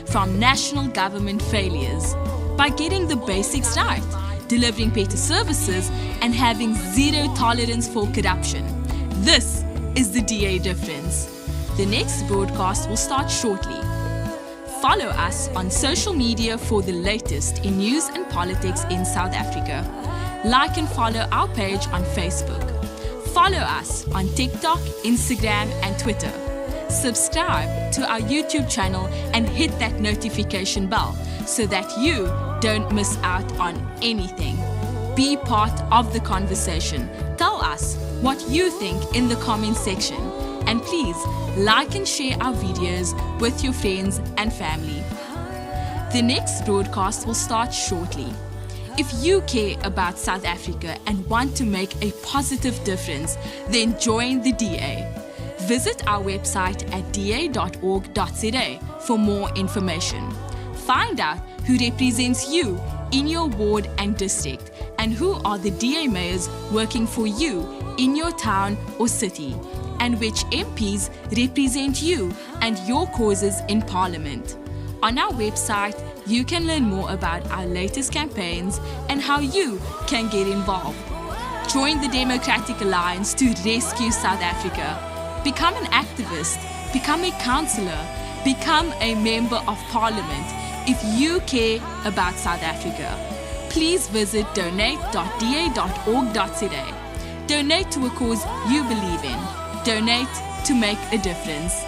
from national government failures by getting the basics right, delivering better services, and having zero tolerance for corruption. This is the DA difference. The next broadcast will start shortly. Follow us on social media for the latest in news and politics in South Africa. Like and follow our page on Facebook. Follow us on TikTok, Instagram, and Twitter. Subscribe to our YouTube channel and hit that notification bell so that you don't miss out on anything. Be part of the conversation. Tell us what you think in the comment section. And please like and share our videos with your friends and family. The next broadcast will start shortly. If you care about South Africa and want to make a positive difference, then join the DA. Visit our website at da.org.za for more information. Find out who represents you in your ward and district and who are the DA mayors working for you in your town or city, and which MPs represent you and your causes in Parliament. On our website, you can learn more about our latest campaigns and how you can get involved. Join the Democratic Alliance to rescue South Africa. Become an activist, become a councillor, become a member of Parliament if you care about South Africa. Please visit donate.da.org.za. Donate to a cause you believe in. Donate to make a difference.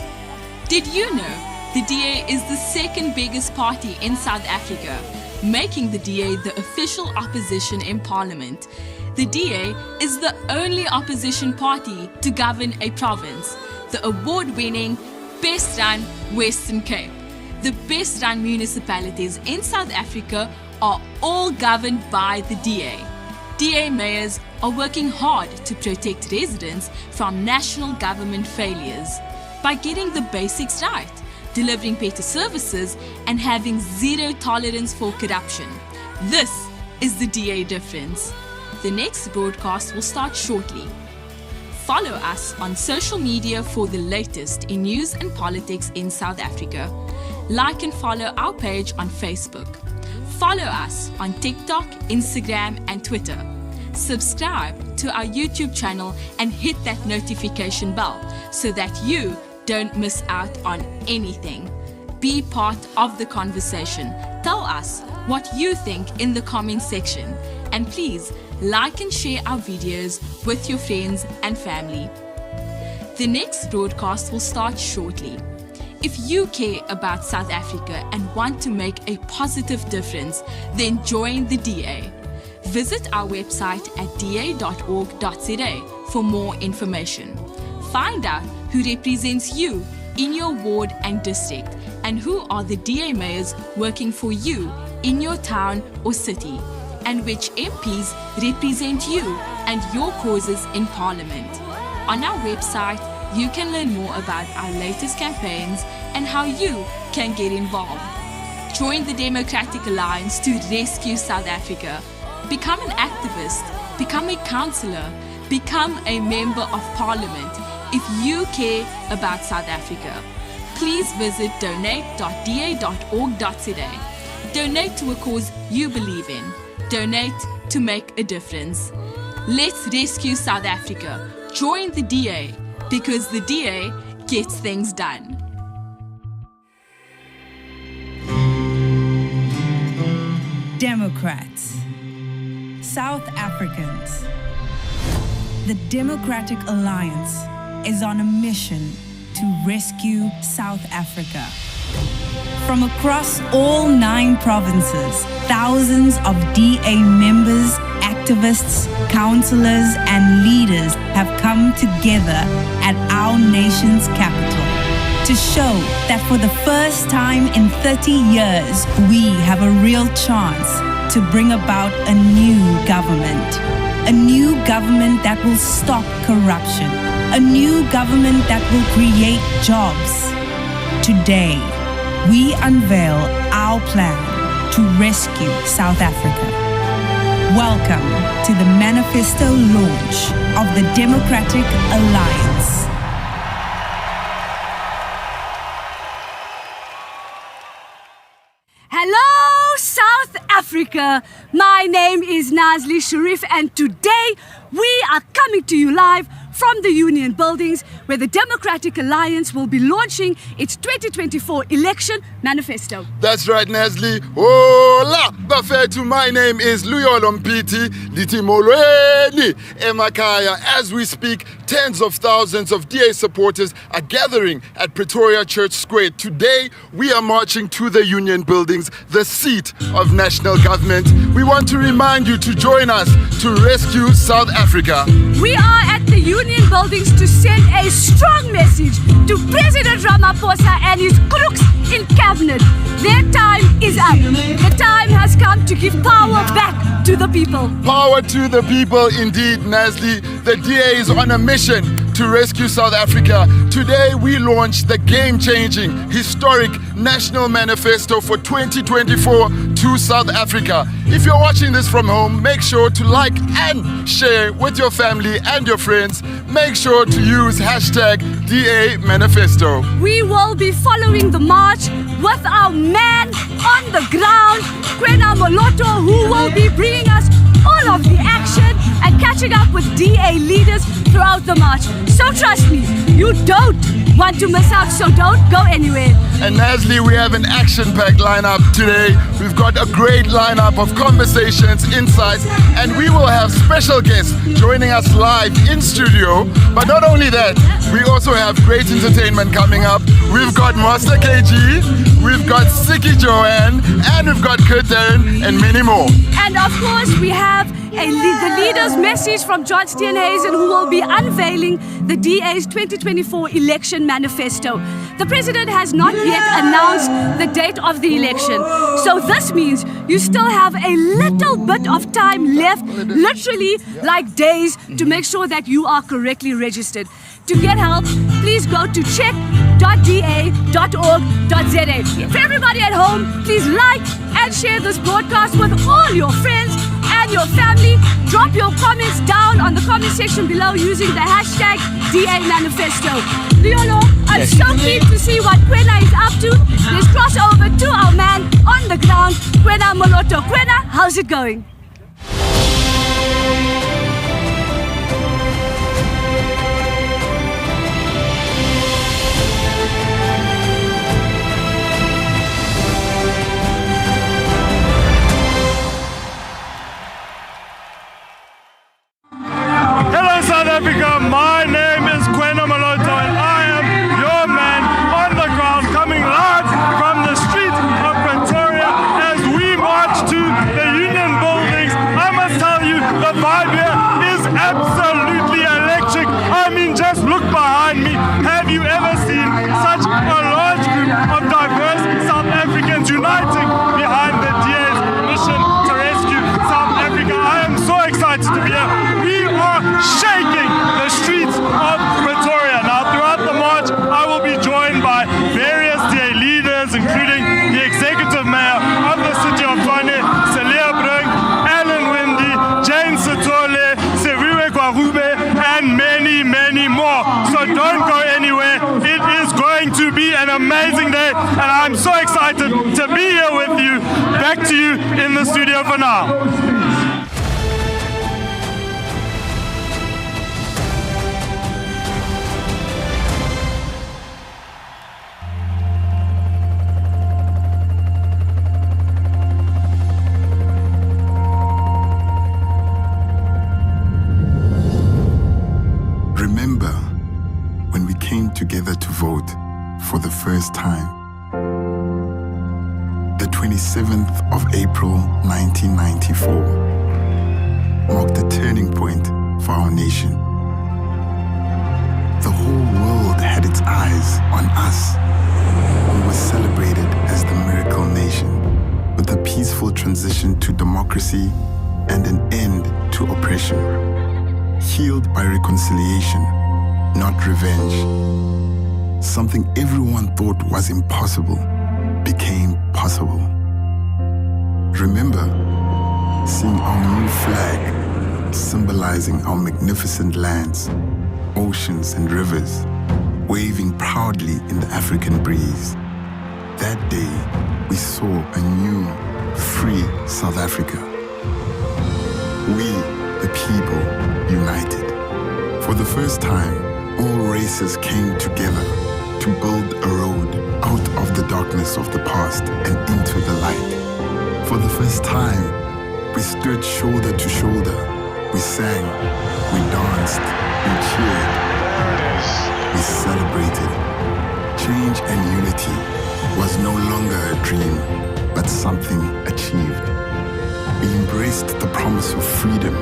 Did you know the DA is the second biggest party in South Africa, making the DA the official opposition in Parliament? The DA is the only opposition party to govern a province, the award-winning Best Run Western Cape. The best run municipalities in South Africa are all governed by the DA. DA mayors are working hard to protect residents from national government failures by getting the basics right, delivering better services, and having zero tolerance for corruption. This is the DA difference. The next broadcast will start shortly. Follow us on social media for the latest in news and politics in South Africa. Like and follow our page on Facebook. Follow us on TikTok, Instagram, and Twitter. Subscribe to our YouTube channel and hit that notification bell so that you don't miss out on anything. Be part of the conversation. Tell us what you think in the comment section. And please like and share our videos with your friends and family. The next broadcast will start shortly. If you care about South Africa and want to make a positive difference, then join the DA. Visit our website at da.org.za for more information. Find out who represents you in your ward and district and who are the DA mayors working for you in your town or city, and which MPs represent you and your causes in Parliament. On our website, you can learn more about our latest campaigns and how you can get involved. Join the Democratic Alliance to rescue South Africa. Become an activist, become a councillor, become a member of Parliament if you care about South Africa. Please visit donate.da.org.za. Donate to a cause you believe in. Donate to make a difference. Let's rescue South Africa. Join the DA, because the DA gets things done. Democrats, South Africans. The Democratic Alliance is on a mission to rescue South Africa. From across all 9 provinces, thousands of DA members, activists, councillors, and leaders have come together at our nation's capital to show that for the first time in 30 years, we have a real chance to bring about a new government. A new government that will stop corruption. A new government that will create jobs. Today, we unveil our plan to rescue South Africa. Welcome to the Manifesto Launch of the Democratic Alliance. Hello, South Africa. My name is Nazli Sharif, and today we are coming to you live from the Union Buildings, where the Democratic Alliance will be launching its 2024 election manifesto. That's right, Nazli. Hola, Bafetu. My name is Luyolo Mpiti Litimolweni Makhaye. As we speak, tens of thousands of DA supporters are gathering at Pretoria Church Square. Today, we are marching to the Union Buildings, the seat of national government. We want to remind you to join us to rescue South Africa. We are at the Union Buildings to send a strong message to President Ramaphosa and his crooks in cabinet. Their time is up. The time has come to give power back to the people. Power to the people, indeed, Nazli. The DA is on a mission to rescue South Africa. Today we launch the game-changing, historic National Manifesto for 2024 to South Africa. If you're watching this from home, make sure to like and share with your family and your friends. Make sure to use hashtag DA Manifesto. We will be following the march with our man on the ground, Kwena Moloto, who will be bringing us all of the action and catching up with DA leaders throughout the march. So trust me, you don't want to miss out, so don't go anywhere. And Nazli, we have an action-packed lineup today. We've got a great lineup of conversations, insights, and we will have special guests joining us live in studio. But not only that, we also have great entertainment coming up. We've got Master KG, we've got Siki Jo-An, and we've got Darren, and many more. And of course, we have the leader's message from John Steenhuisen, who will be unveiling the DA's 2024 election manifesto. The president has not yet announced the date of the election. So this means you still have a little bit of time left, literally like days, to make sure that you are correctly registered. To get help, please go to check.da.org.za. For everybody at home, please like and share this broadcast with all your friends and your family. Drop your comments down on the comment section below using the hashtag DA Manifesto. Leolo, I'm so keen to see what Kwena is up to. Let's cross over to our man on the ground, Kwena Moloto. Kwena, how's it going? Africa, my name is Kwena Moloto and I am your man on the ground, coming live from the streets of Pretoria as we march to the Union Buildings. I must tell you, the vibe here is absolutely electric. I mean, just look behind me. Have you ever seen such a large group of diverse South Africans uniting behind the DA's mission to rescue South Africa? I am so excited to be here. We are shaking the streets of Pretoria. Now, throughout the march, I will be joined by various DA leaders, including the executive mayor of the city of Tshwane, Celia Brink, Alan Wendy, Jane Sitole, Seviwe Kwarube, and many, many more. So don't go anywhere. It is going to be an amazing day, and I'm so excited to be here with you. Back to you in the studio for now. Remember when we came together to vote for the first time? The 27th of April 1994 marked a turning point for our nation. The whole world had its eyes on us. We were celebrated as the miracle nation, with a peaceful transition to democracy and an end to oppression. Healed by reconciliation, not revenge. Something everyone thought was impossible became possible. Remember seeing our new flag symbolizing our magnificent lands, oceans and rivers, waving proudly in the African breeze. That day, we saw a new, free South Africa. We, the people, united. For the first time, all races came together to build a road out of the darkness of the past and into the light. For the first time, we stood shoulder to shoulder. We sang, we danced, we cheered, we celebrated. Change and unity was no longer a dream, but something achieved. We embraced the promise of freedom.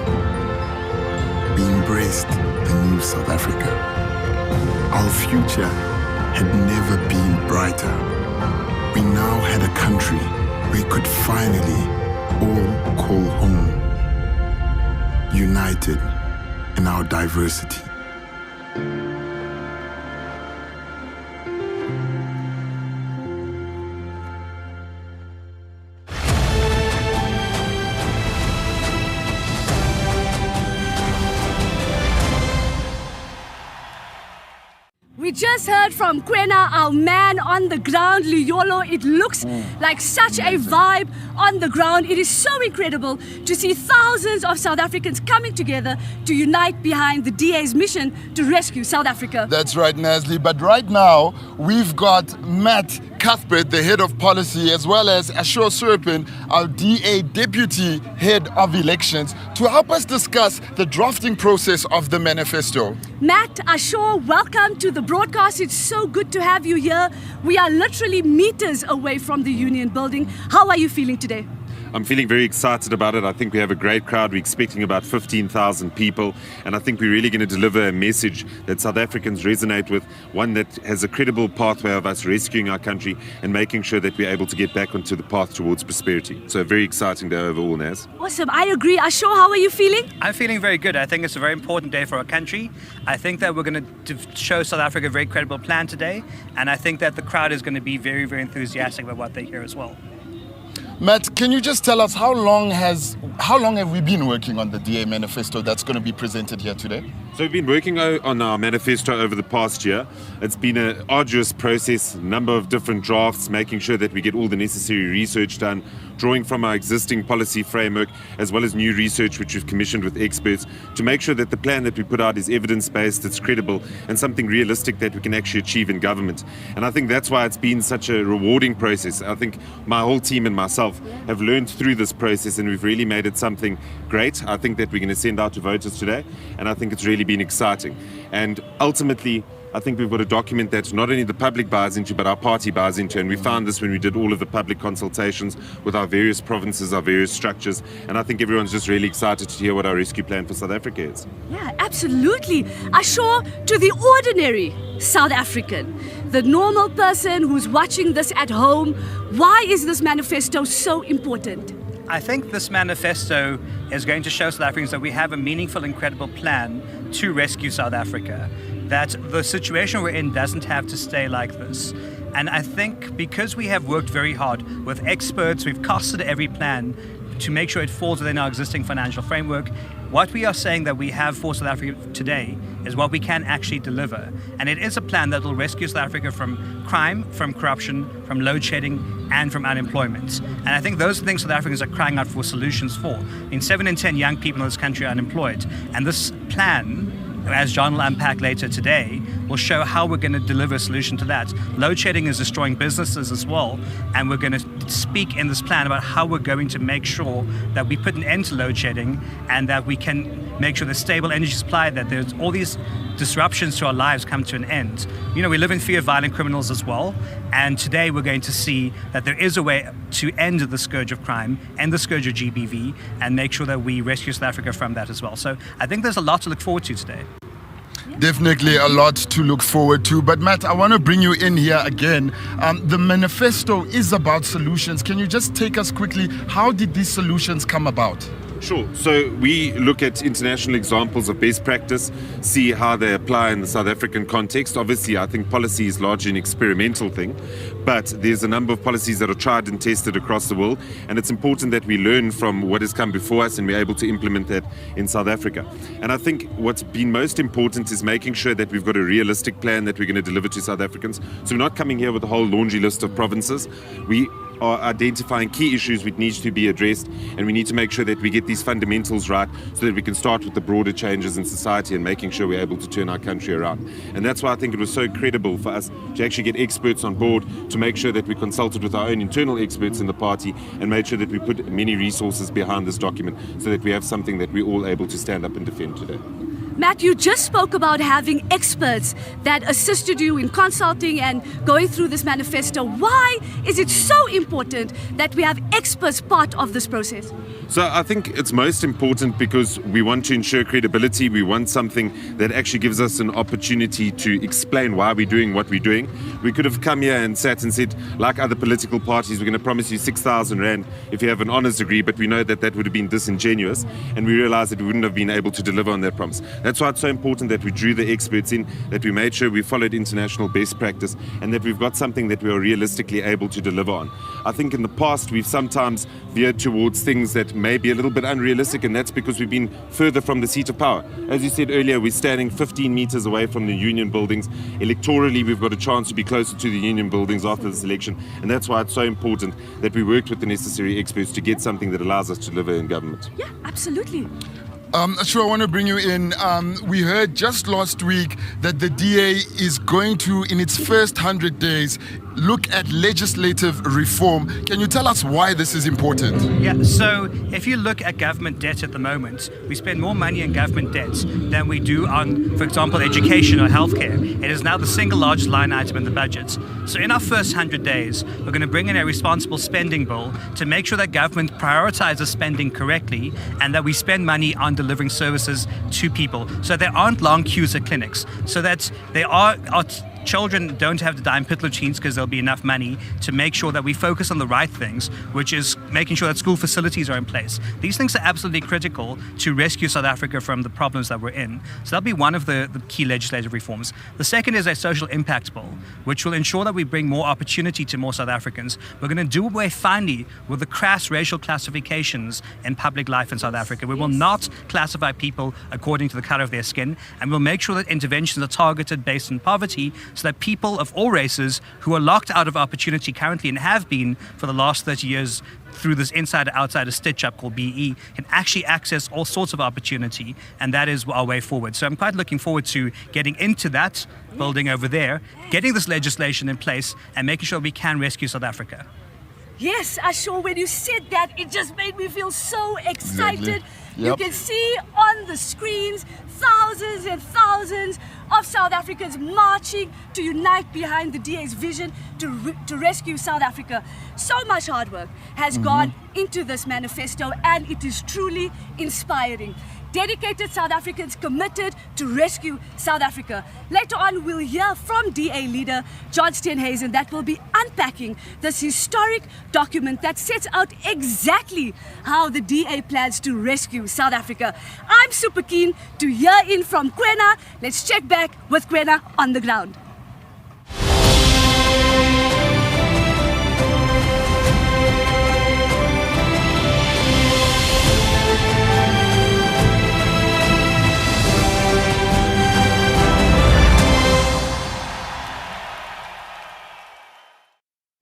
We embraced the new South Africa. Our future had never been brighter. We now had a country we could finally all call home, united in our diversity. We just heard from Kwena, our man on the ground, Liyolo. It looks like such a vibe on the ground. It is so incredible to see thousands of South Africans coming together to unite behind the DA's mission to rescue South Africa. That's right, Nasli. But right now, we've got Matt Cuthbert, the head of policy, as well as Ashur Surpin, our DA deputy head of elections, to help us discuss the drafting process of the manifesto. Matt, Ashur, welcome to the broadcast. It's so good to have you here. We are literally meters away from the Union building. How are you feeling today? I'm feeling very excited about it. I think we have a great crowd. We're expecting about 15,000 people. And I think we're really going to deliver a message that South Africans resonate with, one that has a credible pathway of us rescuing our country and making sure that we're able to get back onto the path towards prosperity. So a very exciting day overall, Naz. Awesome. I agree. Ashur, how are you feeling? I'm feeling very good. I think it's a very important day for our country. I think that we're going to show South Africa a very credible plan today. And I think that the crowd is going to be very, very enthusiastic about what they hear as well. Matt, can you just tell us how long have we been working on the DA manifesto that's going to be presented here today? So we've been working on our manifesto over the past year. It's been an arduous process, a number of different drafts, making sure that we get all the necessary research done, drawing from our existing policy framework, as well as new research which we've commissioned with experts, to make sure that the plan that we put out is evidence-based, it's credible, and something realistic that we can actually achieve in government. And I think that's why it's been such a rewarding process. I think my whole team and myself have learned through this process, and we've really made it something great. I think that we're going to send out to voters today, and I think it's really been exciting. And ultimately, I think we've got a document that not only the public buys into, but our party buys into. And we found this when we did all of the public consultations with our various provinces, our various structures. And I think everyone's just really excited to hear what our rescue plan for South Africa is. Yeah, absolutely. Ashur, to the ordinary South African, the normal person who's watching this at home, why is this manifesto so important? I think this manifesto is going to show South Africans that we have a meaningful and credible plan to rescue South Africa, that the situation we're in doesn't have to stay like this. And I think because we have worked very hard with experts, we've costed every plan to make sure it falls within our existing financial framework. What we are saying that we have for South Africa today is what we can actually deliver. And it is a plan that will rescue South Africa from crime, from corruption, from load shedding, and from unemployment. And I think those are things South Africans are crying out for solutions for. I mean, 7 in 10 young people in this country are unemployed. And this plan, as John will unpack later today, will show how we're going to deliver a solution to that. Load shedding is destroying businesses as well, and we're going to speak in this plan about how we're going to make sure that we put an end to load shedding and that we can make sure there's stable energy supply, that there's all these disruptions to our lives come to an end. You know, we live in fear of violent criminals as well, and today we're going to see that there is a way to end the scourge of crime, end the scourge of GBV, and make sure that we rescue South Africa from that as well. So I think there's a lot to look forward to today. Definitely a lot to look forward to. But Matt, I want to bring you in here again. The manifesto is about solutions. Can you just take us quickly, how did these solutions come about? Sure. So we look at international examples of best practice, see how they apply in the South African context. Obviously, I think policy is largely an experimental thing, but there's a number of policies that are tried and tested across the world, and it's important that we learn from what has come before us and we're able to implement that in South Africa. And I think what's been most important is making sure that we've got a realistic plan that we're going to deliver to South Africans. So we're not coming here with a whole laundry list of provinces. We are identifying key issues which needs to be addressed, and we need to make sure that we get these fundamentals right so that we can start with the broader changes in society and making sure we're able to turn our country around. And that's why I think it was so credible for us to actually get experts on board, to make sure that we consulted with our own internal experts in the party and made sure that we put many resources behind this document so that we have something that we're all able to stand up and defend today. Matt, you just spoke about having experts that assisted you in consulting and going through this manifesto. Why is it so important that we have experts part of this process? So I think it's most important because we want to ensure credibility. We want something that actually gives us an opportunity to explain why we're doing what we're doing. We could have come here and sat and said, like other political parties, we're going to promise you 6,000 Rand if you have an honours degree, but we know that that would have been disingenuous, and we realised that we wouldn't have been able to deliver on that promise. That's why it's so important that we drew the experts in, that we made sure we followed international best practice, and that we've got something that we are realistically able to deliver on. I think in the past we've sometimes veered towards things that may be a little bit unrealistic, and that's because we've been further from the seat of power. As you said earlier, we're standing 15 metres away from the union buildings. Electorally, we've got a chance to be closer to the union buildings after this election, and that's why it's so important that we worked with the necessary experts to get something that allows us to deliver in government. Yeah, absolutely. Sure, I want to bring you in. We heard just last week that the DA is going to, in its first 100 days, look at legislative reform. Can you tell us why this is important? Yeah, so if you look at government debt at the moment, we spend more money on government debt than we do on, for example, education or healthcare. It is now the single largest line item in the budget. So in our first 100 days, we're going to bring in a responsible spending bill to make sure that government prioritizes spending correctly and that we spend money on delivering services to people so there aren't long queues at clinics, so that there are children don't have to die in pit latrines because there'll be enough money to make sure that we focus on the right things, which is making sure that school facilities are in place. These things are absolutely critical to rescue South Africa from the problems that we're in. So that'll be one of the key legislative reforms. The second is a social impact bill, which will ensure that we bring more opportunity to more South Africans. We're going to do away finally with the crass racial classifications in public life in South Africa. We will not classify people according to the color of their skin, and we'll make sure that interventions are targeted based on poverty, so that people of all races who are locked out of opportunity currently and have been for the last 30 years through this insider-outsider stitch-up called BE can actually access all sorts of opportunity, and that is our way forward. So I'm quite looking forward to getting into that building over there, getting this legislation in place, and making sure we can rescue South Africa. Yes, Ashur, when you said that, it just made me feel so excited. Exactly. Yep. You can see on the screens thousands and thousands of South Africans marching to unite behind the DA's vision to rescue South Africa. So much hard work has gone into this manifesto, and it is truly inspiring. Dedicated South Africans committed to rescue South Africa. Later on, we'll hear from DA leader John Steenhuisen that will be unpacking this historic document that sets out exactly how the DA plans to rescue South Africa. I'm super keen to hear in from Kwena. Let's check back with Kwena on the ground.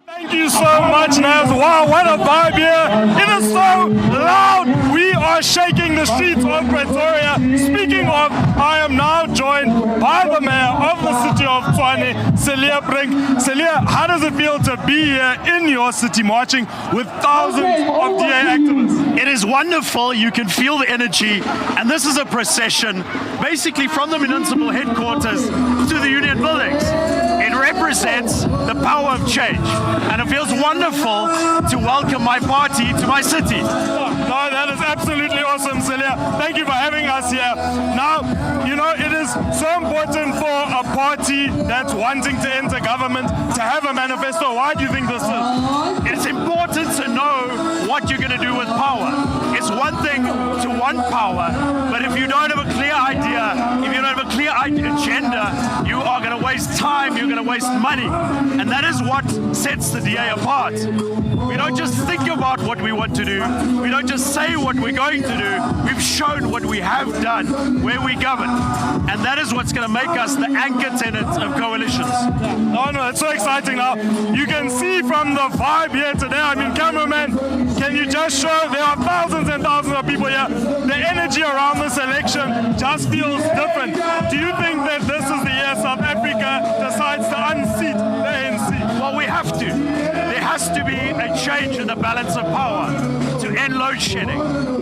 Thank you so much, Naz. Wow, what a vibe here. It is so loud. We are shaking the streets of Pretoria. Speaking of, I am now joined by the mayor of the city of Tshwane, Celia Brink. Celia, how does it feel to be here in your city marching with thousands of DA activists? It is wonderful. You can feel the energy. And this is a procession basically from the municipal headquarters to the union buildings. It represents the power of change. And it feels wonderful to welcome my party to my city. No, that is absolutely awesome, Celia. Thank you for having us here. Now, you know, it is so important for a party that's wanting to enter government to have a manifesto. Why do you think this is? It's important to know what you're going to do with power. It's one thing to want power, but if you don't have a clear clear idea, if you don't have a clear agenda, you are going to waste time, you're going to waste money. And that is what sets the DA apart. We don't just think about what we want to do. We don't just say what we're going to do. We've shown what we have done, where we govern. And that is what's going to make us the anchor tenants of coalitions. Oh no, it's so exciting now. You can see from the vibe here today. I mean, cameraman, can you just show there are thousands and thousands of people here. The energy around this election just feels different. Do you think that this is the year South Africa decides to unseat the ANC? Well, we have to. There has to be a change in the balance of power to end load shedding,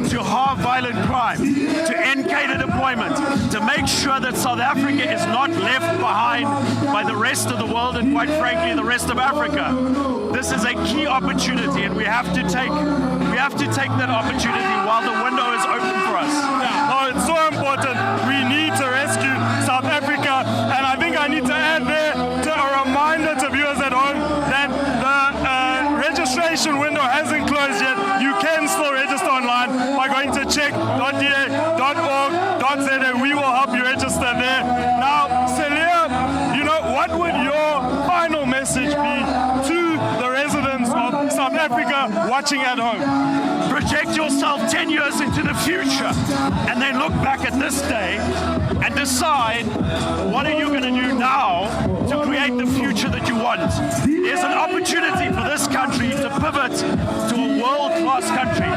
to halve violent crime, to end cater deployment, to make sure that South Africa is not left behind by the rest of the world and, quite frankly, the rest of Africa. This is a key opportunity, and we have to take that opportunity while the window is open for us. Yeah, oh, it's so important. We need to rescue South Africa, and I think I need to add there a reminder to viewers at home that the registration window hasn't closed yet. You can still register online by going to check.da.org.za. We will help you register there. Now, Celia, what would your final message be to the residents of South Africa watching at home? Project yourself 10 years into the future and then look back at this day and decide what are you going to do now to create the future that you want. There's an opportunity for this country to pivot to a world-class country,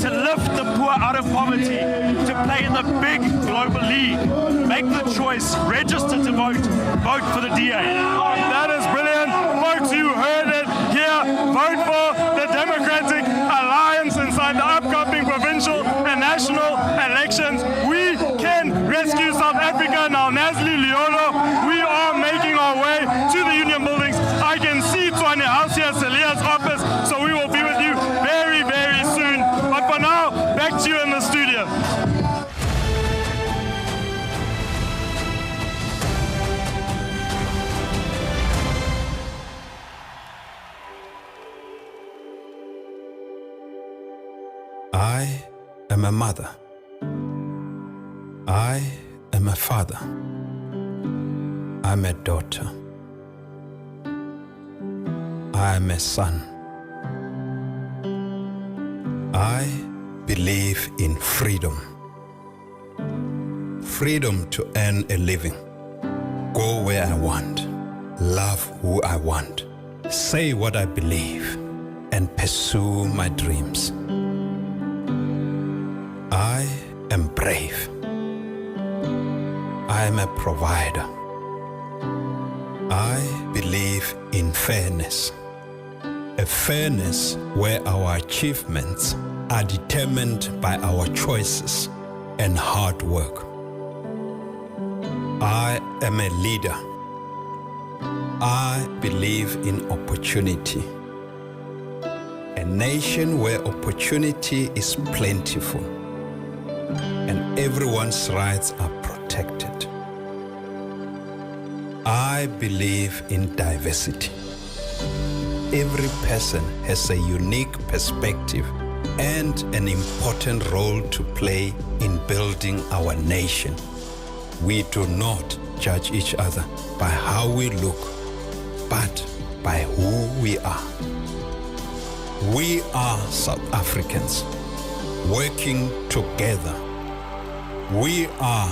to lift the poor out of poverty, to play in the big global league. Make the choice, register to vote for the DA. That is brilliant. Folks, you heard it here. Vote for the Democratic Alliance inside the upcoming provincial and national elections. We can rescue South Africa. Now, Nasli Liolo, we are making our way to the Union buildings. I can see Tshwane House here, Celia's office, so we will be with you very, very soon. But for now, back to you in the studio. I am a mother. I am a father. I'm a daughter. I am a son. I believe in freedom. Freedom to earn a living. Go where I want. Love who I want. Say what I believe and pursue my dreams. I am brave. I am a provider. I believe in fairness. A fairness where our achievements are determined by our choices and hard work. I am a leader. I believe in opportunity. A nation where opportunity is plentiful and everyone's rights are protected. I believe in diversity. Every person has a unique perspective and an important role to play in building our nation. We do not judge each other by how we look, but by who we are. We are South Africans working together. We are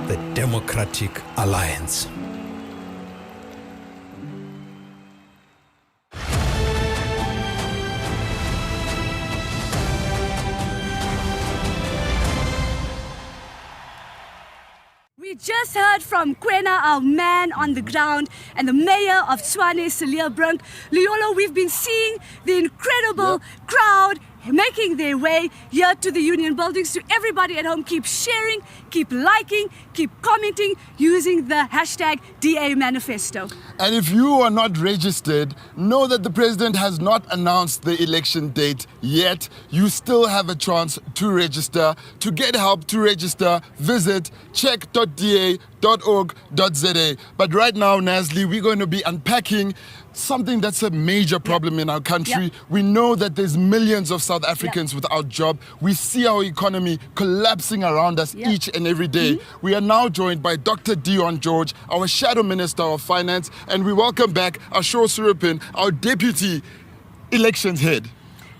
the Democratic Alliance. We just heard from Kwena, our man on the ground, and the mayor of Tshwane, Celia Brink. Liolo, we've been seeing the incredible crowd making their way here to the Union buildings. To everybody at home, keep sharing, keep liking, keep commenting using the hashtag DA Manifesto. And if you are not registered, know that the president has not announced the election date yet. You still have a chance to register. To get help to register, visit check.da.org.za. But right now, Nasli, we're going to be unpacking something that's a major problem in our country. We know that there's millions of South Africans without job. We see our economy collapsing around us each and every day. We are now joined by Dr. Darren George, our Shadow Minister of Finance, and we welcome back Asho Surupin, our Deputy Elections Head.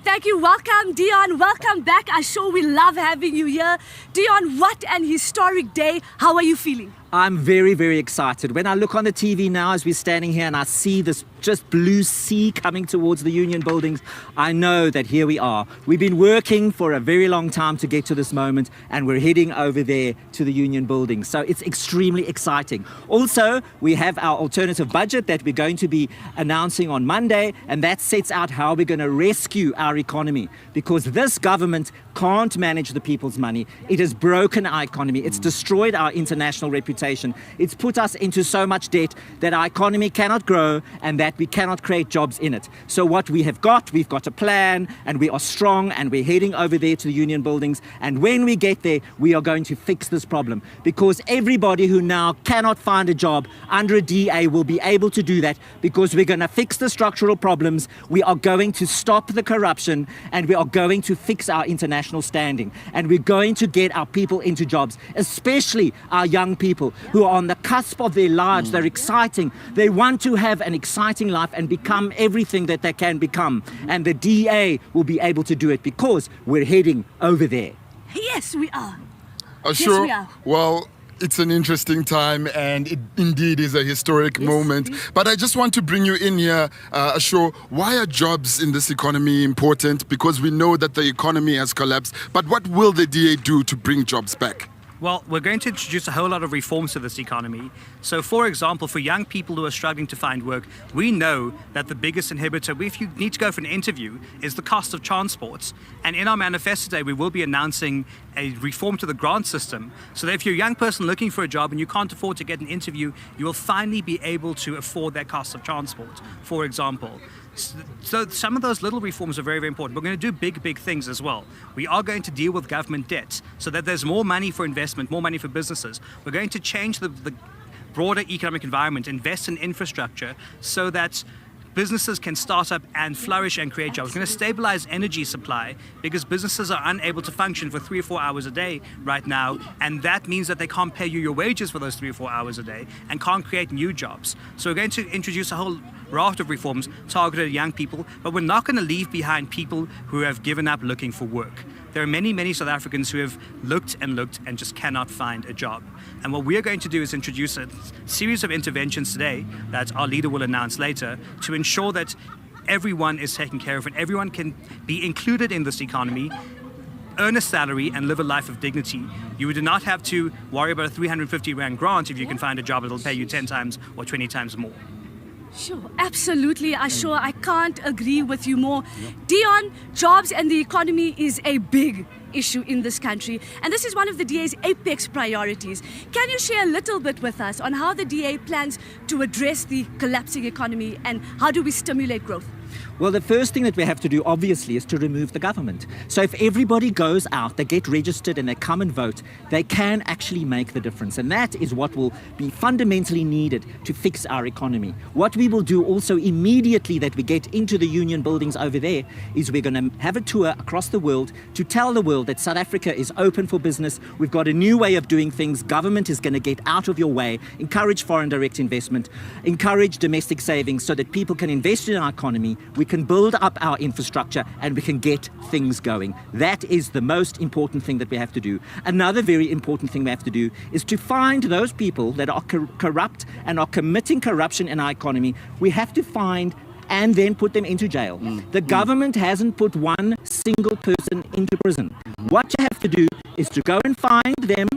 Thank you. Welcome, Dion. Welcome back. I'm sure we love having you here. Dion, what an historic day. How are you feeling? I'm very, very excited. When I look on the TV now as we're standing here and I see this just blue sea coming towards the Union buildings, I know that here we are. We've been working for a very long time to get to this moment, and we're heading over there to the Union buildings. So it's extremely exciting. Also, we have our alternative budget that we're going to be announcing on Monday, and that sets out how we're going to rescue our economy, because this government can't manage the people's money. It has broken our economy. It's destroyed our international reputation. It's put us into so much debt that our economy cannot grow and that we cannot create jobs in it. So what we've got a plan, and we are strong, and we're heading over there to the Union buildings. And when we get there, we are going to fix this problem, because everybody who now cannot find a job under a DA will be able to do that, because we're going to fix the structural problems. We are going to stop the corruption, and we are going to fix our international standing, and we're going to get our people into jobs, especially our young people who are on the cusp of their lives. They're exciting. They want to have an exciting life and become everything that they can become. And the DA will be able to do it because we're heading over there. Yes, we are. Sure. Yes, we are. Well, it's an interesting time, and it indeed is a historic moment. But I just want to bring you in here, Asho. Why are jobs in this economy important? Because we know that the economy has collapsed. But what will the DA do to bring jobs back? Well, we're going to introduce a whole lot of reforms to this economy. So, for example, for young people who are struggling to find work, we know that the biggest inhibitor, if you need to go for an interview, is the cost of transport. And in our manifesto today, we will be announcing a reform to the grant system, so that if you're a young person looking for a job and you can't afford to get an interview, you will finally be able to afford that cost of transport, for example. So some of those little reforms are very, very important. We're going to do big things as well. We are going to deal with government debt so that there's more money for investment, more money for businesses. We're going to change the broader economic environment, invest in infrastructure so that businesses can start up and flourish and create jobs. We're going to stabilize energy supply because businesses are unable to function for 3 or 4 hours a day right now, and that means that they can't pay you your wages for those 3 or 4 hours a day and can't create new jobs. So we're going to introduce a whole raft of reforms targeted at young people, but we're not going to leave behind people who have given up looking for work. There are many South Africans who have looked and just cannot find a job. And what we are going to do is introduce a series of interventions today that our leader will announce later to ensure that everyone is taken care of and everyone can be included in this economy, earn a salary and live a life of dignity. You do not have to worry about a 350 Rand grant if you can find a job that will pay you 10 times or 20 times more. Sure, absolutely, Asho. I can't agree with you more. Dion, jobs and the economy is a big issue in this country, and this is one of the DA's apex priorities. Can you share a little bit with us on how the DA plans to address the collapsing economy and how do we stimulate growth? Well, the first thing that we have to do, obviously, is to remove the government. So if everybody goes out, they get registered and they come and vote, they can actually make the difference. And that is what will be fundamentally needed to fix our economy. What we will do also immediately that we get into the Union buildings over there is we're going to have a tour across the world to tell the world that South Africa is open for business. We've got a new way of doing things. Government is going to get out of your way, encourage foreign direct investment, encourage domestic savings so that people can invest in our economy. We can build up our infrastructure and we can get things going. That is the most important thing that we have to do. Another very important thing we have to do is to find those people that are corrupt and are committing corruption in our economy. We have to find and then put them into jail. The government hasn't put one single person into prison. What you have to do is to go and find them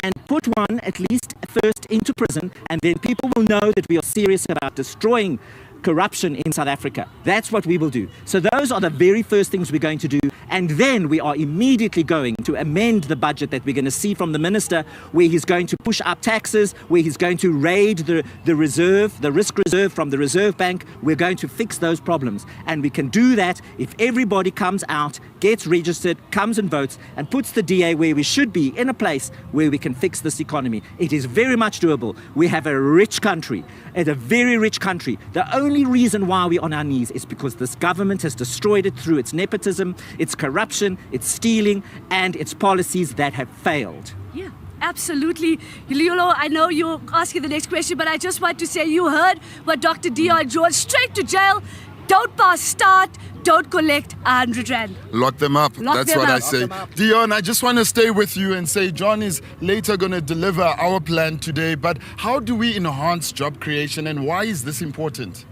and put one at least first into prison, and then people will know that we are serious about destroying corruption in South Africa. That's what we will do. So those are the very first things we're going to do. And then we are immediately going to amend the budget that we're going to see from the minister, where he's going to push up taxes, where he's going to raid the reserve, the risk reserve from the Reserve Bank. We're going to fix those problems. And we can do that if everybody comes out, gets registered, comes and votes, and puts the DA where we should be, in a place where we can fix this economy. It is very much doable. We have a rich country, a very rich country. The only only reason why we're on our knees is because this government has destroyed it through its nepotism, its corruption, its stealing, and its policies that have failed. Yeah, absolutely. Liolo, I know you're asking the next question, but I just want to say you heard what Dr. Dion George, straight to jail, don't pass start, don't collect 100 rand. Lock them up. Lock That's them what up. I say. Dion, I just want to stay with you and say John is later going to deliver our plan today. But how do we enhance job creation and why is this important?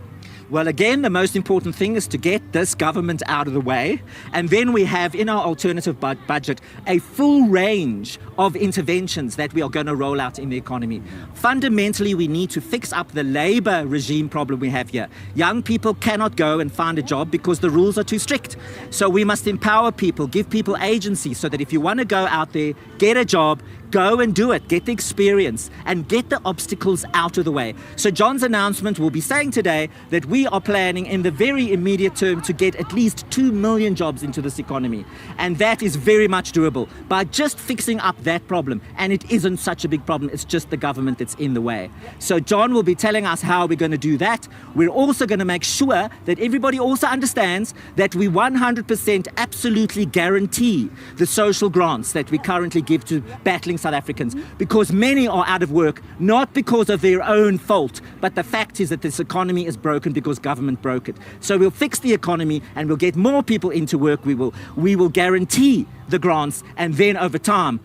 Well, again, the most important thing is to get this government out of the way. And then we have in our alternative budget a full range of interventions that we are going to roll out in the economy. Fundamentally, we need to fix up the labor regime problem we have here. Young people cannot go and find a job because the rules are too strict. So we must empower people, give people agency so that if you want to go out there, get a job, go and do it, get the experience, and get the obstacles out of the way. So John's announcement will be saying today that we are planning in the very immediate term to get at least 2 million jobs into this economy. And that is very much doable by just fixing up that problem. And it isn't such a big problem, it's just the government that's in the way. So John will be telling us how we're going to do that. We're also going to make sure that everybody also understands that we 100% absolutely guarantee the social grants that we currently give to battling South Africans, because many are out of work, not because of their own fault, but the fact is that this economy is broken because government broke it. So we'll fix the economy and we'll get more people into work. We will guarantee the grants, and then over time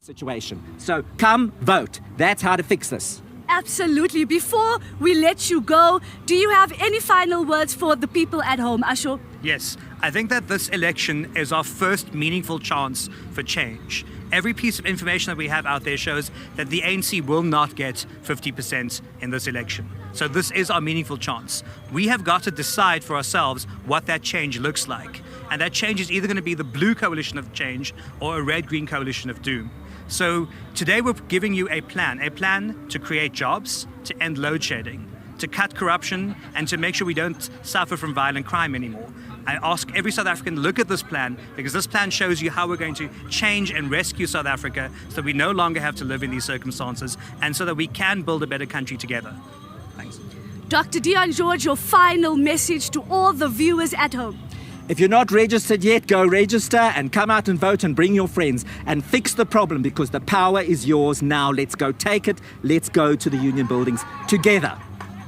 situation. So come vote. That's how to fix this. Absolutely. Before we let you go, do you have any final words for the people at home, Asho? Yes, I think that this election is our first meaningful chance for change. Every piece of information that we have out there shows that the ANC will not get 50% in this election. So this is our meaningful chance. We have got to decide for ourselves what that change looks like. And that change is either going to be the blue coalition of change or a red-green coalition of doom. So today we're giving you a plan to create jobs, to end load shedding, to cut corruption, and to make sure we don't suffer from violent crime anymore. I ask every South African to look at this plan, because this plan shows you how we're going to change and rescue South Africa so that we no longer have to live in these circumstances and so that we can build a better country together. Thanks. Dr. Dion George, your final message to all the viewers at home. If you're not registered yet, go register and come out and vote and bring your friends and fix the problem, because the power is yours now. Let's go take it. Let's go to the union buildings together.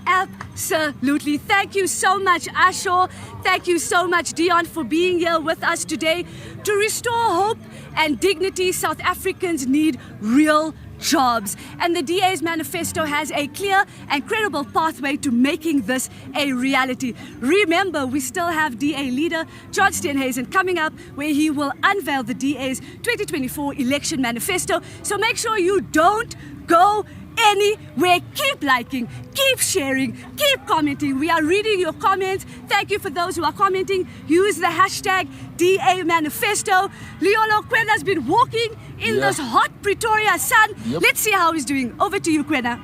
Absolutely. Thank you so much, Asho. Thank you so much, Dion, for being here with us today. To restore hope and dignity, South Africans need real jobs. And the DA's manifesto has a clear and credible pathway to making this a reality. Remember, we still have DA leader John Steenhuisen coming up, where he will unveil the DA's 2024 election manifesto. So make sure you don't go anywhere. Keep liking, keep sharing, keep commenting. We are reading your comments. Thank you for those who are commenting. Use the hashtag DA Manifesto. Liolo Kwena's been walking in this hot Pretoria sun. Let's see how he's doing. Over to you, Kwena.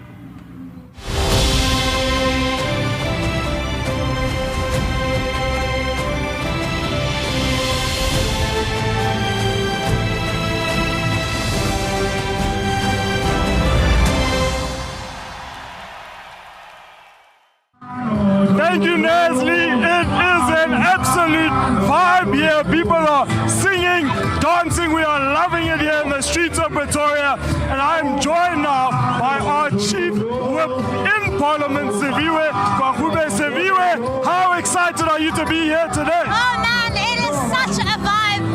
Thank you, Nestle. It is an absolute vibe here. People are singing, dancing. We are loving it here in the streets of Pretoria. And I'm joined now by our Chief Whip in Parliament, Siviwe Kwahube. Siviwe, how excited are you to be here today? Oh man, it is such a vibe.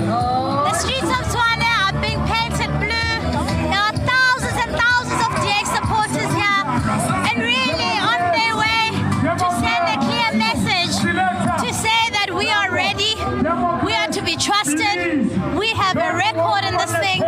The streets of Tshwane are being painted blue. There are thousands and thousands of DA supporters here. And really on their way to send a clear message to say that we are ready, we are to be trusted, we have a record in this thing,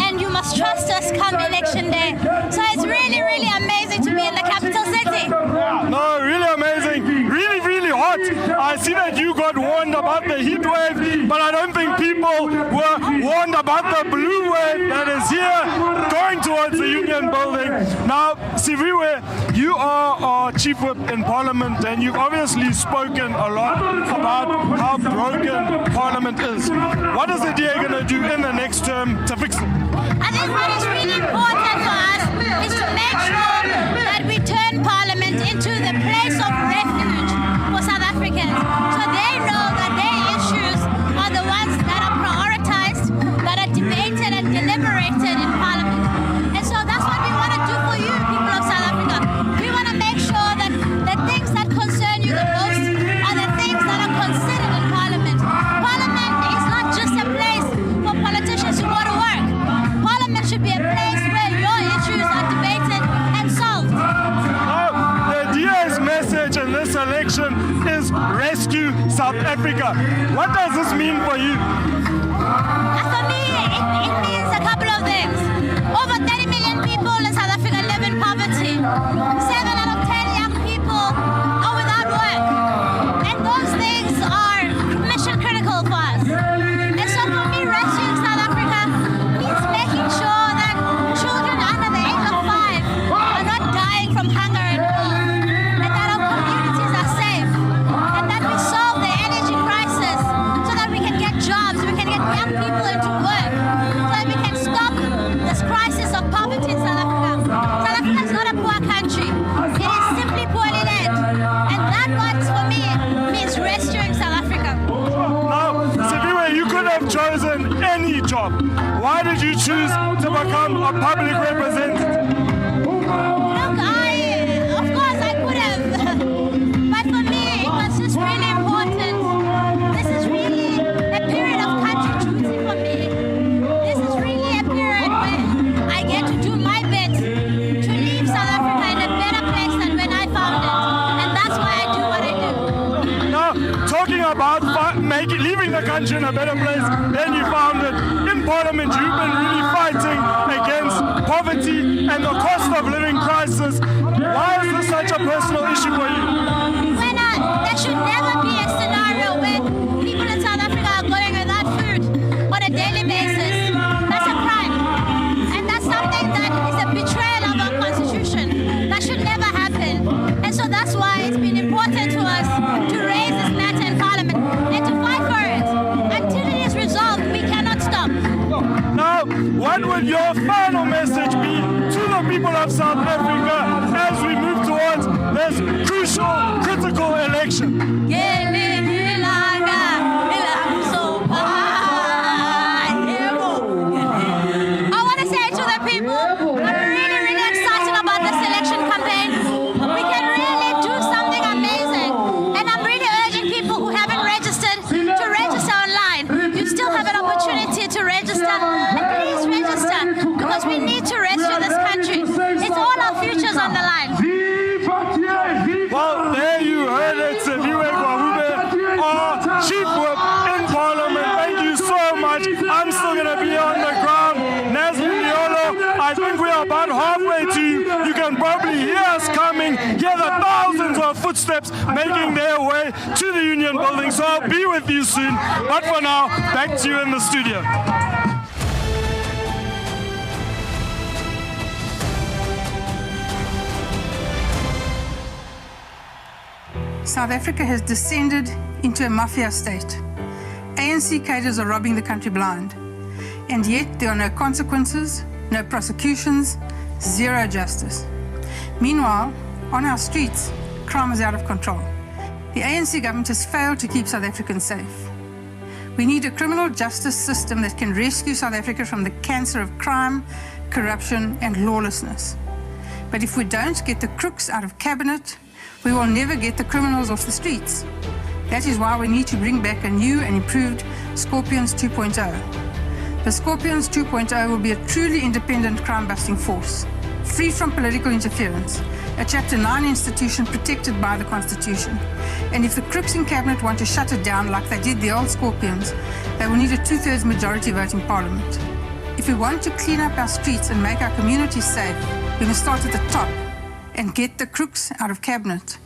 and you must trust us come election day. So it's really, really amazing to be in the capital city. No, really amazing. Really, really hot. I see that you got warned about the heat wave, but I don't think people were warned about the blue wave that is here going towards the Union building. Now, Siviwe, you are our Chief Whip in Parliament, and you've obviously spoken a lot about how broken Parliament is. What is the DA going to do in the next term to fix it? I think what is really important for us is to make sure that we turn turn Parliament into the place of refuge for South Africans. So they know that their issues are the ones that are prioritized, that are debated and deliberated in Parliament. And so that's what we want to do for you, people of South Africa. We want to make sure that the things that concern you the most are the things that are considered in Parliament. Parliament is not just a place for politicians to go to work. Parliament should be a place where your issues are debated and solved. The DA's message in this election is rescue South Africa. What does this mean for you? For me, it means a couple of things. Over 30 million people in South Africa live in poverty. 7 out of 10 young people are without work. And those things are mission critical for us. And so for me, rescuing South Africa means making sure that children under the age of 5 are not dying from hunger and cold, and that our communities are safe, and that we solve the energy crisis so that we can get jobs, we can get young people into work, so that we can stop this crisis of poverty in South Africa. South Africa is not a poor country. It is simply poorly led. And that what, for me, means rescuing South Africa. Now, Sibiwe, you could have chosen any job. Why did you choose to become a public representative? Look, of course I could have. But for me, it was just really important. This is really a period of country duty for me. This is really a period where I get to do my bit to leave South Africa in a better place than when I found it. And that's why I do what I do. Now, talking about leaving the country in a better place than you found it, in Parliament you've been really fighting against poverty and the cost of living crisis. Why is this such a personal issue for you? There should never be a scenario where people in South Africa are going without food on a daily basis. That's a crime. And that's something that is a betrayal of our constitution. That should never happen. And so that's why it's been important to us to raise this matter in Parliament and to fight for it. Until it is resolved, we cannot stop. Now, what would your final message be to the people of South Africa as we move towards this crucial, critical election? I want to say to the people, I'm really, really excited about this election campaign. We can really do something amazing. And I'm really urging people who haven't registered to register online. You still have an opportunity to register. And please register, because we need to rescue this country. It's all our futures on the line. Well, there you heard it, Sibiwe Gwahube, our Chief Whip in Parliament. Thank you so much. I'm still going to be on the ground. Nesli Liolo, I think we are about halfway to you. You can probably hear us coming, hear the thousands of footsteps making their way to the Union building. So I'll be with you soon. But for now, back to you in the studio. South Africa has descended into a mafia state. ANC cadres are robbing the country blind. And yet there are no consequences, no prosecutions, zero justice. Meanwhile, on our streets, crime is out of control. The ANC government has failed to keep South Africans safe. We need a criminal justice system that can rescue South Africa from the cancer of crime, corruption, and lawlessness. But if we don't get the crooks out of cabinet, we will never get the criminals off the streets. That is why we need to bring back a new and improved Scorpions 2.0. The Scorpions 2.0 will be a truly independent crime-busting force, free from political interference, a Chapter 9 institution protected by the Constitution. And if the crooks in cabinet want to shut it down like they did the old Scorpions, they will need a 2/3 majority vote in Parliament. If we want to clean up our streets and make our communities safe, we must start at the top and get the crooks out of cabinet.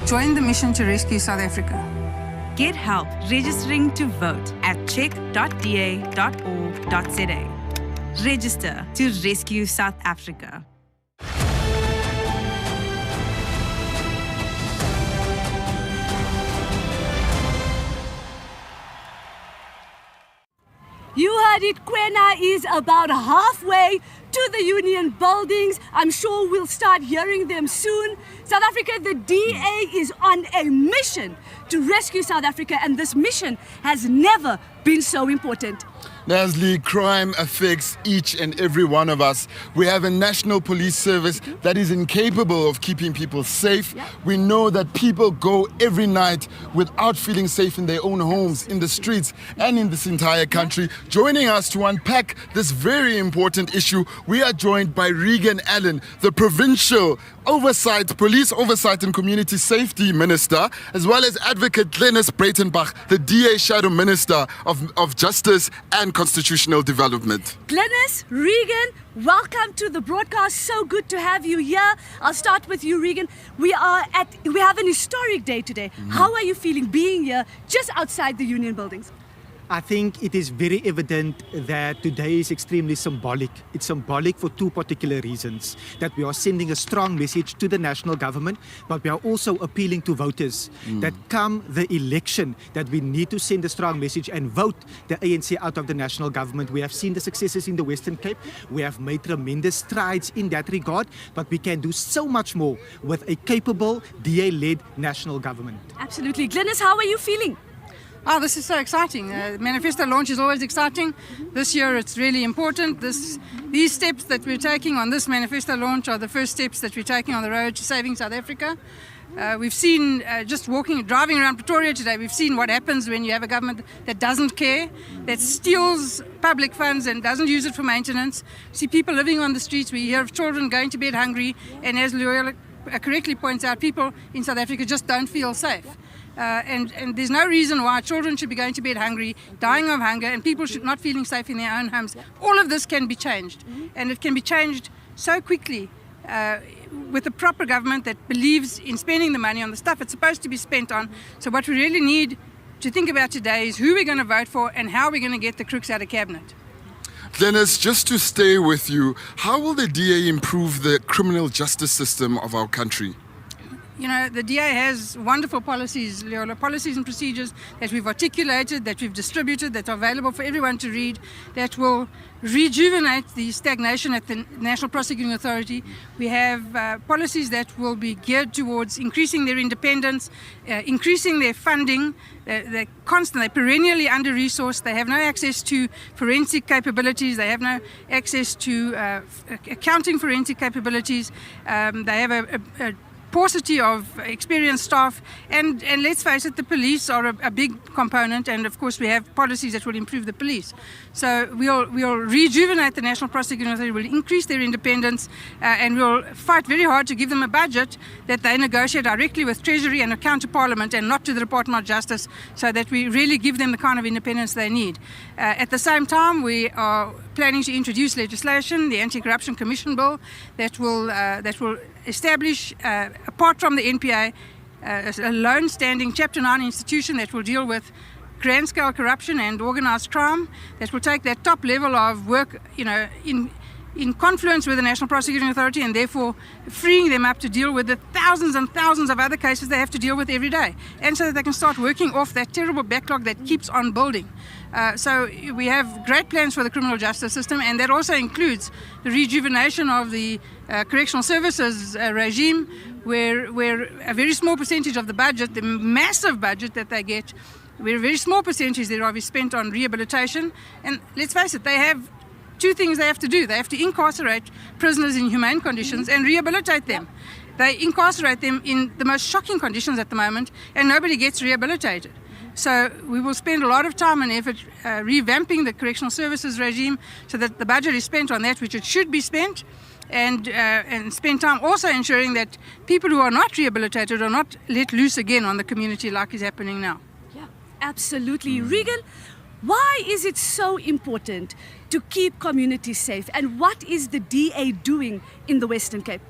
Join the mission to rescue South Africa. Get help registering to vote at check.da.org.za. Register to rescue South Africa. You heard it, Kwena is about halfway to the union buildings. I'm sure we'll start hearing them soon. South Africa, the DA is on a mission to rescue South Africa, and this mission has never been so important. Nasli, crime affects each and every one of us. We have a national police service that is incapable of keeping people safe. We know that people go every night without feeling safe in their own homes, in the streets, and in this entire country. Joining us to unpack this very important issue, we are joined by Regan Allen, the provincial police oversight and community safety minister, as well as advocate Glenys Breitenbach, the DA shadow minister of justice and constitutional development. Glenys, Regan, welcome to the broadcast. So good to have you here. I'll start with you, Regan. We have an historic day today. How are you feeling being here just outside the union buildings? I think it is very evident that today is extremely symbolic. It's symbolic for two particular reasons. That we are sending a strong message to the national government, but we are also appealing to voters that come the election, that we need to send a strong message and vote the ANC out of the national government. We have seen the successes in the Western Cape. We have made tremendous strides in that regard, but we can do so much more with a capable DA-led national government. Absolutely. Glenys, how are you feeling? Oh, this is so exciting. Manifesto launch is always exciting. This year it's really important. These steps that we're taking on this manifesto launch are the first steps that we're taking on the road to saving South Africa. We've seen, just driving around Pretoria today, we've seen what happens when you have a government that doesn't care, that steals public funds and doesn't use it for maintenance. We see people living on the streets. We hear of children going to bed hungry. And as Loyola correctly points out, people in South Africa just don't feel safe. And there's no reason why children should be going to bed hungry, dying of hunger, and people should not feeling safe in their own homes. All of this can be changed, and it can be changed so quickly with a proper government that believes in spending the money on the stuff it's supposed to be spent on. So what we really need to think about today is who we're going to vote for and how we're going to get the crooks out of cabinet. Glenys, just to stay with you, how will the DA improve the criminal justice system of our country? You know, the DA has wonderful policies, Loyola, policies and procedures that we've articulated, that we've distributed, that are available for everyone to read, that will rejuvenate the stagnation at the National Prosecuting Authority. We have policies that will be geared towards increasing their independence, increasing their funding. They're perennially under-resourced. They have no access to forensic capabilities. They have no access to accounting forensic capabilities. They have a paucity of experienced staff, and let's face it, the police are a big component, and of course we have policies that will improve the police. So we'll rejuvenate the National Prosecuting Authority, we'll increase their independence, and we'll fight very hard to give them a budget that they negotiate directly with Treasury and account to Parliament and not to the Department of Justice, so that we really give them the kind of independence they need. At the same time, we are planning to introduce legislation, the Anti-Corruption Commission Bill, that will establish, apart from the NPA, a lone-standing Chapter 9 institution that will deal with grand-scale corruption and organised crime, that will take that top level of work, in confluence with the National Prosecuting Authority, and therefore freeing them up to deal with the thousands and thousands of other cases they have to deal with every day, and so that they can start working off that terrible backlog that keeps on building. So we have great plans for the criminal justice system, and that also includes the rejuvenation of the correctional services regime, where a very small percentage of the budget, the massive budget that they get, where a very small percentage thereof is spent on rehabilitation. And let's face it, they have two things they have to do. They have to incarcerate prisoners in humane conditions and rehabilitate them. They incarcerate them in the most shocking conditions at the moment, and nobody gets rehabilitated. So we will spend a lot of time and effort revamping the correctional services regime so that the budget is spent on that which it should be spent, and spend time also ensuring that people who are not rehabilitated are not let loose again on the community like is happening now. Yeah, absolutely. Regan, why is it so important to keep communities safe, and what is the DA doing in the Western Cape?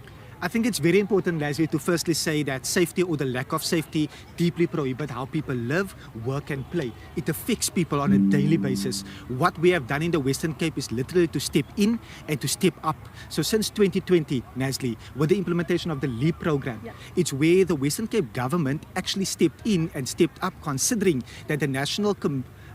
I think it's very important, Leslie, to firstly say that safety or the lack of safety deeply prohibit how people live, work and play. It affects people on a daily basis. What we have done in the Western Cape is literally to step in and to step up. So since 2020, Leslie, with the implementation of the LEAP program, it's where the Western Cape government actually stepped in and stepped up, considering that the national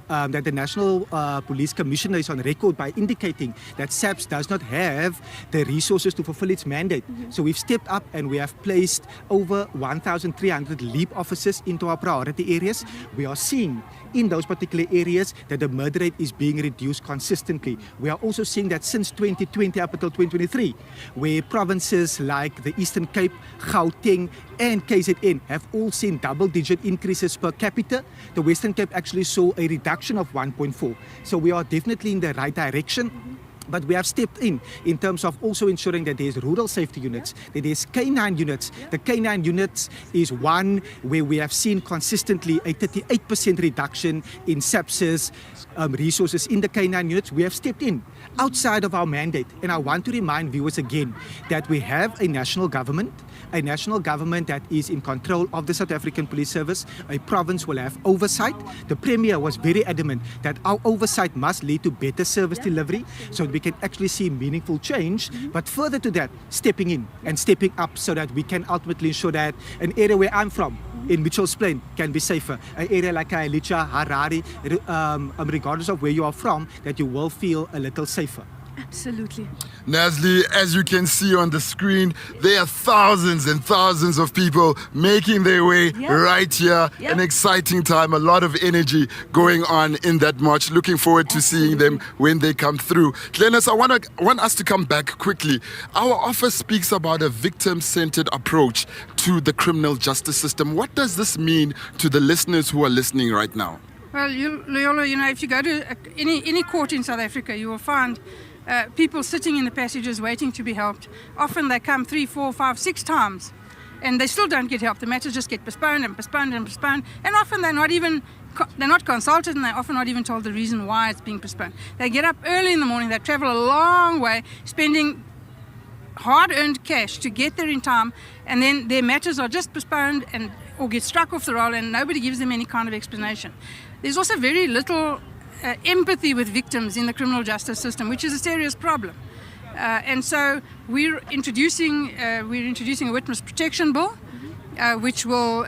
that the National Police Commissioner is on record by indicating that SAPS does not have the resources to fulfill its mandate. So we've stepped up and we have placed over 1,300 LEAP officers into our priority areas. We are seeing in those particular areas that the murder rate is being reduced consistently. We are also seeing that since 2020 up until 2023, where provinces like the Eastern Cape, Gauteng and KZN have all seen double-digit increases per capita, the Western Cape actually saw a reduction of 1.4. So we are definitely in the right direction. But we have stepped in terms of also ensuring that there's rural safety units, that there's K9 units. The K9 units is one where we have seen consistently a 38% reduction in SAPS's resources in the K9 units. We have stepped in outside of our mandate. And I want to remind viewers again that we have a national government that is in control of the South African Police Service. A province will have oversight. The Premier was very adamant that our oversight must lead to better service delivery so that we can actually see meaningful change. But further to that, stepping in and stepping up so that we can ultimately ensure that an area where I'm from, in Mitchell's Plain, can be safer. An area like Kailicha, Harare, regardless of where you are from, that you will feel a little safer. Absolutely. Nasli, as you can see on the screen, there are thousands and thousands of people making their way right here. An exciting time, a lot of energy going on in that march. Looking forward to seeing them when they come through. Glennis, I want us to come back quickly. Our office speaks about a victim-centered approach to the criminal justice system. What does this mean to the listeners who are listening right now? Well, Loyola, if you go to any court in South Africa, you will find people sitting in the passages waiting to be helped. Often they come 3, 4, 5, 6 times and they still don't get help. The matters just get postponed and postponed and postponed, and often they're not consulted, and they're often not even told the reason why it's being postponed. They get up early in the morning, they travel a long way, spending hard-earned cash to get there in time, and then their matters are just postponed or get struck off the roll, and nobody gives them any kind of explanation. There's also very little empathy with victims in the criminal justice system, which is a serious problem. And so we're introducing a witness protection bill, which will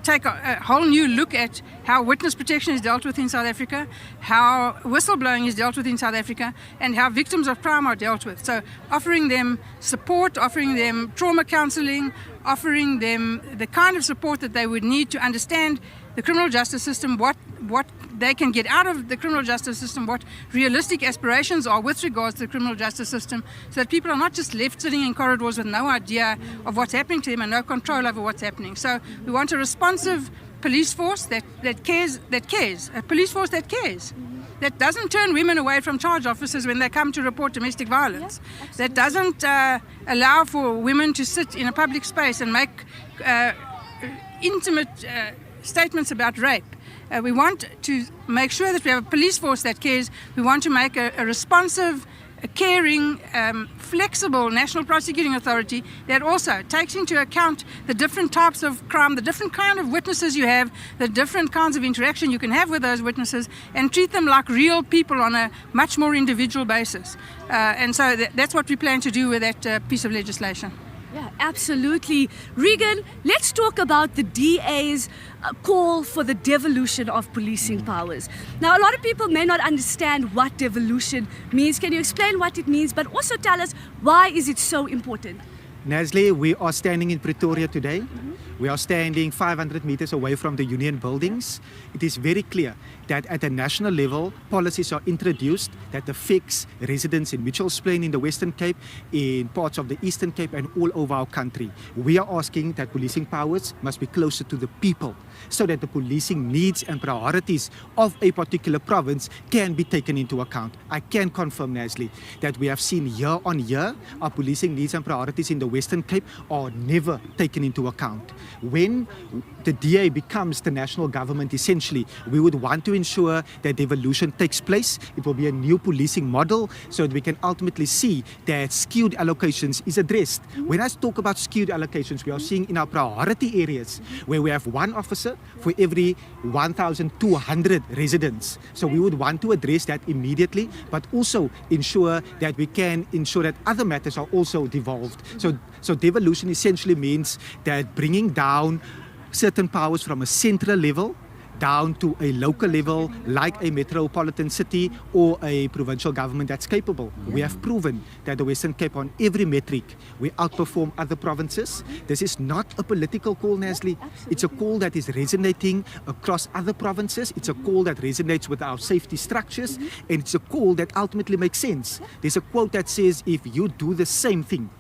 take a whole new look at how witness protection is dealt with in South Africa, how whistleblowing is dealt with in South Africa, and how victims of crime are dealt with. So offering them support, offering them trauma counseling, offering them the kind of support that they would need to understand the criminal justice system, what they can get out of the criminal justice system, what realistic aspirations are with regards to the criminal justice system, so that people are not just left sitting in corridors with no idea of what's happening to them and no control over what's happening. So we want a responsive police force that cares, a police force that cares, that doesn't turn women away from charge officers when they come to report domestic violence, that doesn't allow for women to sit in a public space and make intimate statements about rape. We want to make sure that we have a police force that cares. We want to make a responsive, a caring, flexible National Prosecuting Authority that also takes into account the different types of crime, the different kind of witnesses you have, the different kinds of interaction you can have with those witnesses, and treat them like real people on a much more individual basis. And so that's what we plan to do with that piece of legislation. Yeah, absolutely. Regan, let's talk about the DA's call for the devolution of policing powers. Now, a lot of people may not understand what devolution means. Can you explain what it means, but also tell us why is it so important? Nasli, we are standing in Pretoria today. We are standing 500 meters away from the union buildings. It is very clear that at a national level, policies are introduced that affects residents in Mitchell's Plain in the Western Cape, in parts of the Eastern Cape and all over our country. We are asking that policing powers must be closer to the people so that the policing needs and priorities of a particular province can be taken into account. I can confirm, Nasli, that we have seen year on year our policing needs and priorities in the Western Cape are never taken into account. When the DA becomes the national government, essentially, we would want to ensure that devolution takes place. It will be a new policing model so that we can ultimately see that skewed allocations is addressed. When I talk about skewed allocations, we are seeing in our priority areas where we have one officer for every 1,200 residents. So we would want to address that immediately, but also ensure that we can ensure that other matters are also devolved. So devolution essentially means that bringing down certain powers from a central level down to a local level like a metropolitan city or a provincial government that's capable. We have proven that the Western Cape on every metric, we outperform other provinces. This is not a political call, Nasli. It's a call that is resonating across other provinces. It's a call that resonates with our safety structures, and it's a call that ultimately makes sense. There's a quote that says, if you do the same thing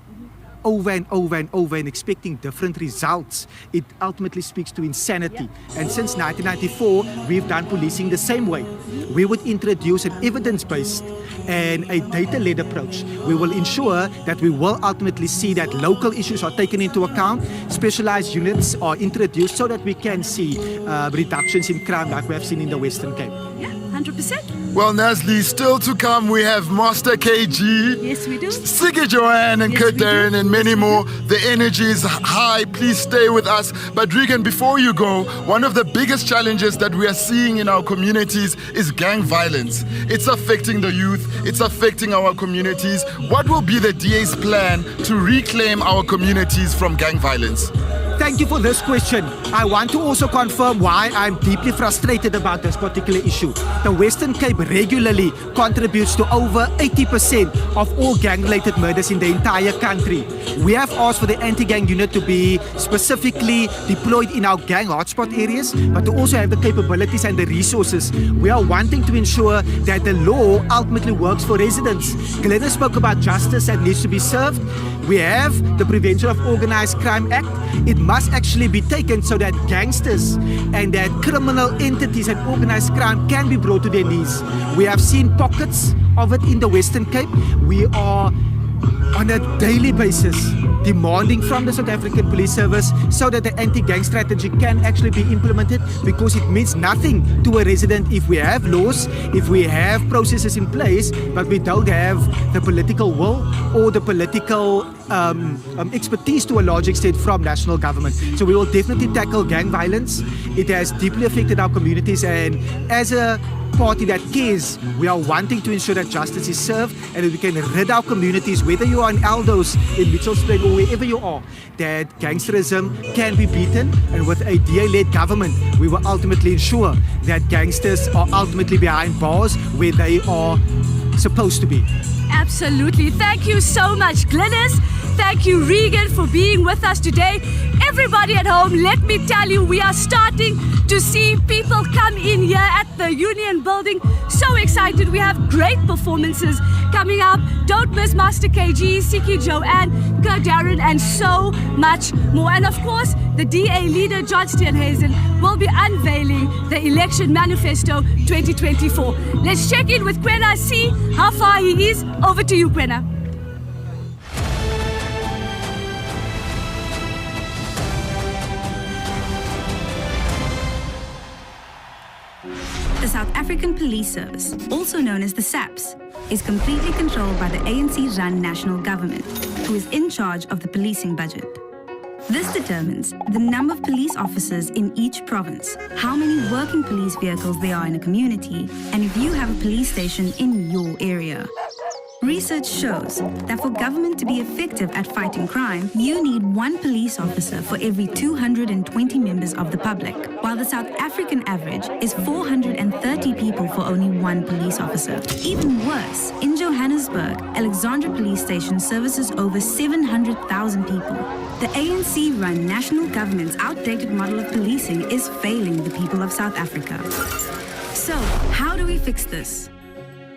over and over and over and expecting different results, it ultimately speaks to insanity. And since 1994, we've done policing the same way. We would introduce an evidence-based and a data-led approach. We will ensure that we will ultimately see that local issues are taken into account, specialized units are introduced so that we can see reductions in crime like we have seen in the Western Cape. Yeah, 100%. Well, Nasli, still to come, we have Master KG. Yes, we do. Siki Jo-An and Darren and many more. The energy is high. Please stay with us. But Regan, before you go, one of the biggest challenges that we are seeing in our communities is gang violence. It's affecting the youth. It's affecting our communities. What will be the DA's plan to reclaim our communities from gang violence? Thank you for this question. I want to also confirm why I'm deeply frustrated about this particular issue. The Western Cape regularly contributes to over 80% of all gang-related murders in the entire country. We have asked for the anti-gang unit to be specifically deployed in our gang hotspot areas, but to also have the capabilities and the resources. We are wanting to ensure that the law ultimately works for residents. Glenna spoke about justice that needs to be served. We have the Prevention of Organised Crime Act. It must actually be taken so that gangsters and that criminal entities and organised crime can be brought to their knees. We have seen pockets of it in the Western Cape. We are on a daily basis demanding from the South African Police Service so that the anti-gang strategy can actually be implemented, because it means nothing to a resident if we have laws, if we have processes in place, but we don't have the political will or the political expertise to a large extent from national government. So we will definitely tackle gang violence. It has deeply affected our communities, and as a party that cares, we are wanting to ensure that justice is served and that we can rid our communities, whether you are in Eldos, in Mitchells Plain or wherever you are, that gangsterism can be beaten. And with a DA-led government, we will ultimately ensure that gangsters are ultimately behind bars where they are supposed to be. Absolutely. Thank you so much, Glynis. Thank you, Regan, for being with us today. Everybody at home, let me tell you, we are starting to see people come in here at the Union Building. So excited. We have great performances coming up. Don't miss Master KG, Siki Jo-An, Darren, and so much more. And of course, the DA leader, George Steenhuisen, will be unveiling the Election Manifesto 2024. Let's check in with Kwena, see how far he is. Over to you, Kwena. The South African Police Service, also known as the SAPS, is completely controlled by the ANC-run national government, who is in charge of the policing budget. This determines the number of police officers in each province, how many working police vehicles there are in a community, and if you have a police station in your area. Research shows that for government to be effective at fighting crime, you need one police officer for every 220 members of the public, while the South African average is 430 people for only one police officer. Even worse, in Johannesburg, Alexandra Police Station services over 700,000 people. The ANC-run national government's outdated model of policing is failing the people of South Africa. So, how do we fix this?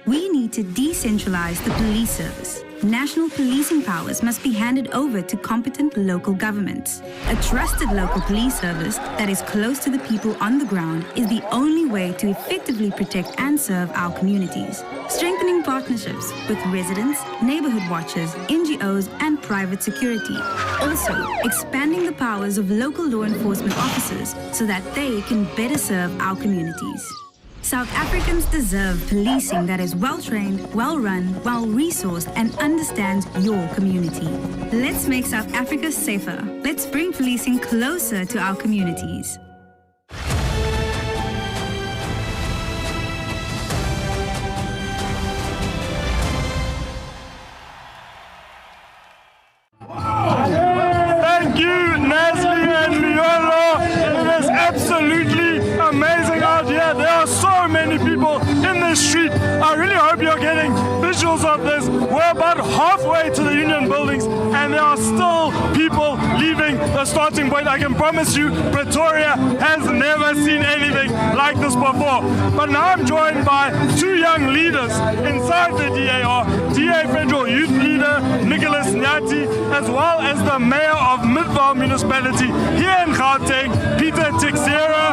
We need to decentralize the police service. National policing powers must be handed over to competent local governments. A trusted local police service that is close to the people on the ground is the only way to effectively protect and serve our communities. Strengthening partnerships with residents, neighborhood watchers, NGOs, and private security. Also, expanding the powers of local law enforcement officers so that they can better serve our communities. South Africans deserve policing that is well-trained, well-run, well-resourced, and understands your community. Let's make South Africa safer. Let's bring policing closer to our communities. Thank you, Nasli and Leola. It is absolutely amazing. the street. I really hope you're getting visuals of this. We're about halfway to the union buildings and there are still people leaving the starting point. I can promise you Pretoria has never seen anything like this before. But now I'm joined by two young leaders inside the DAR, DA Federal Youth Leader Nicholas Nyati, as well as the Mayor of Midvaal Municipality here in Gauteng, Peter Tixera.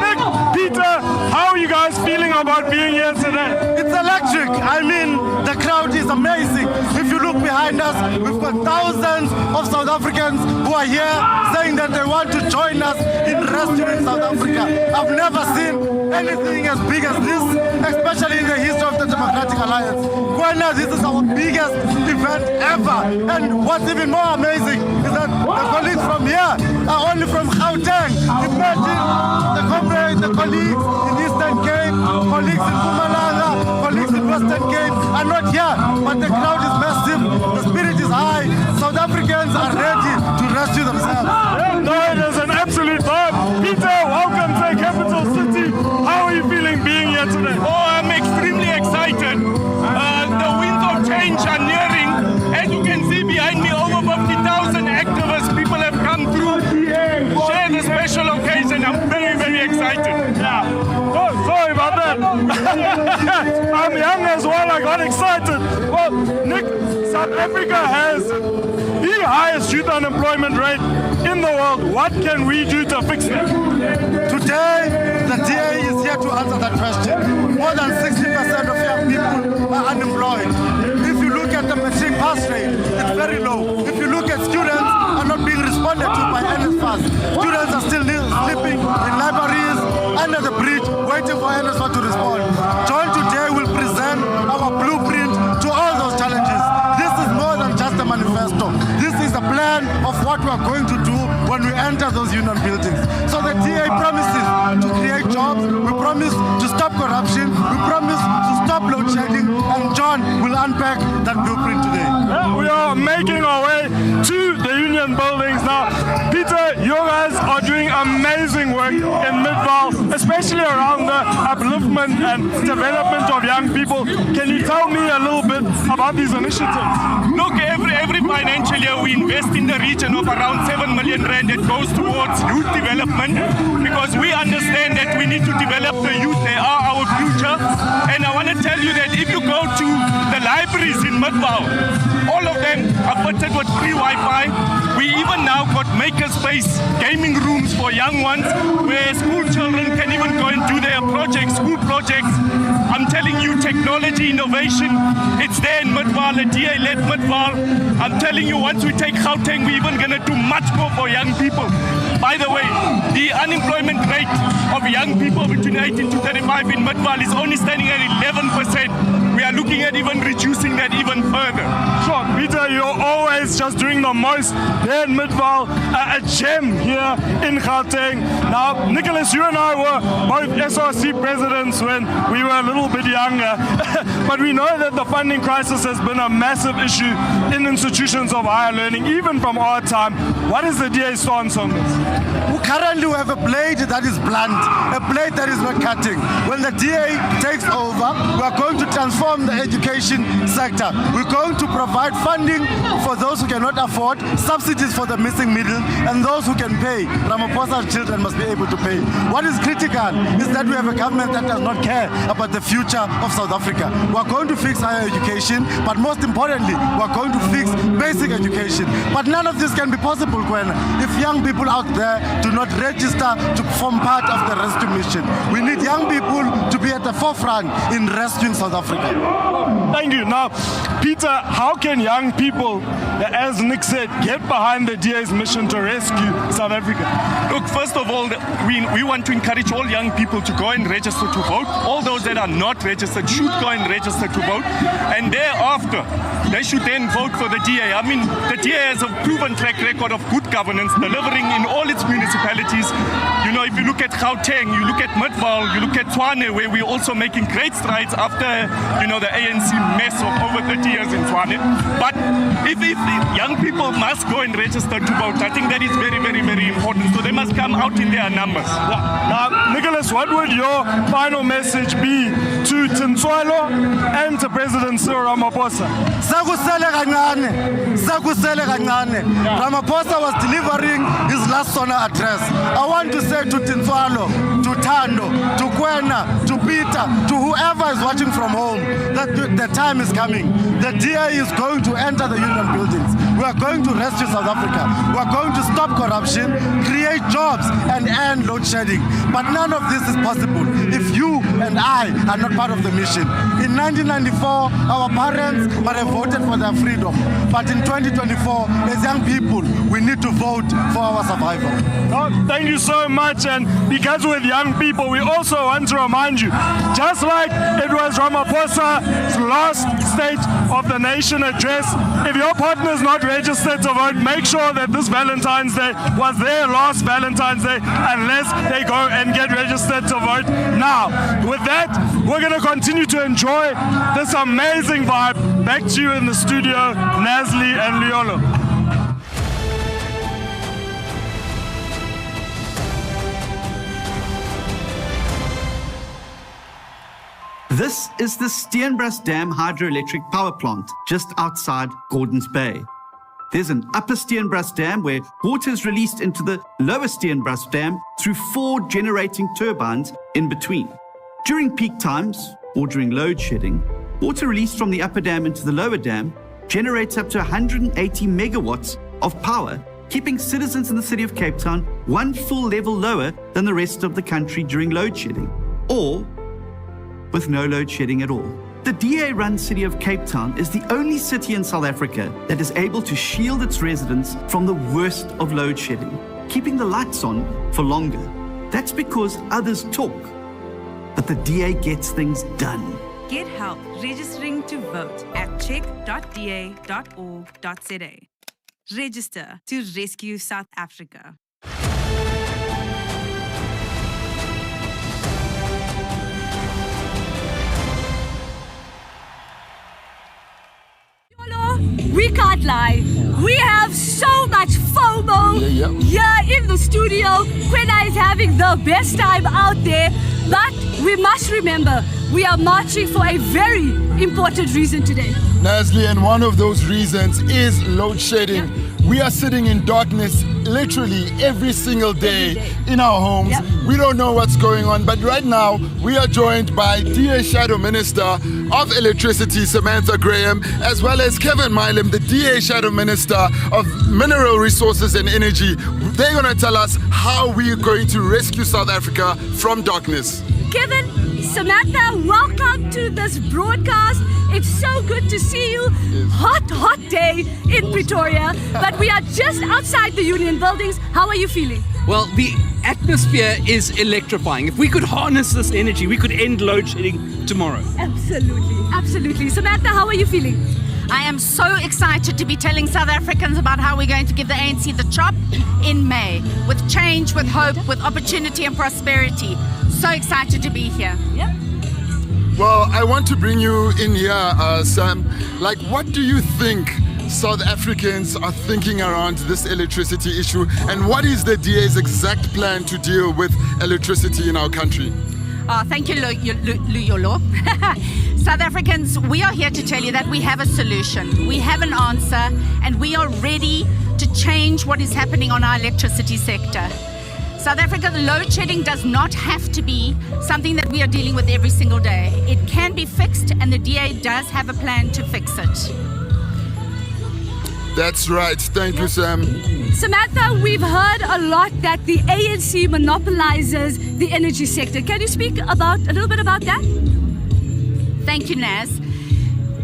Nick, Peter, how are you guys feeling about being here today? It's electric. I mean, the crowd is amazing. If you look behind us, we've got thousands of South Africans who are here saying that they want to join us in rescuing South Africa. I've never seen anything as big as this, especially in the history of the Democratic Alliance. Kwena, this is our biggest event ever. And what's even more amazing is that the colleagues from here are only from Gauteng. Imagine the colleagues in Eastern Cape, colleagues in Mpumalanga, colleagues in Western Cape are not here, but the crowd is massive, the spirit is high. South Africans are ready to rescue themselves. No, it is an absolute vibe. Peter, welcome to the capital city. How are you feeling being here today? Oh, I'm extremely excited. The winds of change are nearing. As you can see behind me, over 50,000 activists, people have come through to share the special occasion. I'm very, very excited. Yeah. Oh, sorry about that. I'm young as well, I got excited. Well, Nick, South Africa has the highest youth unemployment rate in the world. What can we do to fix that? Today, the DA is here to answer that question. More than 60% of young people are unemployed. If you look at the matric pass rate, it's very low. If you look at students are not being responded to by NSFAS. Students are still sleeping in libraries, under the bridge, waiting for NSFAS to respond. John today will present our blueprint to all those challenges. This is more than just a manifesto. This is a plan of what we are going to do when we enter those union buildings. So the DA promises to create jobs, we promise to stop corruption, we promise to stop load shedding, and John will unpack that blueprint today. Yeah, we are making our way to the union buildings now. Peter, you guys are doing amazing work in Midvaal, especially around the upliftment and development of young people. Can you tell me a little bit about these initiatives? Look, every financial year we invest in the region of around 7 million rand that goes towards youth development, because we understand that we need to develop the youth. They are our future. And I want to tell you that if you go to the libraries in Midvaal, all of them are fitted with free Wi-Fi. We even now got makerspace gaming rooms for young ones where school children can even go and do their projects, school projects. I'm telling you, technology, innovation, it's there in Midvaal, a DA-led Midvaal. I'm telling you, once we take Gauteng, we're even going to do much more for young people. By the way, the unemployment rate of young people between 18 to 35 in Midvaal is only standing at 11%. We are looking at even reducing that even further. Sure, Peter, you're always just doing the most there in Midvaal, a gem here in Gauteng. Now, Nicholas, you and I were both SRC presidents when we were a little bit younger, but we know that the funding crisis has been a massive issue in institutions of higher learning, even from our time. What is the DA's stance on this? We currently have a blade that is blunt, a blade that is not cutting. When the DA takes over, we are going to transform the education sector. We're going to provide funding for those who cannot afford, subsidies for the missing middle, and those who can pay. Ramaphosa's children must be able to pay. What is critical is that we have a government that does not care about the future of South Africa. We are going to fix higher education, but most importantly, we are going to fix basic education. But none of this can be possible, Kwena, if young people out there do not register to form part of the rescue mission. We need young people to be at the forefront in rescuing South Africa. Thank you. Now, Peter, how can young people, as Nick said, get behind the DA's mission to rescue South Africa? Look, first of all, we want to encourage all young people to go and register to vote. All those that are not registered should go and register to vote. And thereafter, they should then vote for the DA. I mean, the DA has a proven track record of good governance, delivering in all its municipalities. You know, if you look at Gauteng, you look at Midvaal, you look at Tshwane, where we're also making great strides after, you know, the ANC mess of over 30 years in Tshwane. But if young people must go and register to vote, I think that is very, very, very important. So they must come out in their numbers. Yeah. Now, Nicholas, this, what would your final message be to Tintswalo and to President Cyril Ramaphosa? Ramaphosa was delivering his last SONA address. I want to say to Tintswalo, to Tando, to Kwena, to Peter, to whoever is watching from home, that the time is coming. The DA is going to enter the union buildings. We are going to rescue South Africa. We are going to stop corruption, create jobs, and end load shedding. But none of this is possible if you and I are not part of the mission. In 1994, our parents might have voted for their freedom. But in 2024, as young people, we need to vote for our survival. Oh, thank you so much. And because with young people, we also want to remind you, just like it was Ramaphosa's last State of the Nation address, if your partner is not registered to vote, make sure that this Valentine's Day was their last Valentine's Day, unless they go and get registered to vote now. With that, we're going to continue to enjoy this amazing vibe. Back to you in the studio, Nasli and Liolo. This is the Steenbras Dam hydroelectric power plant just outside Gordons Bay. There's an upper Steenbras Dam where water is released into the lower Steenbras Dam through 4 generating turbines in between. During peak times, or during load shedding, water released from the upper dam into the lower dam generates up to 180 megawatts of power, keeping citizens in the city of Cape Town 1 full level lower than the rest of the country during load shedding, or with no load shedding at all. The DA-run city of Cape Town is the only city in South Africa that is able to shield its residents from the worst of load shedding, keeping the lights on for longer. That's because others talk, but the DA gets things done. Get help registering to vote at check.da.org.za. Register to rescue South Africa. We can't lie. We have so much FOMO here in the studio. Kwena is having the best time out there. But we must remember, we are marching for a very important reason today. Nasli, and one of those reasons is load shedding. We are sitting in darkness literally every single day in our homes. We don't know what's going on, but right now we are joined by DA Shadow Minister of Electricity, Samantha Graham, as well as Kevin Milam, the DA Shadow Minister of Mineral Resources and Energy. They're going to tell us how we are going to rescue South Africa from darkness. Kevin, Samantha, welcome to this broadcast. It's so good to see you. Hot day in Pretoria, but we are just outside the union buildings. How are you feeling? Well, the atmosphere is electrifying. If we could harness this energy, we could end load shedding tomorrow. Absolutely. Samantha, how are you feeling? I am so excited to be telling South Africans about how we're going to give the ANC the chop in May, with change, with hope, with opportunity and prosperity. So excited to be here. Well, I want to bring you in here, Sam. Like, what do you think South Africans are thinking around this electricity issue, and what is the DA's exact plan to deal with electricity in our country? Thank you, Luyolo. South Africans, we are here to tell you that we have a solution. We have an answer, and we are ready to change what is happening on our electricity sector. South Africa, the load shedding does not have to be something that we are dealing with every single day. It can be fixed, and the DA does have a plan to fix it. That's right. Thank you, Sam. Samantha, we've heard a lot that the ANC monopolizes the energy sector. Can you speak a little bit about that? Thank you, Naz.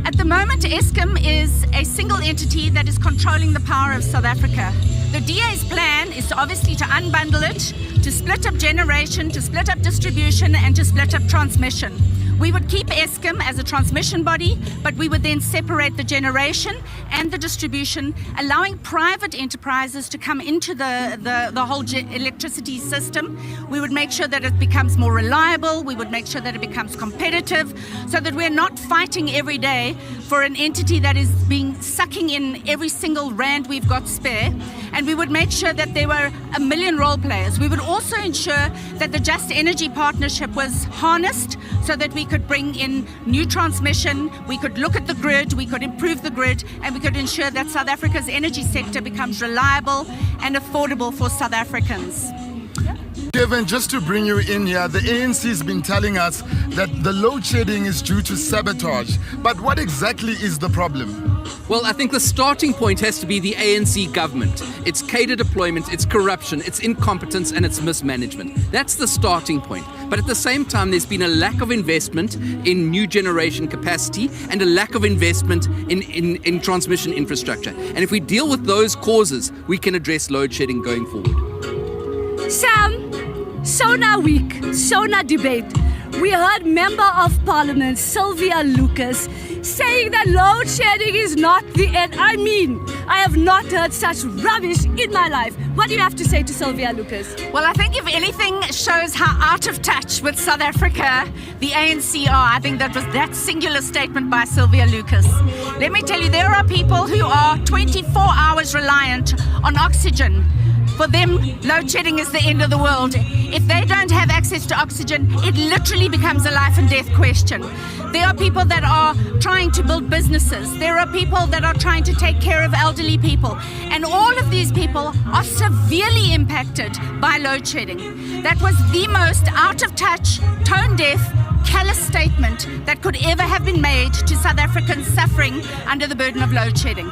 At the moment, Eskom is a single entity that is controlling the power of South Africa. The DA's plan is obviously to unbundle it, to split up generation, to split up distribution, and to split up transmission. We would keep Eskom as a transmission body, but we would then separate the generation and the distribution, allowing private enterprises to come into the whole electricity system. We would make sure that it becomes more reliable. We would make sure that it becomes competitive, so that we're not fighting every day for an entity that is sucking in every single rand we've got spare. and we would make sure that there were 1 million role players. We would also ensure that the Just Energy Partnership was harnessed so that we could bring in new transmission, we could look at the grid, we could improve the grid, and we could ensure that South Africa's energy sector becomes reliable and affordable for South Africans. Kevin, just to bring you in here, the ANC has been telling us that the load shedding is due to sabotage. But what exactly is the problem? Well, I think the starting point has to be the ANC government. It's cadre deployment, it's corruption, it's incompetence, and it's mismanagement. That's the starting point. But at the same time, there's been a lack of investment in new generation capacity and a lack of investment in transmission infrastructure. And if we deal with those causes, we can address load shedding going forward. Sam, Sona Week, Sona Debate. We heard Member of Parliament Sylvia Lucas saying that load shedding is not the end. I mean, I have not heard such rubbish in my life. What do you have to say to Sylvia Lucas? Well, I think if anything shows how out of touch with South Africa the ANC are, I think that was that singular statement by Sylvia Lucas. Let me tell you, there are people who are 24 hours reliant on oxygen. For them, load shedding is the end of the world. If they don't have access to oxygen, it literally becomes a life and death question. There are people that are trying to build businesses. There are people that are trying to take care of elderly people. And all of these people are severely impacted by load shedding. That was the most out of touch, tone deaf, callous statement that could ever have been made to South Africans suffering under the burden of load shedding.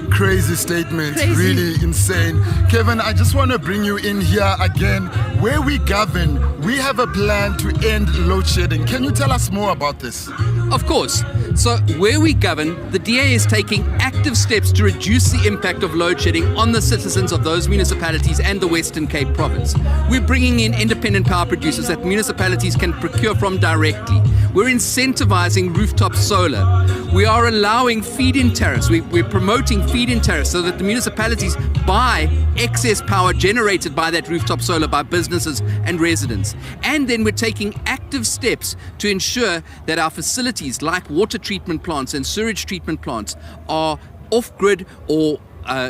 Crazy statement, really insane. Kevin, I just want to bring you in here again. Where we govern, we have a plan to end load shedding. Can you tell us more about this? Of course. So where we govern, the DA is taking active steps to reduce the impact of load shedding on the citizens of those municipalities and the Western Cape province. We're bringing in independent power producers that municipalities can procure from directly. We're incentivizing rooftop solar. We are allowing feed-in tariffs. We're promoting feed-in tariffs so that the municipalities buy excess power generated by that rooftop solar by businesses and residents. And then we're taking active steps to ensure that our facilities like water treatment plants and sewage treatment plants are off-grid or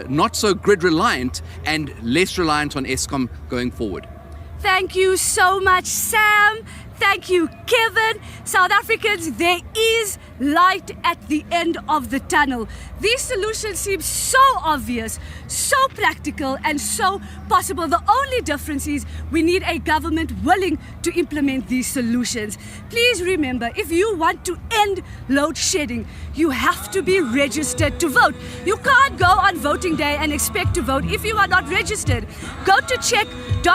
not so grid reliant and less reliant on Eskom going forward. Thank you so much, Sam. Thank you, Kevin. South Africans, there is light at the end of the tunnel. These solutions seem so obvious, so practical, and so possible. The only difference is we need a government willing to implement these solutions. Please remember, if you want to end load shedding, you have to be registered to vote. You can't go on voting day and expect to vote if you are not registered. Go to check.da.org.za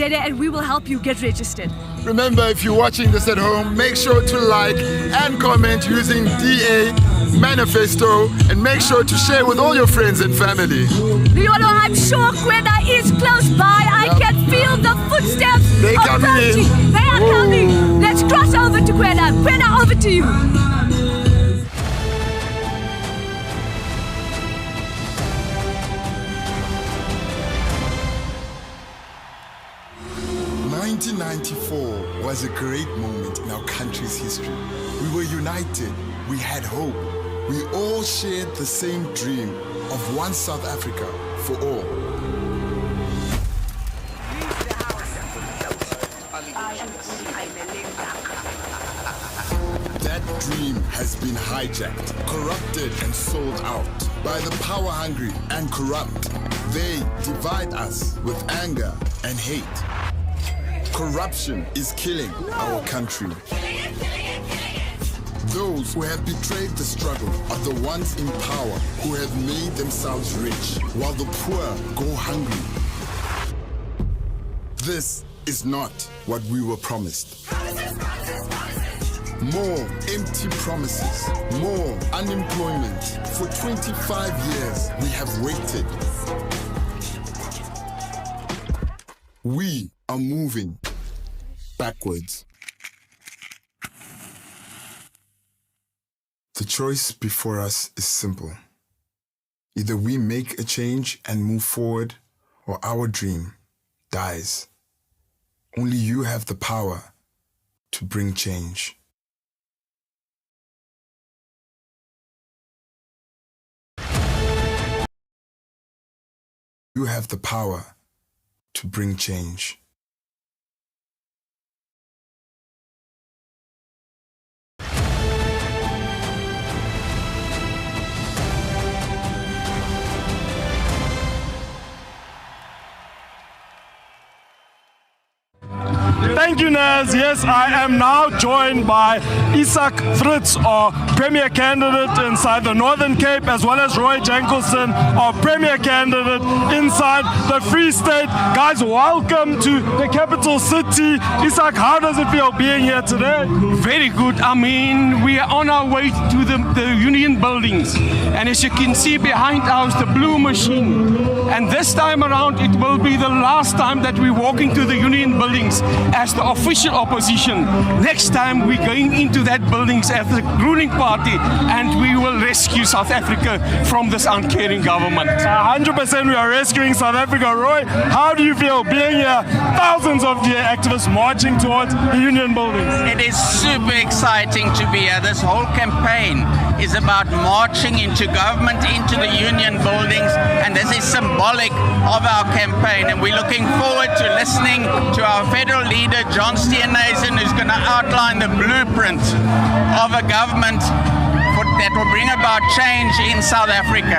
and we will help you get registered. Remember, if you're watching this at home, make sure to like and comment using DA Manifesto and make sure to share with all your friends and family. Leolo, I'm sure Kwena is close by. I can feel the footsteps approaching. They are coming. Let's cross over to Kwena. Kwena, over to you. 1994 was a great moment in our country's history. We were united, we had hope. We all shared the same dream of one South Africa for all. That dream has been hijacked, corrupted and sold out by the power-hungry and corrupt. They divide us with anger and hate. Corruption is killing our country. Those who have betrayed the struggle are the ones in power who have made themselves rich, while the poor go hungry. This is not what we were promised. More empty promises, more unemployment. For 25 years, we have waited. We are moving backwards. The choice before us is simple. Either we make a change and move forward, or our dream dies. Only you have the power to bring change. You have the power to bring change. Thank you, Naz. Yes, I am now joined by Isak Fritz, our Premier candidate inside the Northern Cape, as well as Roy Jankelson, our Premier candidate inside the Free State. Guys, welcome to the capital city. Isak, how does it feel being here today? Very good. I mean, we are on our way to the Union buildings. And as you can see behind us, the blue machine. And this time around, it will be the last time that we walk into the Union buildings as the official opposition. Next time we're going into that buildings as the ruling party, and we will rescue South Africa from this uncaring government. 100% we are rescuing South Africa. Roy, how do you feel being here? Thousands of DA activists marching towards the Union buildings. It is super exciting to be here. This whole campaign is about marching into government, into the Union buildings, and this is symbolic of our campaign. And we're looking forward to listening to our federal leader, John Steenhuisen, who's going to outline the blueprint of a government that will bring about change in South Africa.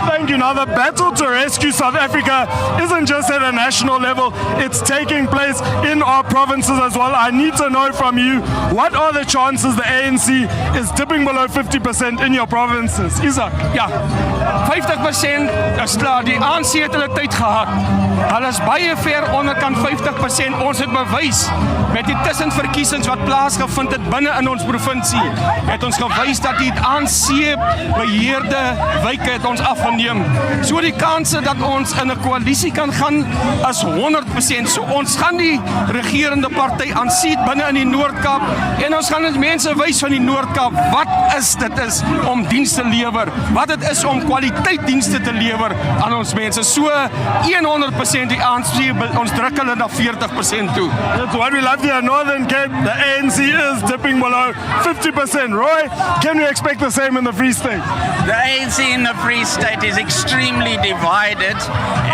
Thank you. Now, the battle to rescue South Africa isn't just at a national level, it's taking place in our provinces as well. I need to know from you, what are the chances the ANC is dipping below 50% in your provinces? Isak? Ja, 50% is klaar. Die ANC het hulle tyd gehad. Hulle is baie ver onderkant 50%. Ons het bewys met die tussenverkiesings wat plaasgevind het binne in ons provinsie. Het ons gewys dat die ANC beheerde wyke het ons afgeneem. So die kanse dat ons in 'n koalisie kan gaan is 100%. So ons gaan die regerende party aanseet binne in die Noord-Kaap en ons gaan die mense wys van die Noord-Kaap wat dit is om dienste te lewer, wat dit is om kwaliteitdienste te lewer aan ons mense. So 100% die ANC, ons druk hulle na 40% toe. That's what we love here in Northern Cape. The ANC is dipping below 50%. Roy, can we expect the same in the Free State? The ANC in the Free State is extremely divided,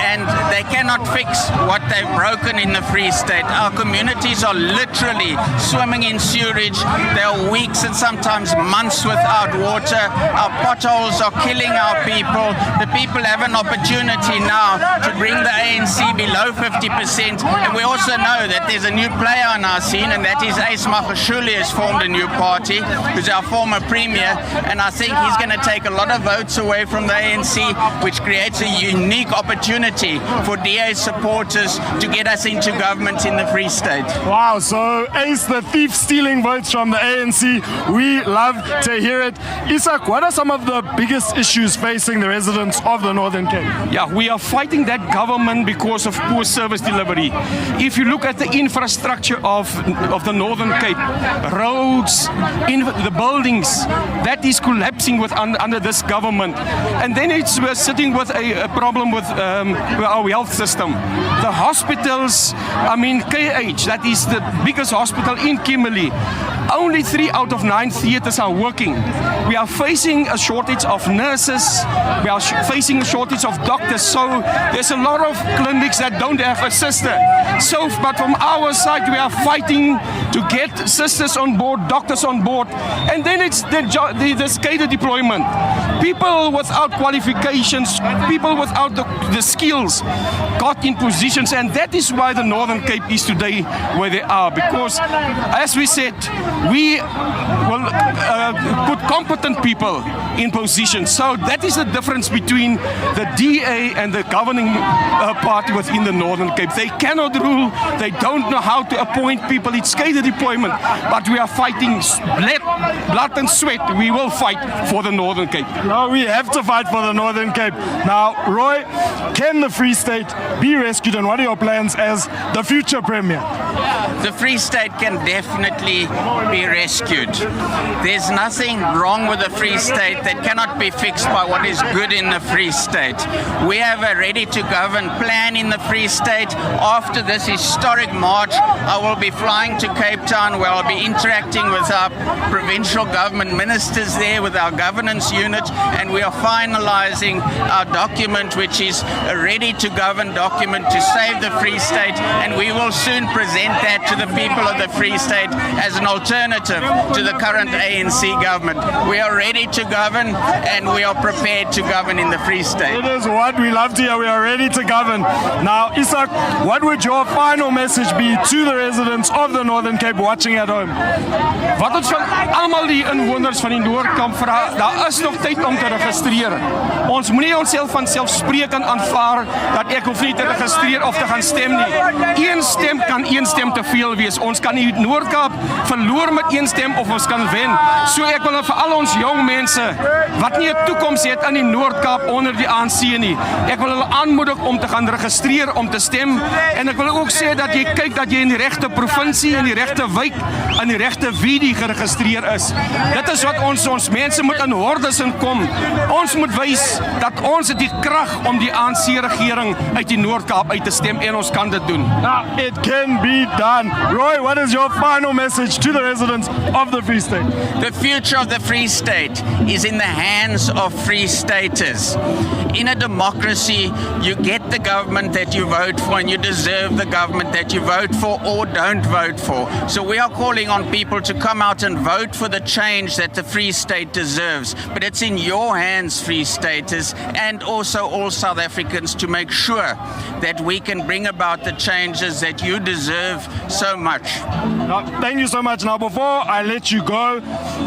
and they cannot fix what they've broken in the Free State. Our communities are literally swimming in sewage. There are weeks and sometimes months without water. Our potholes are killing our people. The people have an opportunity now to bring the ANC below 50%. And we also know that there's a new player on our scene, and that is Ace Magashule has formed a new party, who's our former premier. And I think he's going to take a lot of votes away from the ANC, which creates a unique opportunity for DA supporters to get us into government in the Free State. Wow, so Ace, the thief stealing votes from the ANC. We love to hear it. Isak, what are some of the biggest issues facing the residents of the Northern Cape? Yeah, we are fighting that government because of poor service delivery. If you look at the infrastructure of the Northern Cape, roads, the buildings, that is collapsing under this government. And then we're sitting with a problem with our health system. The hospitals, I mean KH, that is the biggest hospital in Kimberley. Only 3 out of 9 theatres are working. We are facing a shortage of nurses. We are facing a shortage of doctors. So there's a lot of clinics that don't have a sister. So, but from our side, we are fighting to get sisters on board, doctors on board. And then it's the skater deployment. People without qualifications, people without the skills got in positions. And that is why the Northern Cape is today where they are. Because, as we said, we will put competent people in positions. So that is the difference between the DA and the governing party within the Northern Cape. They cannot rule. They don't know how to appoint people. It's skater deployment. But we are fighting blood and sweat. We will fight for the Northern Cape. No, we have to fight for the Northern Cape. Now, Roy, can the Free State be rescued, and what are your plans as the future Premier? The Free State can definitely be rescued. There's nothing wrong with the Free State that cannot be fixed by what is good in the Free State. We have a ready-to-govern plan plan in the Free State. After this historic march, I will be flying to Cape Town, where I'll be interacting with our provincial government ministers there, with our governance unit, and we are finalizing our document, which is a ready to govern document to save the Free State, and we will soon present that to the people of the Free State as an alternative to the current ANC government. We are ready to govern, and we are prepared to govern in the Free State. It is what we love to hear. We are ready to govern. Now, Isak, what would your final message be to the residents of the Northern Cape watching at home? Wat ons van almal die inwoners van die Noordkamp vra, daar is nog tyd om te registreer. Ons moenie onsself van selfsprekend aanvaar dat ek hoef nie te registreer of te gaan stem nie. Een stem kan een stem te veel wees. Ons kan die Noordkaap verloor met een stem of ons kan wen. So ek wil vir al ons jong mense wat nie 'n toekoms het in die Noordkaap onder die ANC nie. Ek wil hulle aanmoedig om te gaan registreer om te stem, en ek wil ook sê dat jy kyk dat jy in die regte provinsie, in die regte wijk, in die regte wie geregistreer is. Dit is wat ons mense moet in hordes inkom. Ons moet wys dat ons het die krag om die ANC-regering uit die Noordkaap uit te stem, en ons kan dit doen. It can be done. Roy, what is your final message to the residents of the Free State? The future of the Free State is in the hands of Free Staters. In a democracy, you get the government that you vote for, and you deserve the government that you vote for or don't vote for. So we are calling on people to come out and vote for the change that the Free State deserves. But it's in your hands, Free Staters, and also all South Africans, to make sure that we can bring about the changes that you deserve so much. Thank you so much. Now, before I let you go,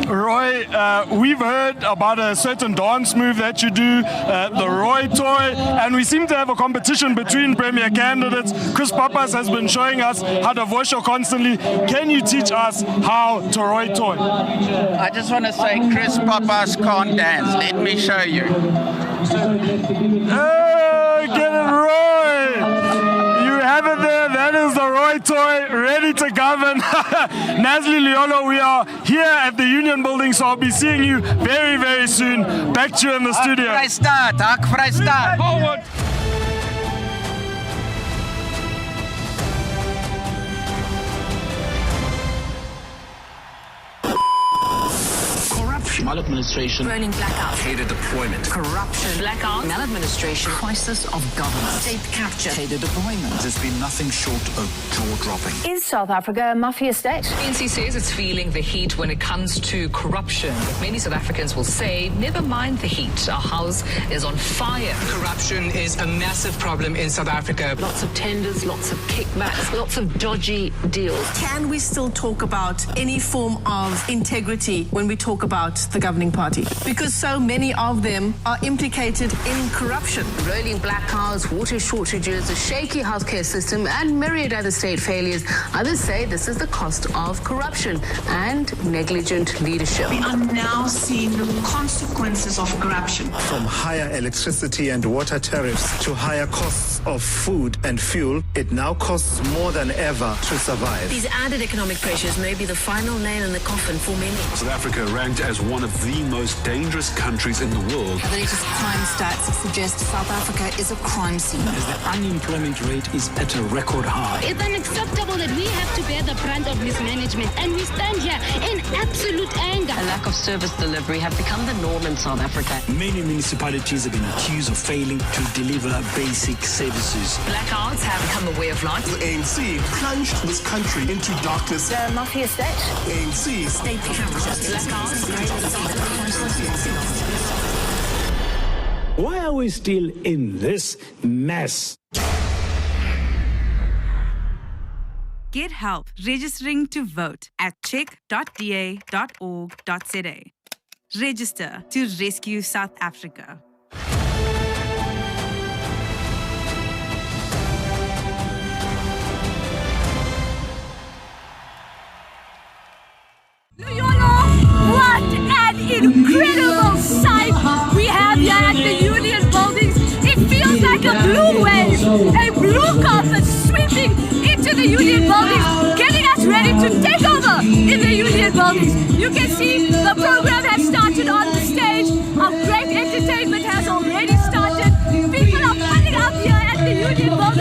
Roy, we've heard about a certain dance move that you do, the Roy Toy, and we seem to have a competition between premier candidates. Chris Pappas has been showing us how to voice constantly. Can you teach us how to Roy Toy? I just want to say Chris Pappas can't dance. Let me show you. Hey, get it, Roy! You have it there. That is the Roy Toy, ready to govern. Nazli Liolo, we are here at the Union Building, so I'll be seeing you very, very soon. Back to you in the studio. Vrystaat. Forward. Maladministration, burning blackouts, data deployment, corruption, blackout, maladministration, crisis of governance, state capture, data deployment. There's been nothing short of jaw-dropping. Is South Africa a mafia state? ANC says it's feeling the heat when it comes to corruption. But many South Africans will say, never mind the heat. Our house is on fire. Corruption is a massive problem in South Africa. Lots of tenders, lots of kickbacks, lots of dodgy deals. Can we still talk about any form of integrity when we talk about the governing party? Because so many of them are implicated in corruption. Rolling blackouts, water shortages, a shaky healthcare system, and myriad other state failures. Others say this is the cost of corruption and negligent leadership. We are now seeing the consequences of corruption. From higher electricity and water tariffs to higher costs of food and fuel, it now costs more than ever to survive. These added economic pressures may be the final nail in the coffin for many. South Africa ranked as one of the most dangerous countries in the world. The latest crime stats suggest South Africa is a crime scene. As the unemployment rate is at a record high. It's unacceptable that we have to bear the brunt of mismanagement, and we stand here in absolute anger. A lack of service delivery have become the norm in South Africa. Many municipalities have been accused of failing to deliver basic services. Blackouts have become a way of life. The ANC plunged this country into darkness. The mafia state. ANC state Why are we still in this mess? Get help registering to vote at check.da.org.za. Register to rescue South Africa. What an incredible sight we have here at the Union Buildings. It feels like a blue wave, a blue carpet sweeping into the Union Buildings, getting us ready to take over in the Union Buildings. You can see the program has started on the stage. Our great entertainment has already started. People are pulling up here at the Union Buildings.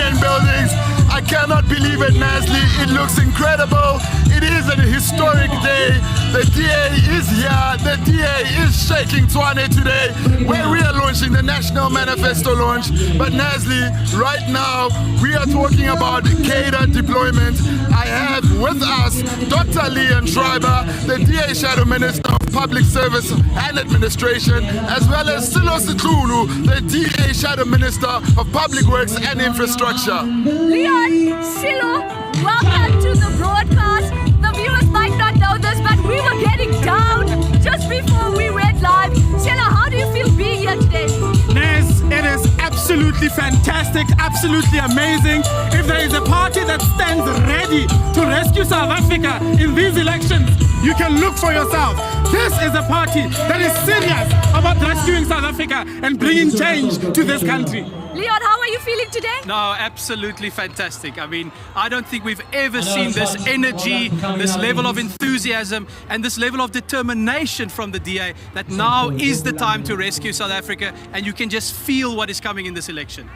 union buildings. I cannot believe it, Nasli. It looks incredible. It is a historic day. The DA is here. The DA is shaking Tshwane today, where we are launching the National Manifesto Launch. But Nasli, right now, we are talking about cadre deployment. I have with us Dr. Leon Schreiber, the DA Shadow Minister of Public Service and Administration, as well as Silo Sitlulu, the DA Shadow Minister of Public Works and Infrastructure. Leon, Silo, welcome to the broadcast. The viewers might not know this, but we were getting down just before we went live. Silo, how do you feel being here today? Nez, it is absolutely fantastic, absolutely amazing. If there is a party that stands ready to rescue South Africa in these elections, you can look for yourself. This is a party that is serious about rescuing South Africa and bringing change to this country. Leon, how are you feeling today? No, absolutely fantastic. I mean, I don't think we've ever seen this energy, this level of enthusiasm, and this level of determination from the DA that now is the time to rescue South Africa, and you can just feel what is coming in this election.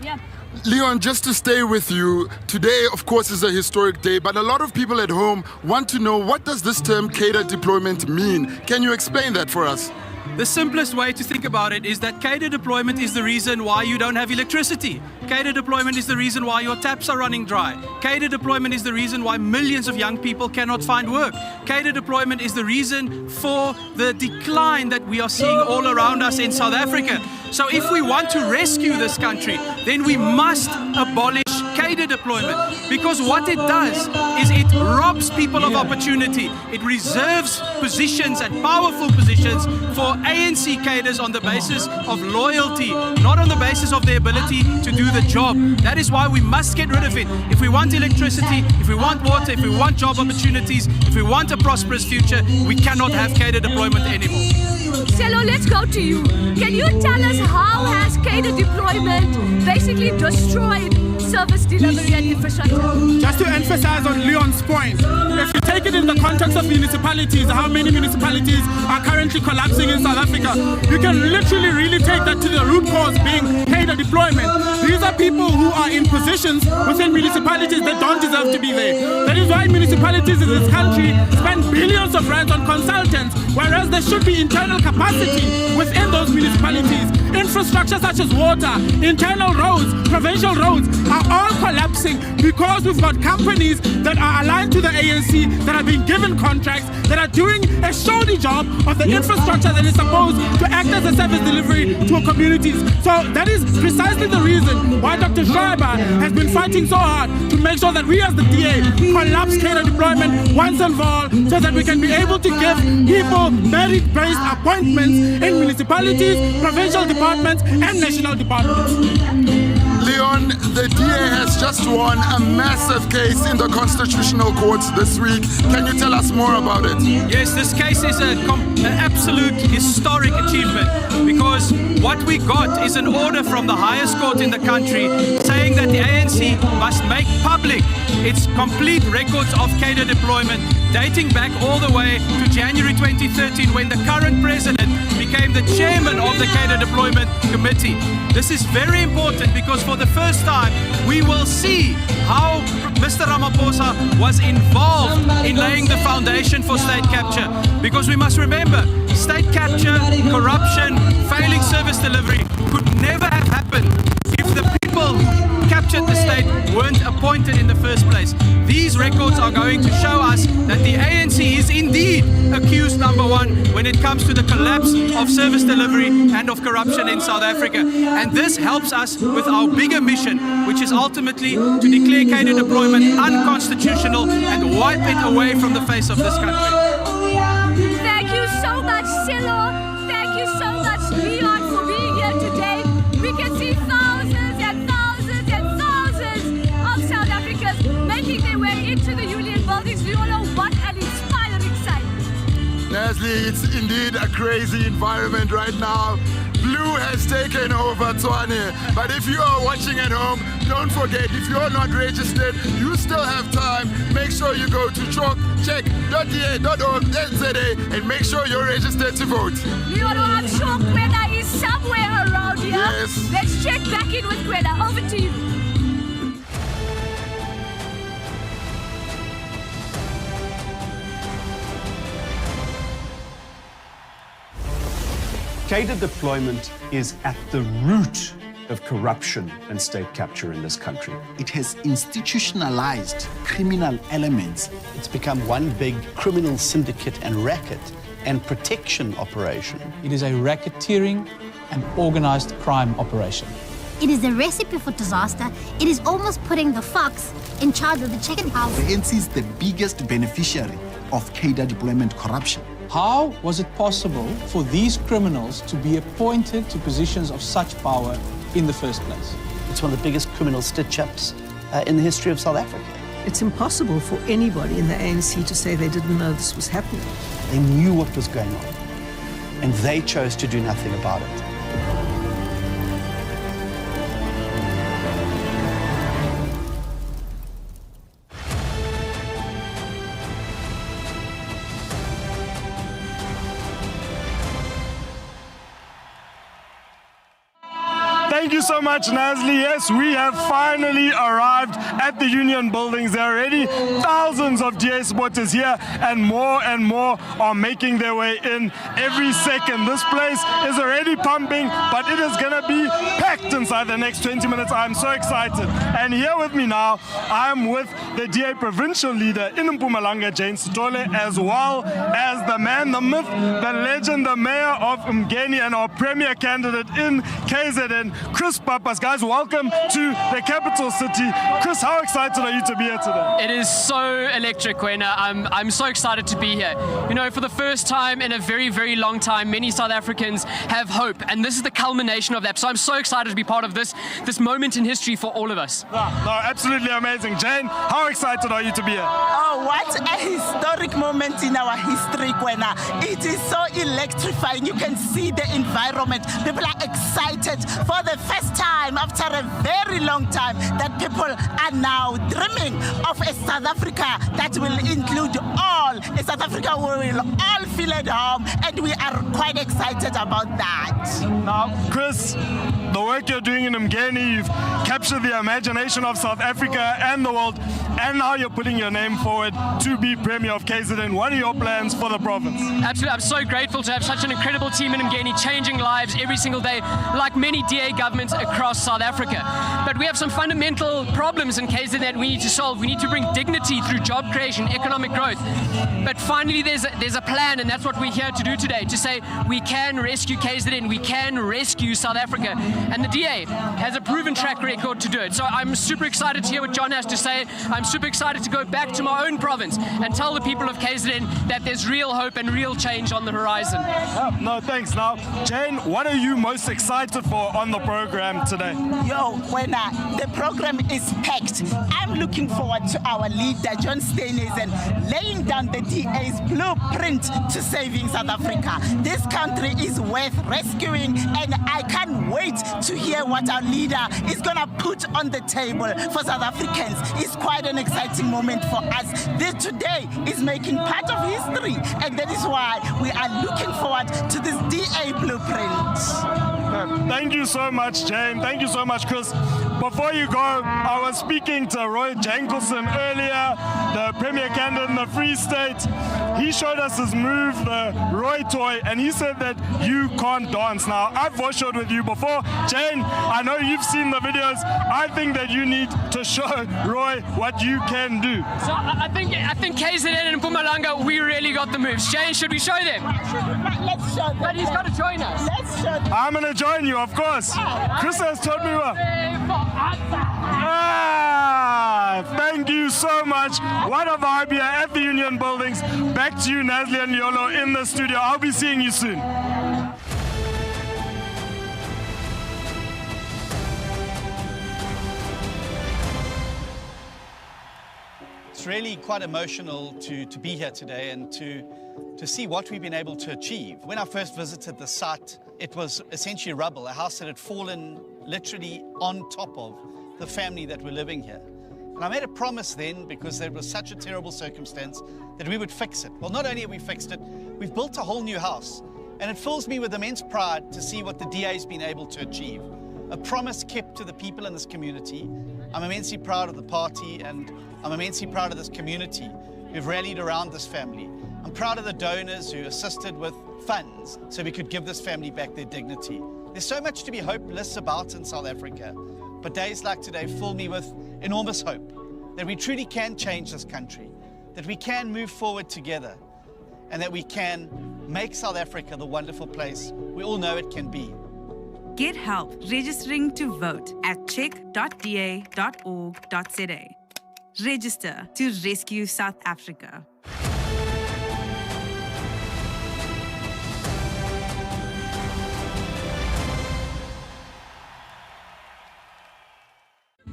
Yeah. Leon, just to stay with you, today, of course, is a historic day, but a lot of people at home want to know, what does this term cadre deployment mean? Can you explain that for us? The simplest way to think about it is that cadre deployment is the reason why you don't have electricity. Cadre deployment is the reason why your taps are running dry. Cadre deployment is the reason why millions of young people cannot find work. Cadre deployment is the reason for the decline that we are seeing all around us in South Africa. So if we want to rescue this country, then we must abolish cadre deployment, because what it does is it robs people of opportunity. It reserves positions and powerful positions for ANC cadres on the basis of loyalty, not on the basis of their ability to do the job. That is why we must get rid of it. If we want electricity, if we want water, if we want job opportunities, if we want a prosperous future, we cannot have cadre deployment anymore. Selo, let's go to you. Can you tell us how has cadre deployment basically destroyed service delivery and infrastructure? Just to emphasize on Leon's point, if you take it in the context of municipalities, how many municipalities are currently collapsing in South Africa, you can literally really take that to the root cause being cadre deployment. These are people who are in positions within municipalities that don't deserve to be there. That is why municipalities in this country spend billions of rands on consultants, whereas there should be internal capacity within those municipalities. Infrastructure such as water, internal roads, provincial roads are all collapsing because we've got companies that are aligned to the ANC, that are being given contracts, that are doing a shoddy job of the infrastructure that is supposed to act as a service delivery to our communities. So that is precisely the reason why Dr. Schreiber has been fighting so hard to make sure that we as the DA collapse cadre deployment once and for all, so that we can be able to give people merit-based appointments in municipalities, provincial departments and national departments. Leon, the DA has just won a massive case in the Constitutional Courts this week. Can you tell us more about it? Yes, this case is an absolute historic achievement, because what we got is an order from the highest court in the country saying that the ANC must make public its complete records of cadre deployment, dating back all the way to January 2013, when the current president became the chairman of the cadre deployment committee. This is very important because for the first time we will see how Mr. Ramaphosa was involved in laying the foundation for state capture. Because we must remember, state capture, corruption, failing service delivery could never have happened if the people who captured the state weren't appointed in the first place. These records are going to show us that the ANC is indeed accused number one when it comes to the collapse of service delivery and of corruption in South Africa. And this helps us with our bigger mission, which is ultimately to declare cadre deployment unconstitutional and wipe it away from the face of this country. Thank you so much, Silo. Thank you so much, Leon, for being here today. We can see thousands and thousands and thousands of South Africans making their way into the union buildings. Leon, what an inspiring sight. Nasli, it's indeed a crazy environment right now. Blue has taken over Tshwane. But if you are watching at home, don't forget, if you're not registered, you still have time. Make sure you go to check.da.org.za and make sure you're registered to vote. Leon, I'm sure Kwena is somewhere around here. Yes. Let's check back in with Kwena. Over to you. Cadre deployment is at the root of corruption and state capture in this country. It has institutionalized criminal elements. It's become one big criminal syndicate and racket and protection operation. It is a racketeering and organized crime operation. It is a recipe for disaster. It is almost putting the fox in charge of the chicken house. The ANC is the biggest beneficiary of cadre deployment corruption. How was it possible for these criminals to be appointed to positions of such power in the first place? It's one of the biggest criminal stitch-ups in the history of South Africa. It's impossible for anybody in the ANC to say they didn't know this was happening. They knew what was going on, and they chose to do nothing about it. Thank you so much, Nazli. Yes, we have finally arrived at the Union buildings. There are already thousands of DA supporters here, and more are making their way in every second. This place is already pumping, but it is going to be packed inside the next 20 minutes. I'm so excited. And here with me now, I'm with the DA provincial leader in Mpumalanga, Jane Sitole, as well as the man, the myth, the legend, the mayor of Mbongeni, and our premier candidate in KZN, Chris Papas. Guys, welcome to the capital city. Chris, how excited are you to be here today? It is so electric, Kwena. I'm so excited to be here. You know, for the first time in a very, very long time, many South Africans have hope, and this is the culmination of that. So I'm so excited to be part of this moment in history for all of us. No, absolutely amazing. Jane, how excited are you to be here? Oh, what a historic moment in our history, Kwena. It is so electrifying. You can see the environment. People are excited for the first time after a very long time that people are now dreaming of a South Africa that will include all, a South Africa where we will all feel at home, and we are quite excited about that. Now, Chris, the work you're doing in Mbongeni, you've captured the imagination of South Africa and the world, and now you're putting your name forward to be Premier of KZN. What are your plans for the province? Absolutely, I'm so grateful to have such an incredible team in Mbongeni, changing lives every single day, like many DA governments across South Africa. But we have some fundamental problems in KZN that we need to solve. We need to bring dignity through job creation, economic growth. But finally, there's a plan, and that's what we're here to do today, to say we can rescue KZN, we can rescue South Africa, and the DA has a proven track record to do it. So I'm super excited to hear what John has to say. I'm super excited to go back to my own province and tell the people of KZN that there's real hope and real change on the horizon. No, thanks. Now, Jane, what are you most excited for on the program today? Yo, Kwena, the program is packed. I'm looking forward to our leader, John Steenhuisen, laying down the DA's blueprint to saving South Africa. This country is worth rescuing, and I can't wait to hear what our leader is going to put on the table for South Africans. It's quite an exciting moment for us. This today is making part of history, and that is why we are looking forward to this DA blueprint. Thank you so much, Jane. Thank you so much, Chris. Before you go, I was speaking to Roy Jenkelson earlier, the premier candidate in the Free State. He showed us his move, the Roy toy, and he said that you can't dance. Now, I've voice showed with you before. Jane, I know you've seen the videos. I think that you need to show Roy what you can do. So I think KZN and Mpumalanga, we really got the moves. Jane, should we show them? Let's show them. But he's got to join us. Let's show them. I'm going to join you, of course. Chris has told me what. Thank you so much. What a vibe here at the Union buildings. Back to you, Nazli and Yolo, in the studio. I'll be seeing you soon. It's really quite emotional to be here today and to see what we've been able to achieve. When I first visited the site, it was essentially rubble, a house that had fallen literally on top of the family that were living here. And I made a promise then, because there was such a terrible circumstance, that we would fix it. Well, not only have we fixed it, we've built a whole new house. And it fills me with immense pride to see what the DA's been able to achieve. A promise kept to the people in this community. I'm immensely proud of the party, and I'm immensely proud of this community who've rallied around this family. I'm proud of the donors who assisted with funds so we could give this family back their dignity. There's so much to be hopeless about in South Africa, but days like today fill me with enormous hope that we truly can change this country, that we can move forward together, and that we can make South Africa the wonderful place we all know it can be. Get help registering to vote at check.da.org.za. Register to rescue South Africa.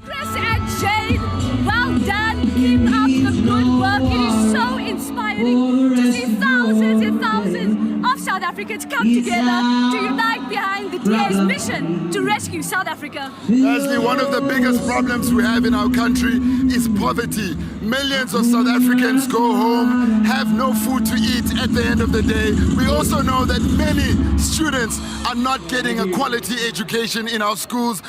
Chris and Jane, well done. Keep up the good work. It is so inspiring to see thousands and thousands of South Africans come together to unite behind the DA's mission to rescue South Africa. Leslie, one of the biggest problems we have in our country is poverty. Millions of South Africans go home, have no food to eat at the end of the day. We also know that many students are not getting a quality education in our schools.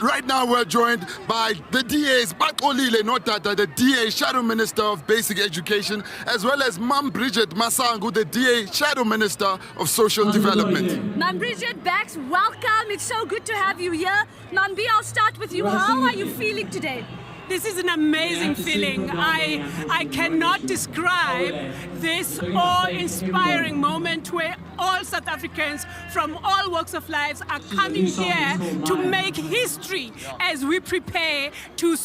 Right now we're joined by the DA's, the DA Shadow Minister of Basic Education, as well as Mam Bridget Masangu, the DA Shadow Minister of Social Development. Mam Bridget, Bax, welcome. It's so good to have you here. Mam B, I'll start with you. How are you feeling today? This is an amazing feeling. I cannot describe this awe-inspiring moment where all South Africans from all walks of life are coming here to make history as we prepare to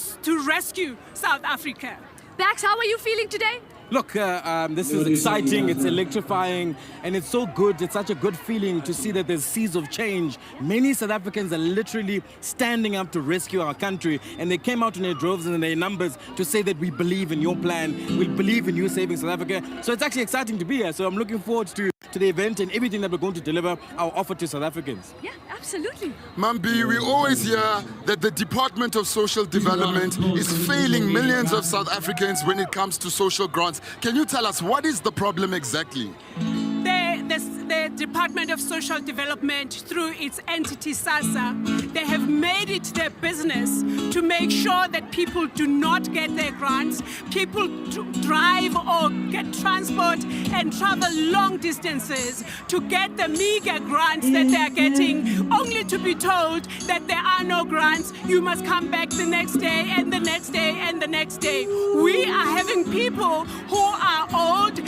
rescue South Africa. Bax, how are you feeling today? Look, this is exciting, it's electrifying, and it's so good. It's such a good feeling to see that there's seeds of change. Many South Africans are literally standing up to rescue our country, and they came out in their droves and in their numbers to say that we believe in your plan, we believe in you saving South Africa. So it's actually exciting to be here. So I'm looking forward to the event and everything that we're going to deliver, our offer to South Africans. Yeah, absolutely. Mambi, we always hear that the Department of Social Development is failing millions of South Africans when it comes to social grants. Can you tell us what is the problem exactly? The Department of Social Development, through its entity SASSA, they have made it their business to make sure that people do not get their grants, people drive or get transport and travel long distances to get the meager grants that they are getting, only to be told that there are no grants, you must come back the next day and the next day and the next day. We are having people who are old,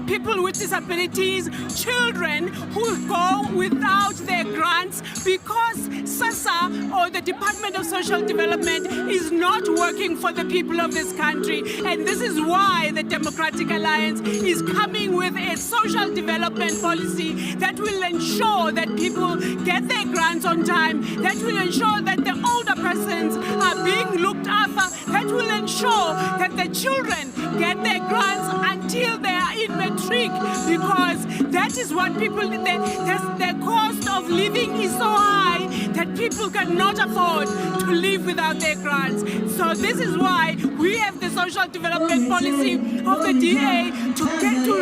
people with disabilities, children who go without their grants because SASSA or the Department of Social Development is not working for the people of this country. And this is why the Democratic Alliance is coming with a social development policy that will ensure that people get their grants on time, that will ensure that the older persons are being looked after, that will ensure that the children get their grants until they are in matric, because that is what people, the cost of living is so high that people cannot afford to live without their grants. So this is why we have the social development policy of the DA to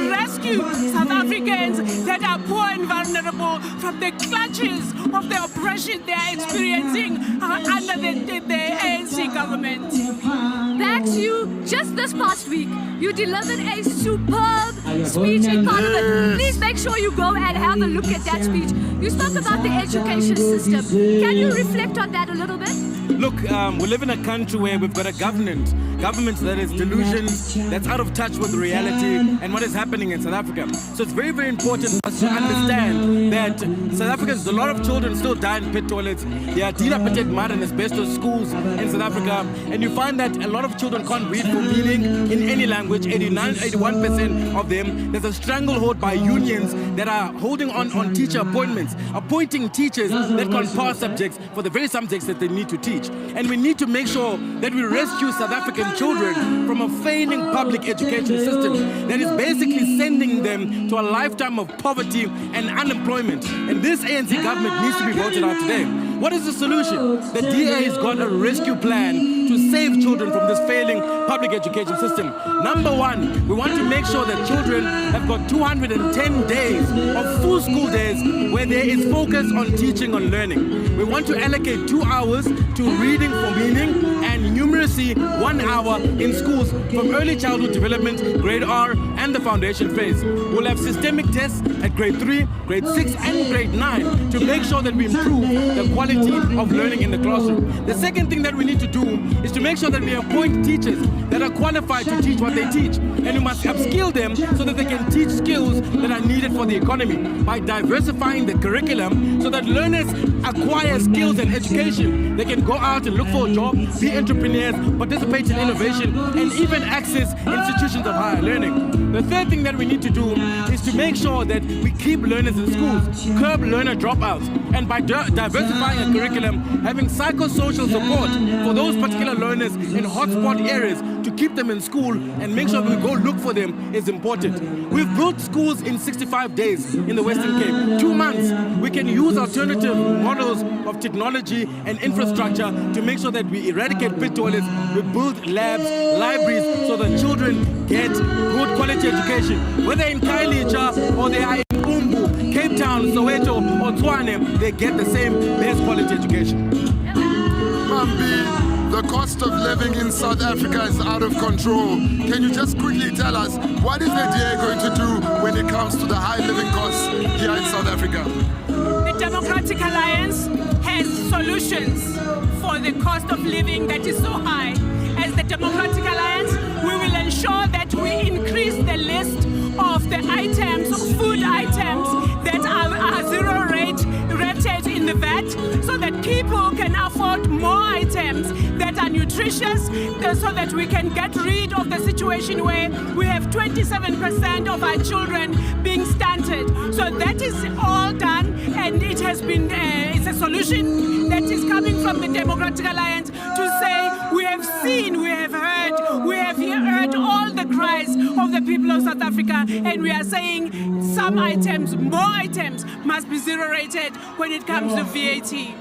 rescue South Africans that are poor and vulnerable from the clutches of the oppression they are experiencing under the ANC government. Bax, you, just this past week, you delivered a superb speech in Parliament. Please make sure you go and have a look at that speech. You spoke about the education system. Can you reflect on that a little bit? Look, we live in a country where we've got a government that is delusioned, that's out of touch with reality and what is happening in South Africa. So it's very, very important for us to understand that South Africans, a lot of children still die in pit toilets. There are dilapidated mud and asbestos schools in South Africa, and you find that a lot of children can't read for meaning in any language. 81% of them, there's a stranglehold by unions that are holding on teacher appointments, appointing teachers that can't pass subjects for the very subjects that they need to teach. And we need to make sure that we rescue South African children from a failing public education system that is basically sending them to a lifetime of poverty and unemployment. And this ANC government needs to be voted out today. What is the solution? The DA has got a rescue plan to save children from this failing public education system. Number one, we want to make sure that children have got 210 days of full school days where there is focus on teaching and learning. We want to allocate 2 hours to reading for meaning and numeracy 1 hour in schools from early childhood development, grade R and the foundation phase. We'll have systemic tests at grade 3, grade 6 and grade 9 to make sure that we improve the quality of learning in the classroom. The second thing that we need to do is to make sure that we appoint teachers that are qualified to teach what they teach, and we must upskill them so that they can teach skills that are needed for the economy by diversifying the curriculum so that learners acquire skills and education. They can go out and look for a job, be entrepreneurs, participate in innovation, and even access institutions of higher learning. The third thing that we need to do is to make sure that we keep learners in schools, curb learner dropouts, and by diversifying a curriculum, having psychosocial support for those particular learners in hotspot areas to keep them in school and make sure we go look for them is important. We've built schools in 65 days in the Western Cape, 2 months. We can use alternative models of technology and infrastructure to make sure that we eradicate pit toilets, we build labs, libraries, so that children get good quality education. Whether in Kailija or they are in Umbu, Cape Town, Soweto or Tshwane, they get the same best quality education. Mambi, the cost of living in South Africa is out of control. Can you just quickly tell us, what is the DA going to do when it comes to the high living costs here in South Africa? The Democratic Alliance has solutions for the cost of living that is so high. As the Democratic Alliance, we will ensure that we increase the list of the items, food items that are zero rated in the VAT, so that people can afford more items that are nutritious, so that we can get rid of the situation where we have 27% of our children being stunted. So that is all done, and it has been, it's a solution that is coming from the Democratic Alliance to say we have seen, we have heard all the cries of the people of South Africa, and we are saying some items, more items, must be zero rated when it comes to VAT.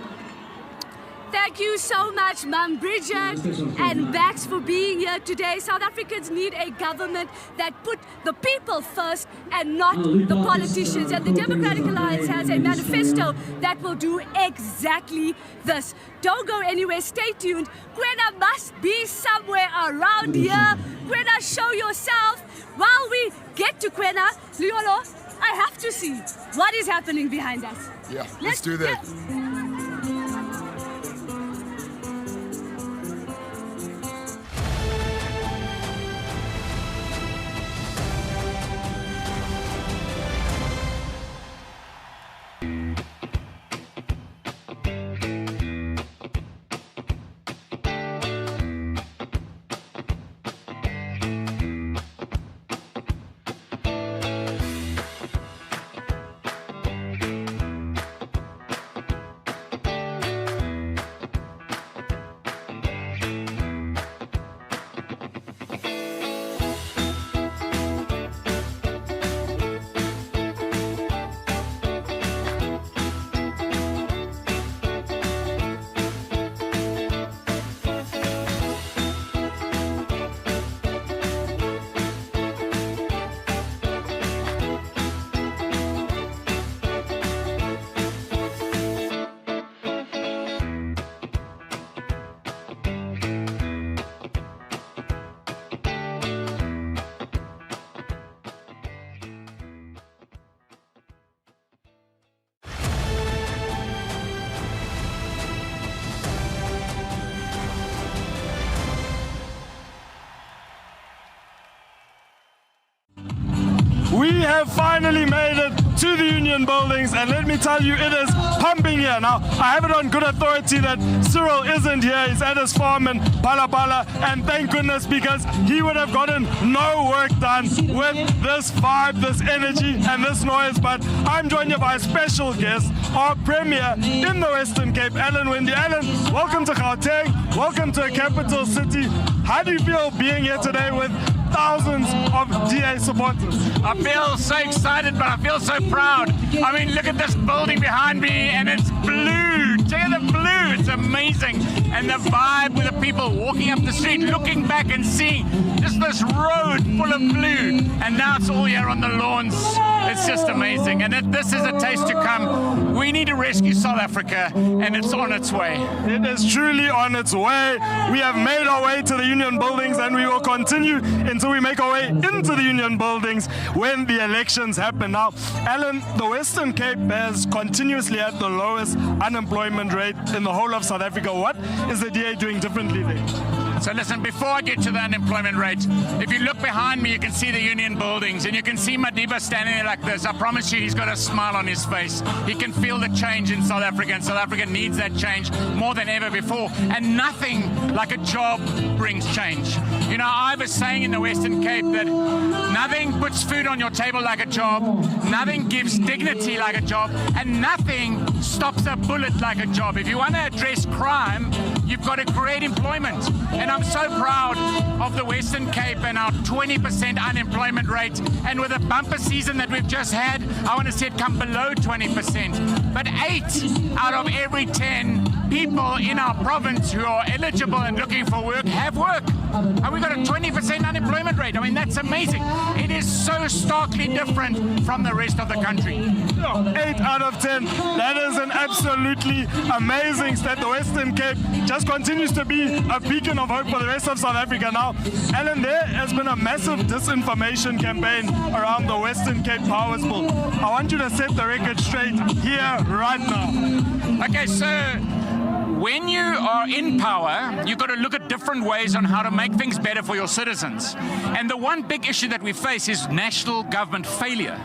Thank you so much, Ma'am Bridget and Max, for being here today. South Africans need a government that put the people first and not the politicians. And the Democratic Alliance has a manifesto that will do exactly this. Don't go anywhere, stay tuned. Kwena must be somewhere around here. Kwena, show yourself. While we get to Kwena, Leolo, I have to see what is happening behind us. Yeah, let's do that. We have finally made it to the Union buildings, and let me tell you, it is pumping here. Now, I have it on good authority that Cyril isn't here. He's at his farm in Palapala, and thank goodness, because he would have gotten no work done with this vibe, this energy, and this noise. But I'm joined here by a special guest, our Premier in the Western Cape, Alan Wendy. Alan, welcome to Gauteng. Welcome to a capital city. How do you feel being here today with thousands of DA supporters? I feel so excited, but I feel so proud. I mean, look at this building behind me, and it's blue. Check out the blue, it's amazing. And the vibe with the people walking up the street, looking back and seeing just this road full of blue, and now it's all here on the lawns. It's just amazing, and this is a taste to come. We need to rescue South Africa, and it's on its way. It is truly on its way. We have made our way to the Union buildings, and we will continue until we make our way into the Union buildings when the elections happen. Now, Alan, the Western Cape has continuously had the lowest unemployment rate in the whole of South Africa. What is the DA doing differently there? So listen, before I get to the unemployment rate, if you look behind me, you can see the Union buildings, and you can see Madiba standing there like this. I promise you, he's got a smile on his face. He can feel the change in South Africa, and South Africa needs that change more than ever before. And nothing like a job brings change. You know, I was saying in the Western Cape that nothing puts food on your table like a job, nothing gives dignity like a job, and nothing stops a bullet like a job. If you want to address crime, you've got to create employment. And I'm so proud of the Western Cape and our 20% unemployment rate. And with the bumper season that we've just had, I want to see it come below 20%. But 8 out of every 10 people in our province who are eligible and looking for work have work. And we've got a 20% unemployment rate. I mean, that's amazing. It is so starkly different from the rest of the country. 8 out of 10. That is an absolutely amazing stat. The Western Cape just continues to be a beacon of hope for the rest of South Africa. Now, Alan, there has been a massive disinformation campaign around the Western Cape Powers Bill. I want you to set the record straight here, right now. Okay, so when you are in power, you've got to look at different ways on how to make things better for your citizens. And the one big issue that we face is national government failure.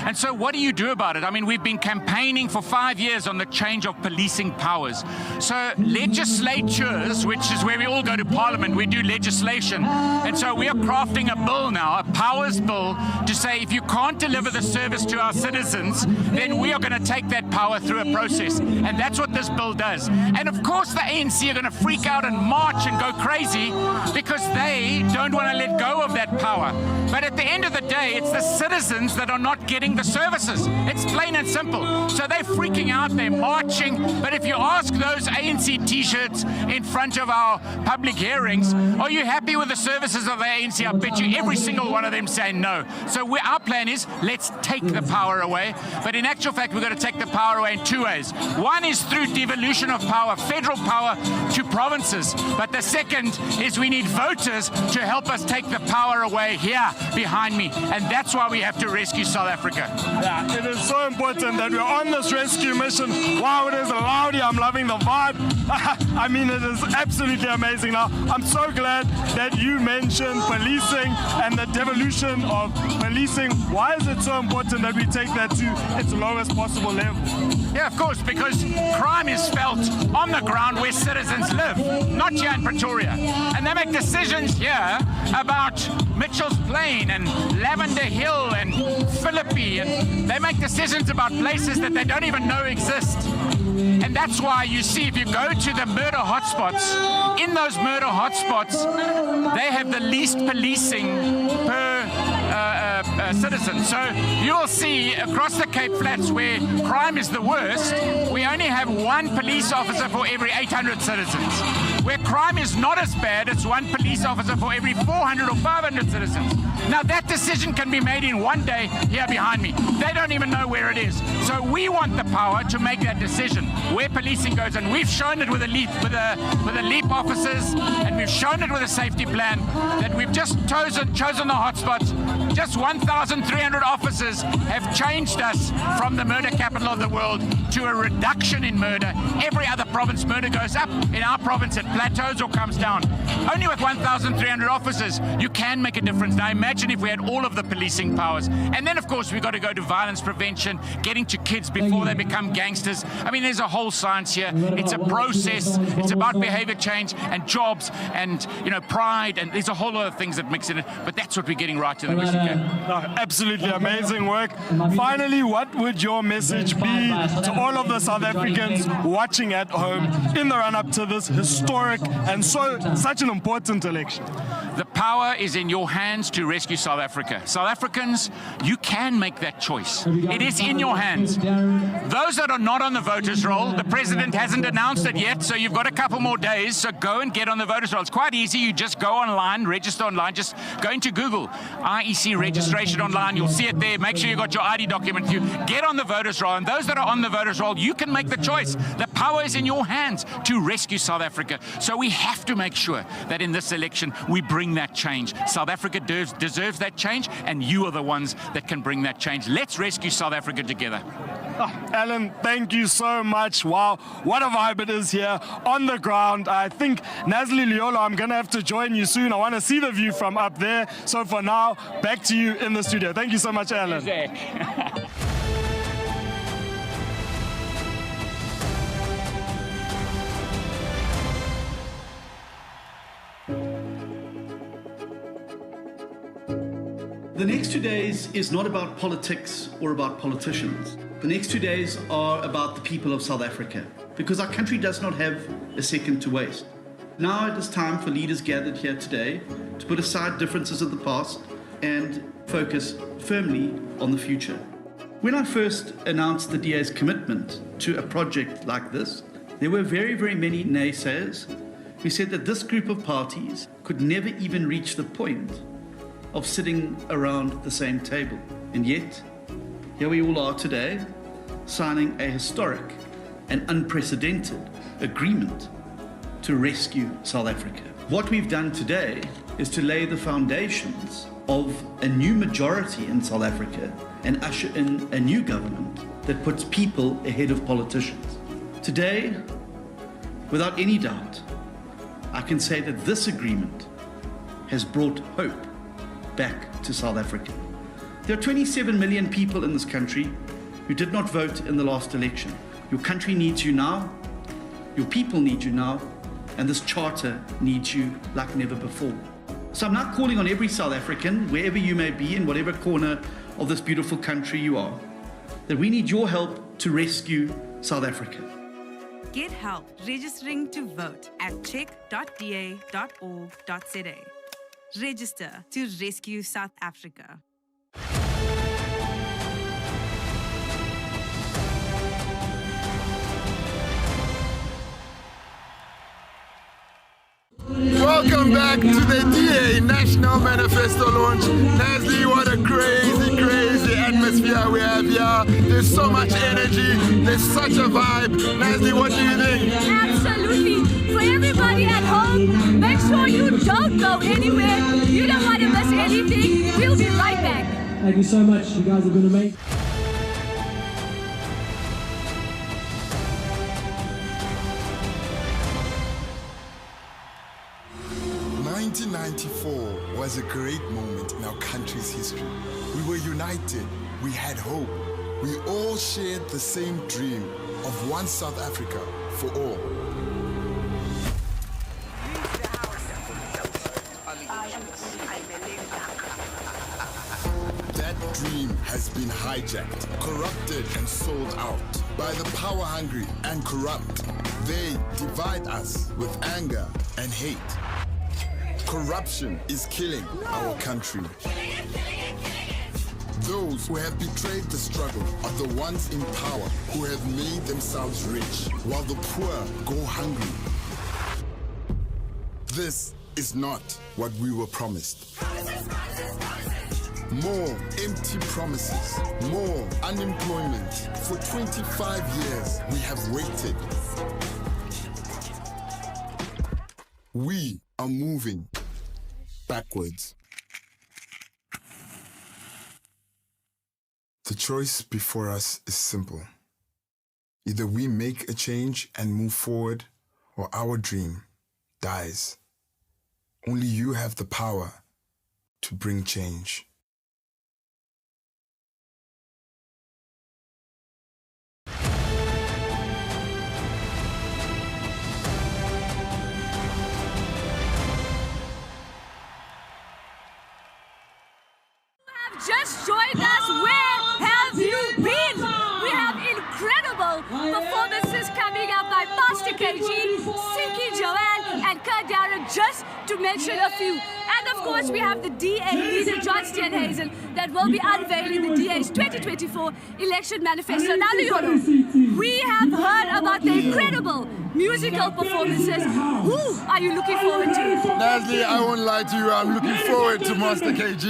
And so what do you do about it? I mean, we've been campaigning for 5 years on the change of policing powers. So legislatures, which is where we all go to Parliament, we do legislation. And so we are crafting a bill now, a powers bill, to say if you can't deliver the service to our citizens, then we are going to take that power through a process. And that's what this bill does. And of course the ANC are going to freak out and march and go crazy because they don't want to let go of that power. But at the end of the day, it's the citizens that are not getting the services. It's plain and simple. So they're freaking out, they're marching. But if you ask those ANC t-shirts in front of our public hearings, are you happy with the services of the ANC? I bet you every single one of them say no. So our plan is, let's take the power away. But in actual fact, we're going to take the power away in 2 ways. One is through devolution of power, federal power to provinces. But the second is we need voters to help us take the power away here behind me. And that's why we have to rescue South Africa. Yeah, it is so important that we're on this rescue mission. Wow, it is loud here. I'm loving the vibe. I mean, it is absolutely amazing. Now, I'm so glad that you mentioned policing and the devolution of policing. Why is it so important that we take that to its lowest possible level? Yeah, of course, because crime is felt on the ground where citizens live, not here in Pretoria. And they make decisions here about Mitchell's Plain and Lavender Hill and Philippi, and they make decisions about places that they don't even know exist. And that's why you see, if you go to the murder hotspots, in those murder hotspots, they have the least policing per citizen. So you'll see across the Cape Flats where crime is the worst, we only have 1 police officer for every 800 citizens. Where crime is not as bad, it's 1 police officer for every 400 or 500 citizens. Now that decision can be made in 1 day here behind me. They don't even know where it is. So we want the power to make that decision where policing goes, and we've shown it with the LEAP officers, and we've shown it with a safety plan that we've just chosen the hotspots. Just 1,300 officers have changed us from the murder capital of the world to a reduction in murder. Every other province, murder goes up. In our province, it plateaus or comes down. Only with 1,300 officers, you can make a difference. Now imagine if we had all of the policing powers. And then, of course, we've got to go to violence prevention, getting to kids before they become gangsters. I mean, there's a whole science here. It's a process. It's about behavior change and jobs and, you know, pride. And there's a whole lot of things that mix in it. But that's what we're getting right in the Western Cape. Absolutely amazing work. Finally, what would your message be to all of the South Africans watching at home in the run-up to this historic and such an important election? The power is in your hands to rescue South Africa. South Africans, you can make that choice. It is in your hands. Those that are not on the voters' roll, the president hasn't announced it yet, so you've got a couple more days, so go and get on the voters' roll. It's quite easy. You just go online, register online, just go into Google, IEC registration online, you'll see it there. Make sure you got your ID document with you. Get on the voters' roll, and those that are on the voters' roll, you can make the choice. The power is in your hands to rescue South Africa. So we have to make sure that in this election, we bring that change. South Africa deserves that change, and you are the ones that can bring that change. Let's rescue South Africa together. Alan, thank you so much. Wow, what a vibe it is here on the ground. I think, Nazli Leolo, I'm going to have to join you soon. I want to see the view from up there. So for now, back to you in the studio. Thank you so much, Alan. The next 2 days is not about politics or about politicians. The next 2 days are about the people of South Africa, because our country does not have a second to waste. Now it is time for leaders gathered here today to put aside differences of the past and focus firmly on the future. When I first announced the DA's commitment to a project like this, there were very, very many naysayers who said that this group of parties could never even reach the point of sitting around the same table. And yet, here we all are today, signing a historic and unprecedented agreement to rescue South Africa. What we've done today is to lay the foundations of a new majority in South Africa and usher in a new government that puts people ahead of politicians. Today, without any doubt, I can say that this agreement has brought hope back to South Africa. There are 27 million people in this country who did not vote in the last election. Your country needs you now, your people need you now, and this charter needs you like never before. So I'm now calling on every South African, wherever you may be, in whatever corner of this beautiful country you are, that we need your help to rescue South Africa. Get help registering to vote at check.da.org.za. Register to rescue South Africa. Welcome back to the DA National Manifesto Launch. Nazli, what a crazy, crazy atmosphere we have here. There's so much energy, there's such a vibe. Nazli, what do you think? Absolutely. For everybody at home, make sure you don't go anywhere. You don't want to miss anything. We'll be right back. Thank you so much. You guys have been amazing. 1994 was a great moment in our country's history. We were united, we had hope. We all shared the same dream of one South Africa for all. That dream has been hijacked, corrupted and sold out by the power-hungry and corrupt. They divide us with anger and hate. Corruption is killing our country. Those who have betrayed the struggle are the ones in power who have made themselves rich, while the poor go hungry. This is not what we were promised. More empty promises, more unemployment. For 25 years, we have waited. We are moving backwards. The choice before us is simple. Either we make a change and move forward, or our dream dies. Only you have the power to bring change. Just joined us. Where have you been? We have incredible performances coming up by Master KG, Siki Jo-An, and Darren just to mention a few. And of course, we have the DA leader, John Steenhuisen, that will be unveiling the DA's 2024 election manifesto. Now, Leono, we have heard about the incredible musical performances. Who are you looking forward to? Nasli, I won't lie to you, I'm looking forward to Master KG.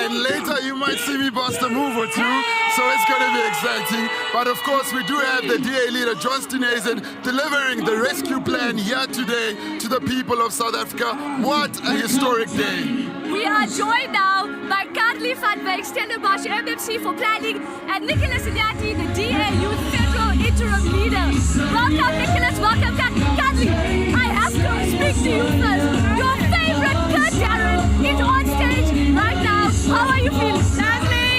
And later you might see me bust a move or two, so it's going to be exciting. But of course, we do have the DA leader, John Steenhuisen, delivering the rescue plan here today to the people of South Africa. What a historic day. We are joined now by Kadli van Wyk, Stellenbosch MMC for planning, and Nicholas Inyati, the DA Youth Federal Interim Leader. Welcome, Nicholas. Welcome, Kadli. I have to speak to you first. Your favorite kid, Darren, is on stage right now. How are you feeling? Sadly,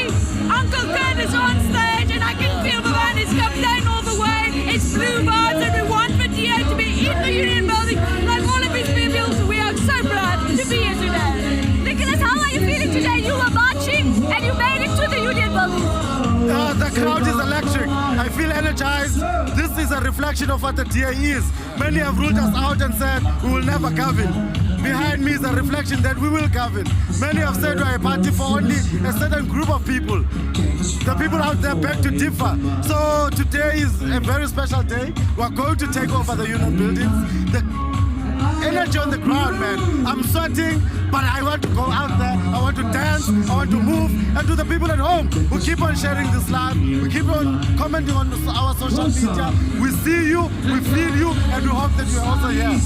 Uncle Kurt is on stage, and I can feel the man is coming all the way. It's blue bars, and we want for DA to be in the Union Building like all of his people. We are so proud to be here today. Nicholas, how are you feeling today? You were marching and you made it to the Union Building. The crowd is electric. I feel energized. This is a reflection of what the DA is. Many have ruled us out and said we will never govern. Behind me is a reflection that we will govern. Many have said we're a party for only a certain group of people. The people out there beg to differ. So today is a very special day. We're going to take over the Union Buildings. The energy on the ground, man. I'm sweating, but I want to go out there. I want to dance. I want to move. And to the people at home who keep on sharing this live, we keep on commenting on our social media. We see you, we feel you, and we hope that you're also here.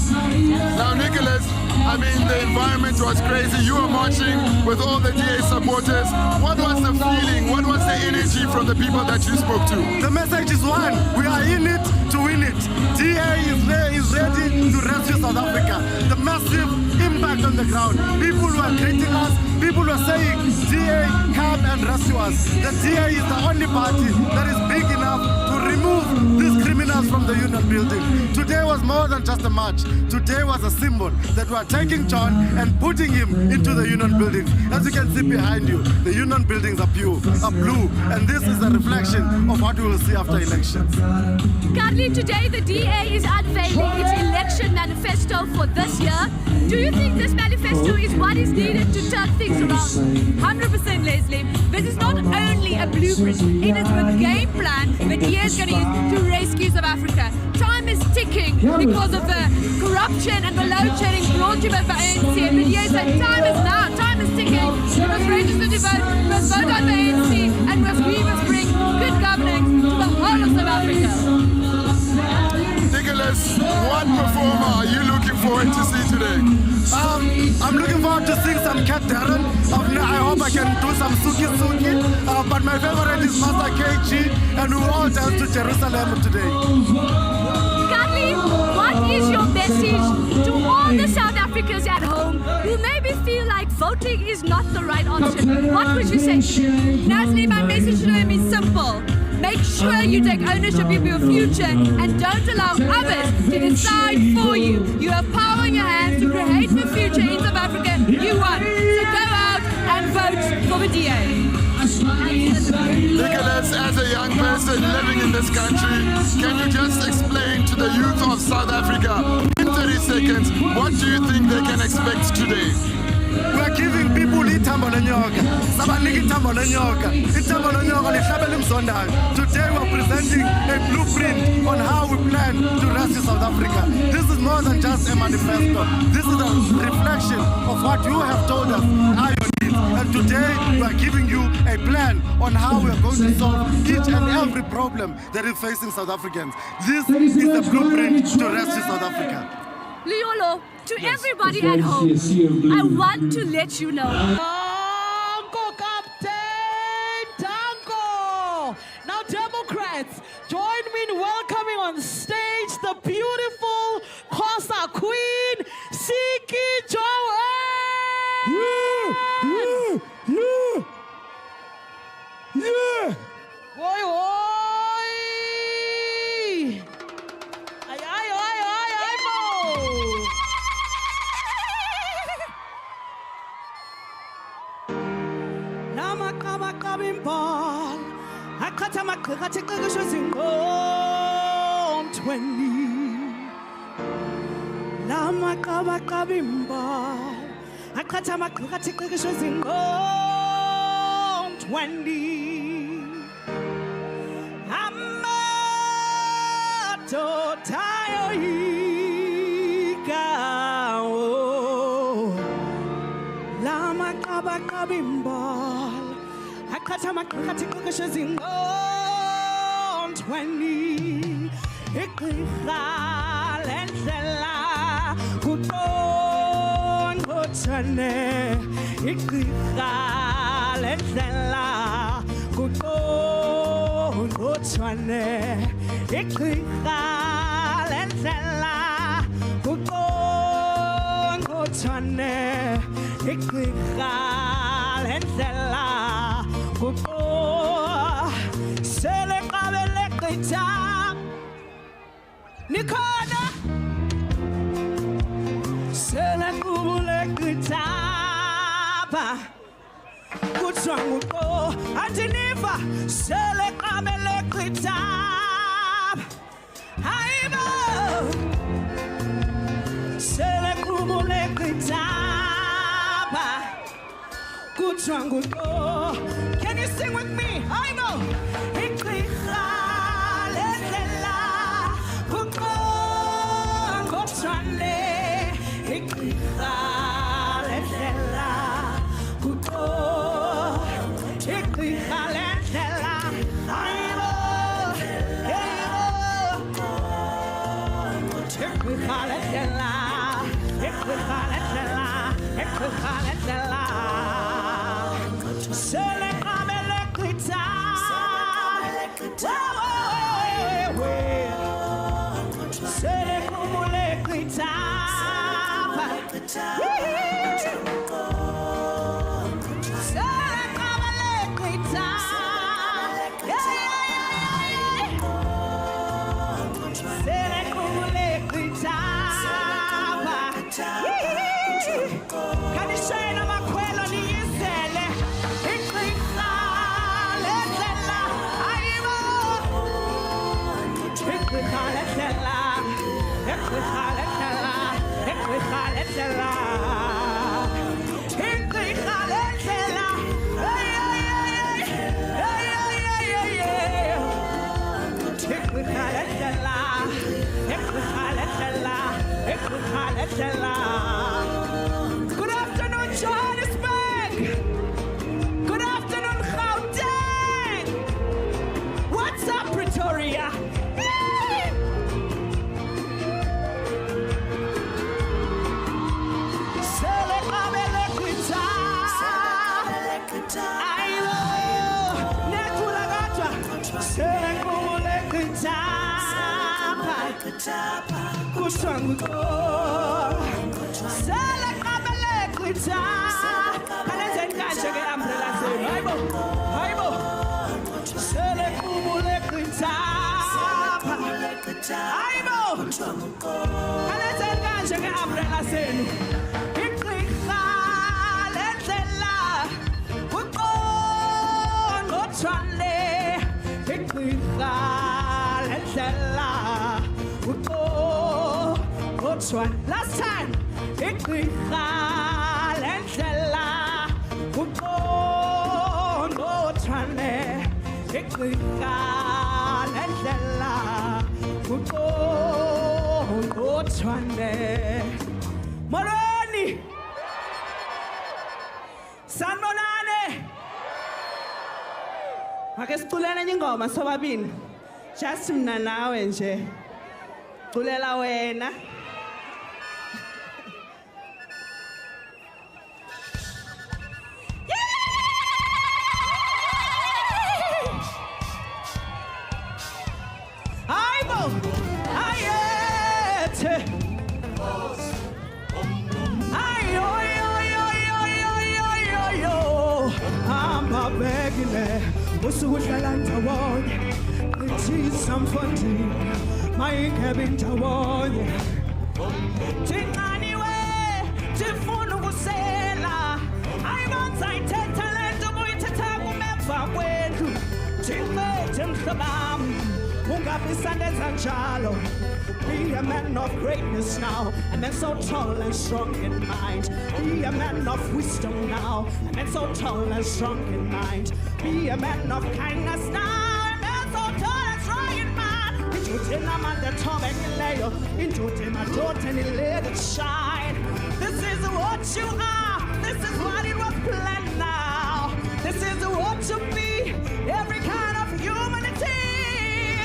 Now, Nicholas, I mean, the environment was crazy. You were marching with all the DA supporters. What was the feeling? What was the energy from the people that you spoke to? The message is one. We are in it to win it. DA is ready to rescue South Africa. The massive impact on the ground. People who are greeting us, people who are saying, DA, come and rescue us. The DA is the only party that is big enough to remove these criminals from the Union Building. Today was more than just a march. Today was a symbol that we are taking John and putting him into the Union Buildings. As you can see behind you, the Union Buildings are blue, and this is a reflection of what we will see after elections. Currently today, the DA is unveiling its election manifesto for this year. Do you think this manifesto is what is needed to turn things around? 100%, Leslie. This is not only a blueprint, it is a game plan the DA is going to use to rescue South Africa. Time is ticking because of the corruption and the load shedding brought to by ANC. And the DA said time is now, time is ticking. We must register to vote, we must vote on the ANC, and we must bring good governance to the whole of South Africa. Nicholas, what performer are you looking forward to see today? I'm looking forward to seeing some cat Darren. I hope I can do some suki. But my favorite is Master KG, and we all dance to Jerusalem today. Kadli, what is your message to all the South Africans at home who maybe feel like voting is not the right option? What would you say? Nasli, my message to them is simple. Make sure you take ownership of your future and don't allow others to decide for you. You have power in your hands to create the future in South Africa you want. So go out and vote for the DA. Nicholas, as a young person living in this country, can you just explain to the youth of South Africa in 30 seconds, what do you think they can expect today? We are giving people ithambo lenyoka. Sabanika ithambo lenyoka. Ithambo lenyoka lihlabela imzondayo. Today we are presenting a blueprint on how we plan to rescue South Africa. This is more than just a manifesto. This is a reflection of what you have told us are your needs. And today we are giving you a plan on how we are going to solve each and every problem that is facing South Africans. This is the blueprint to rescue South Africa. Liolo, to everybody at home, I want to let you know. Tanko, Captain Tanko! Now, Democrats, join me in welcoming on stage the beautiful Xhosa Queen, Siki Jo-An! Yeah! Oi, oi! Ay, ay, ay, ay, ay, mo! Namaqabaqabimbal akhatha amagqika athi qiqisho zingqomthweni la Amaqabaqabimbo aqhatha amaqhuka athi qikisho zingqondweni amadoda ayoyika lamaqabaqabimbo aqhatha amaqhuka athi qikisho zingqondweni igqirha lendlela kuqongqothane igqirha lendlela kuqongqothane igqirha lendlela kuqongqothane igqirha lendlela sele qabele qitha nikhona sele kubule qithaba kuthiwa nguqo andiniva sele qabele qithaba hayibo sele kubule qithaba kuthiwa nguqo. Can you sing with me? Hayibo iqirha lendlela kuqongqothane igqirha lendlela igqirha lendlela hayibo igqirha lendlela igqirha lendlela igqirha lendlela sele qabele qitha sele kubule qitha Good afternoon, Johannesburg. Good afternoon, Gauteng. What's up, Pretoria? Sele qabele qitha kanenzeni kanje ke umbrella zenu hayibo sele kubule qitha hayibo kanenzeni kanje ke umbrella zenu igqirha lendlela kuqongqothane igqirha lendlela last time igqirha lendlela kuqongqothane igqirha lendlela kuqongqothane molweni sanibonane ake siculele enye ingoma sobabini just mina nawe nje culela wena usukuhlala ndawonye ngithisa mfundi mayingabe ndawonye Tinganiwe tifuna ukusela ayibonza ithetha lento buyithetha kumeva kwendlu Tinqethe mhlabam ungabisandeza njalo Be a man of greatness now, a man so tall and strong in mind. Be a man of wisdom now, a man so tall and strong in mind. Be a man of kindness now, a man so tall and strong in mind. Into the man the top and layer, into the daughter and let it shine. This is what you are, this is what it was planned now. This is what to be, every kind of humanity.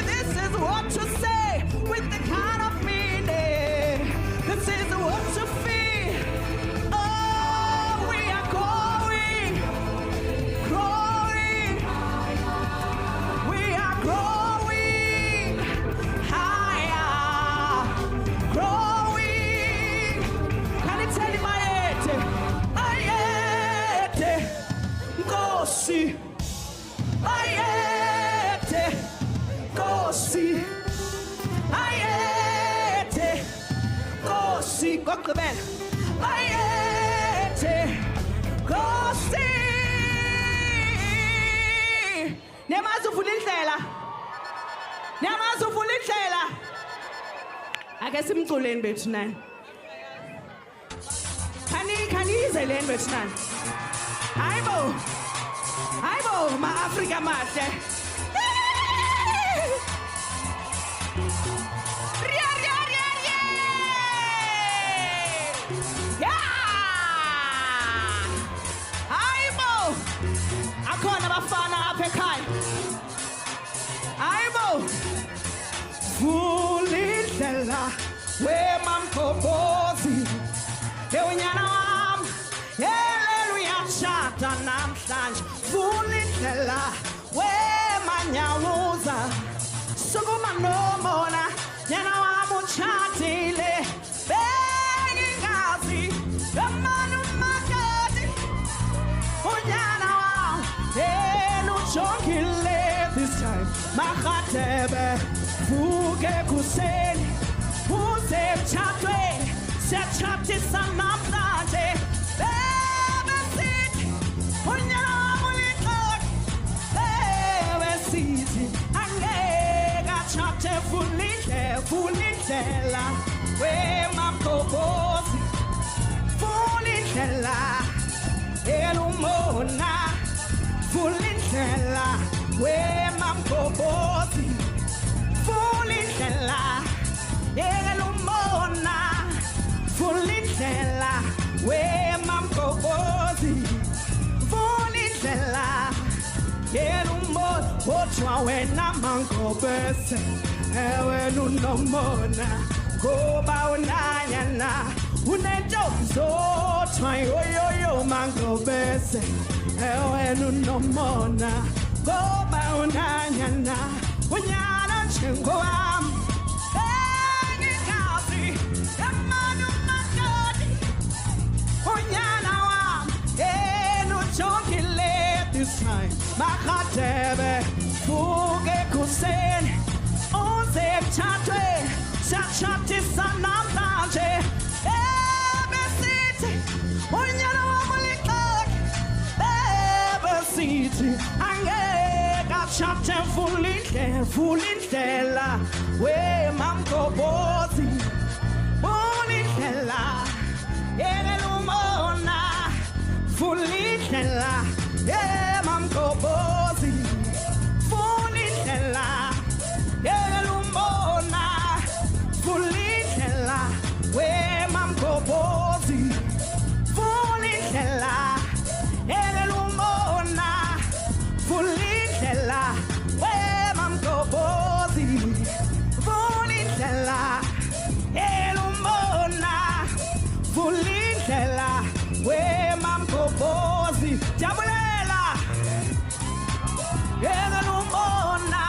This is what to say with the kind of meaning. This is what to feel. Oh, we are growing, growing. We are growing higher, growing. Can you tell him ayete, Kosi, ayete, Kosi, ayete, Kosi, kokubel, ayete, Kosi. Niyamazi uvula indlela, niyamazi uvula indlela. Ake simculeni bethu nani. Khanize leni bethu nani. Hayibo, ma-Afrika mahle. Hayibo, akhona abafana apha ekhaya. Hayibo, vula indlela wemamgobhozi. Unyana wami, haleluya shada namhlanje. Vula indlela wemanyawuza. Sukuma nomona, nyana wami utshatile. Bengingazi, yamanu makati. Unyana wami, elujongile this time. Makhatebe, vuke kuseni, uze emtshatweni. Siyatshaptisa namhlanje. Bebesithi, unyana wami ulixoki. Bebesithi, angeke atshapte. Vula indlela wemamgobhozi. Vula indlela elumona. Vula indlela wemamgobhozi. Vula indlela elumona. Vula indlela wemamgobhozi. Vula indlela elumona. Kodwa wena mangobese, wena unomona. Ngoba unanyana, unento zodwa yoyoyo mangobese, wena unomona. Ngoba unanyana, unyana njengowami. Bengingazi, yamanu makati. Unyana wami, elujongile this time. Makhatebe, vuke kuseni, uze emtshatweni. Siyatshaptisa namhlanje. Bebesithi, unyana wami ulixoki. Bebesithi, angeke atshapte. Vula indlela wemamgobhozi. Vula indlela elumona. Vula indlela wemamgobhozi. Vula indlela elumona. Vula indlela wemamgobhozi. Vula indlela elumona. Vula indlela wemamgobhozi. Vula indlela elumona. Vula indlela wemamgobhozi. Jabulela elumona.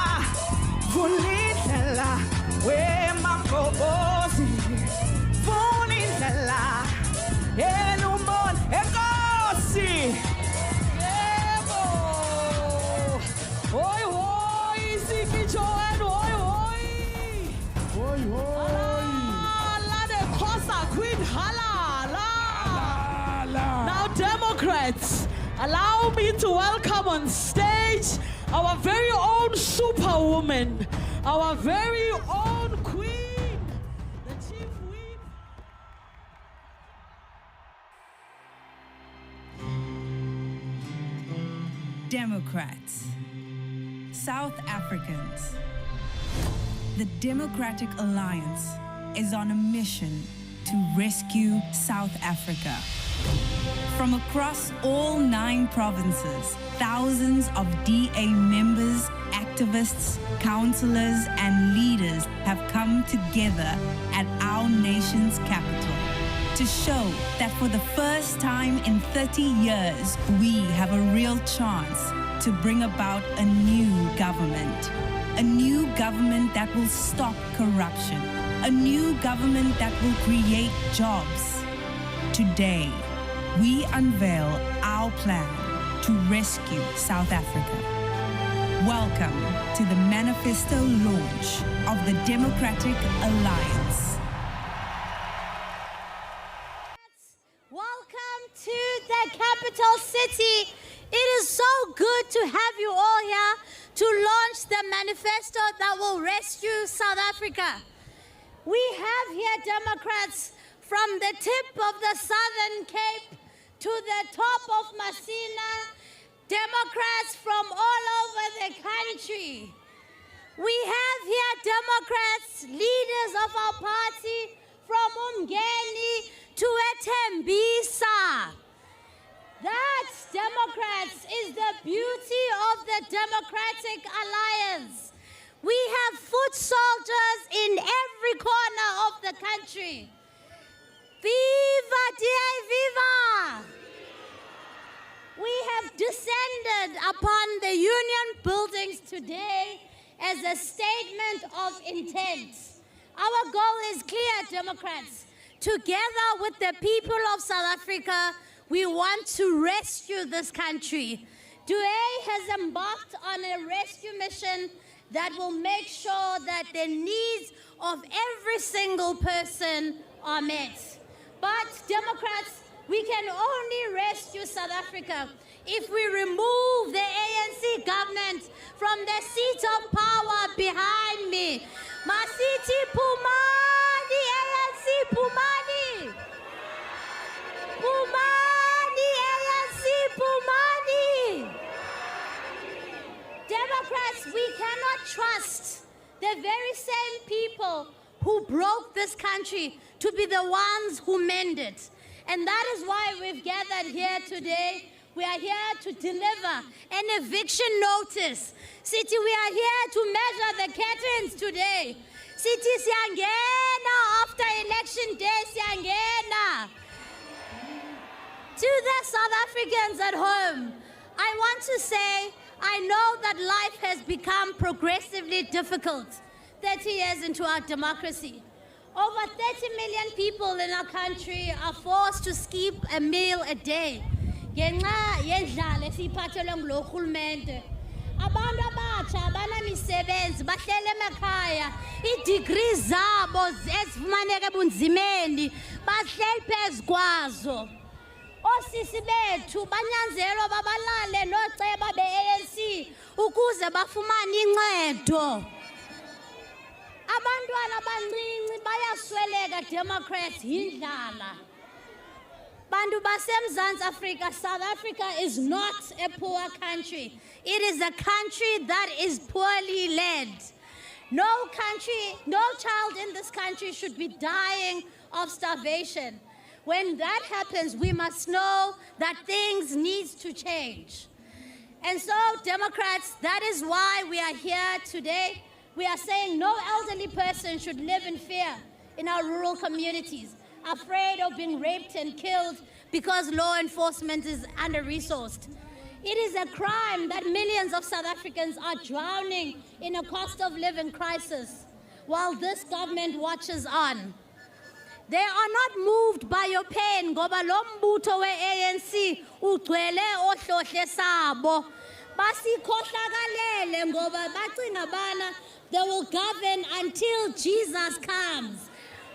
Vula indlela wemamgobhozi. Vula indlela elumona. Enkosi. Yebo. Hoi hoi, Siki Jo-An, hoi hoi. Hoi hoi. La de Kosa Queen halala. Now Democrats, allow me to welcome on stage our very own superwoman, our very own queen, Democrats, South Africans. The Democratic Alliance is on a mission to rescue South Africa. From across all 9 provinces, thousands of DA members, activists, councillors, and leaders have come together at our nation's capital to show that for the first time in 30 years, we have a real chance to bring about a new government. A new government that will stop corruption. A new government that will create jobs. Today, we unveil our plan to rescue South Africa. Welcome to the Manifesto Launch of the Democratic Alliance. Welcome to the capital city. It is so good to have you all here to launch the manifesto that will rescue South Africa. We have here Democrats from the tip of the Southern Cape to the top of Masina, Democrats from all over the country. We have here Democrats, leaders of our party, from Mbongeni to Tembisa. That, Democrats, is the beauty of the Democratic Alliance. We have foot soldiers in every corner of the country. Viva DA, viva! We have descended upon the union buildings today as a statement of intent. Our goal is clear, Democrats. Together with the people of South Africa, we want to rescue this country. DA has embarked on a rescue mission that will make sure that the needs of every single person are met. But Democrats, we can only rescue South Africa if we remove the ANC government from the seat of power behind me. Masiti Pumani, ANC Pumani. Pumani, ANC Pumani. Democrats, we cannot trust the very same people who broke this country to be the ones who mend it. And that is why we've gathered here today. We are here to deliver an eviction notice. City, we are here to measure the curtains today. City, siyangena after election day, siyangena. To the South Africans at home, I want to say, I know that life has become progressively difficult 30 years into our democracy. Over 30 million people in our country are forced to skip a meal a day. Ngenxa yendlala esiyiphathelwe ngulo rhulumente. Abantu abatsha abanamisebenzi bahlele emakhaya, ii-degrees zabo ezifumaneka ebunzimeni bahleli phezu kwazo. Oosisi bethu banyanzelwa babalale nooceba be-ANC ukuze bafumane incedo. Abantwana abancinci bayasweleka, Democrats, yindlala. Bantu baseMzantsi Afrika, South Africa is not a poor country. It is a country that is poorly led. No country, no child in this country should be dying of starvation. When that happens, we must know that things need to change. And so, Democrats, that is why we are here today. We are saying no elderly person should live in fear in our rural communities, afraid of being raped and killed because law enforcement is under-resourced. It is a crime that millions of South Africans are drowning in a cost of living crisis while this government watches on. They are not moved by your pain, ngoba lo mbutho we-ANC ugcwele ohlohle sabo. Basikhohlakalele ngoba bacinga bana they will govern until Jesus comes.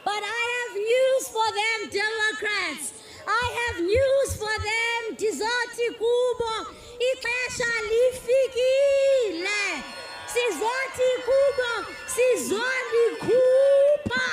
But I have news for them, Democrats. I have news for them, Dizoti Kubo. Ixesha lifikile. Sizoti Kubo, sizoli kupa.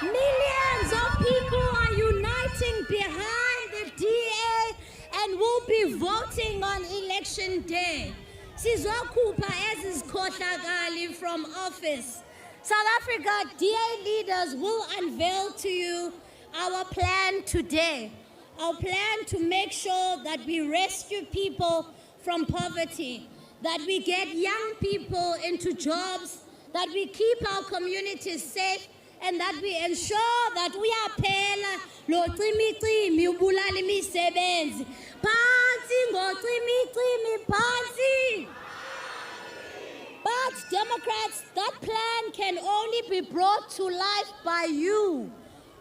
Millions of people are uniting behind the DA and will be voting on election election day, sizokhupha ezizikhohlakali from office. South Africa DA leaders will unveil to you our plan today. Our plan to make sure that we rescue people from poverty, that we get young people into jobs, that we keep our communities safe, and that we ensure that we are phela lo cimicimi ubulala imisebenzi. Phansi ngocimicimi, phansi. But Democrats, that plan can only be brought to life by you.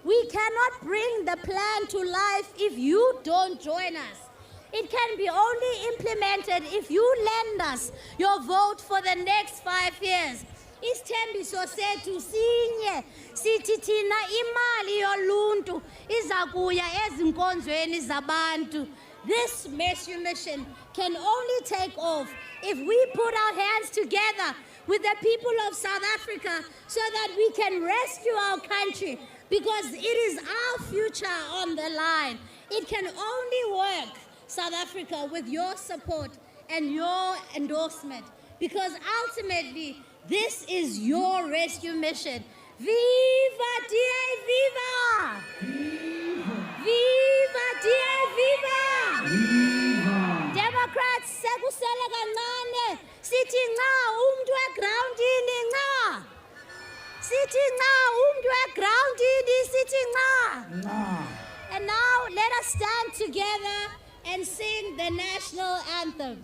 We cannot bring the plan to life if you don't join us. It can be only implemented if you lend us your vote for the next 5 years. Isithembiso sethu sinye sithi thina imali yoluntu iza kuya ezinkonzweni zabantu. This mission can only take off if we put our hands together with the people of South Africa so that we can rescue our country, because it is our future on the line. It can only work, South Africa, with your support and your endorsement, because ultimately this is your rescue mission. Viva DA, viva! Viva DA, viva! Democrats, sekusele kancane. Sithi nca umuntu wegroundini nca. Sithi nca umuntu wegroundini sithi nca. And now let us stand together and sing the national anthem.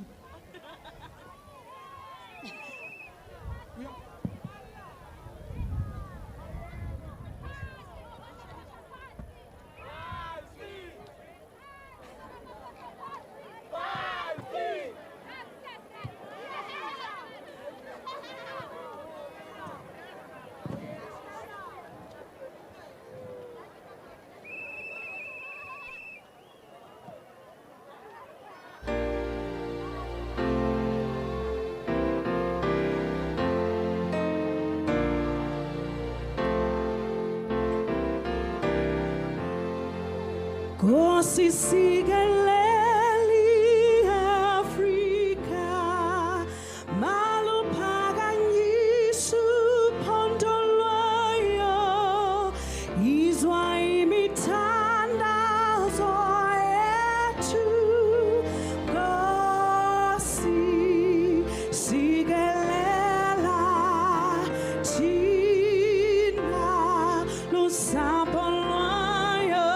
Kosi sigeleli Afrika, maluphakanyiswa phondoloyo, izwa imithandazo yethu. Kosi sigelela thina lusapho lwayo.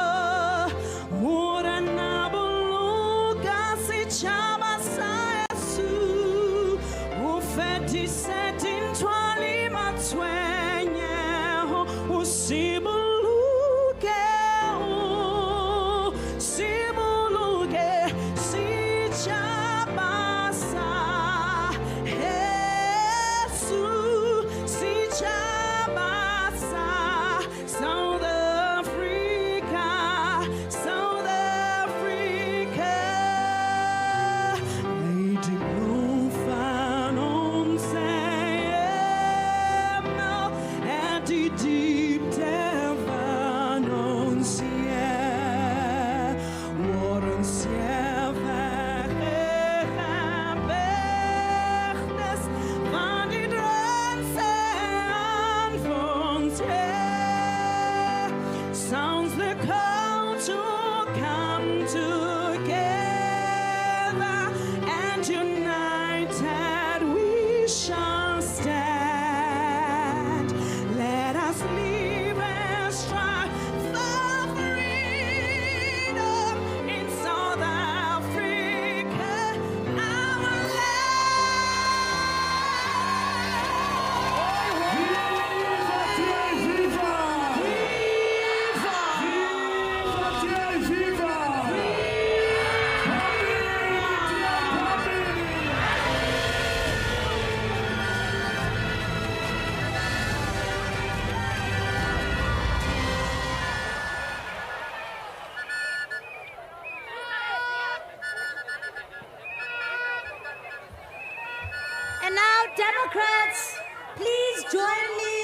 And now, Democrats, please join me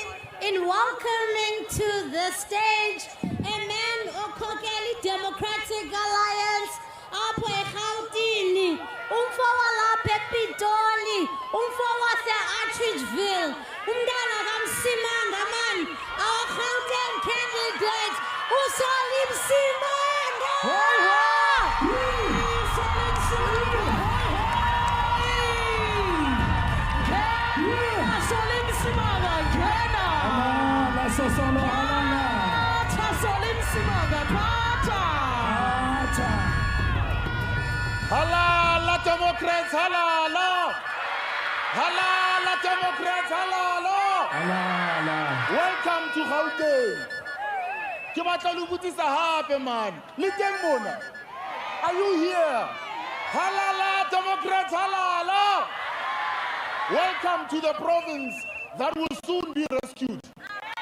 in welcoming to the stage a man okhokela Democratic Alliance apho eGauteng, umfowabo Halala Democrats, halala! Halala Democrats, halala! Welcome to Gauteng. Ke batla le botsisa hape man. Le teng mona. Are you here? Halala Democrats, halala! Welcome to the province that will soon be rescued.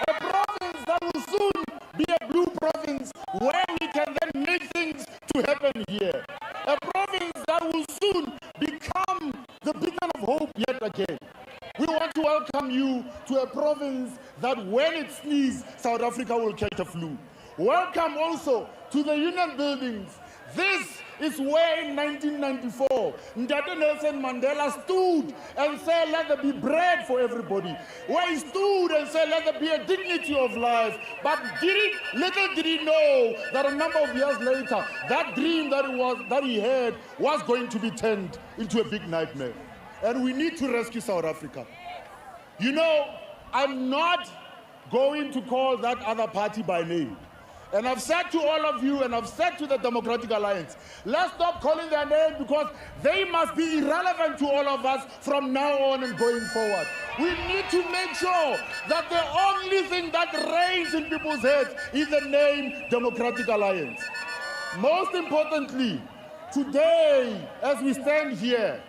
A province that will soon be a blue province where we can then make things to happen here. A province that will soon become the beacon of hope yet again. We want to welcome you to a province that when it sneezes, South Africa will catch a flu. Welcome also to the union buildings. This is where in 1994, Ndate Nelson Mandela stood and said, let there be bread for everybody. Where he stood and said, let there be a dignity of life. But little did he know that a number of years later, that dream that he had was going to be turned into a big nightmare. And we need to rescue South Africa. You know, I'm not going to call that other party by name. And I've said to all of you, and I've said to the Democratic Alliance, let's stop calling their name because they must be irrelevant to all of us from now on and going forward. We need to make sure that the only thing that reigns in people's heads is the name Democratic Alliance. Most importantly, today, as we stand here,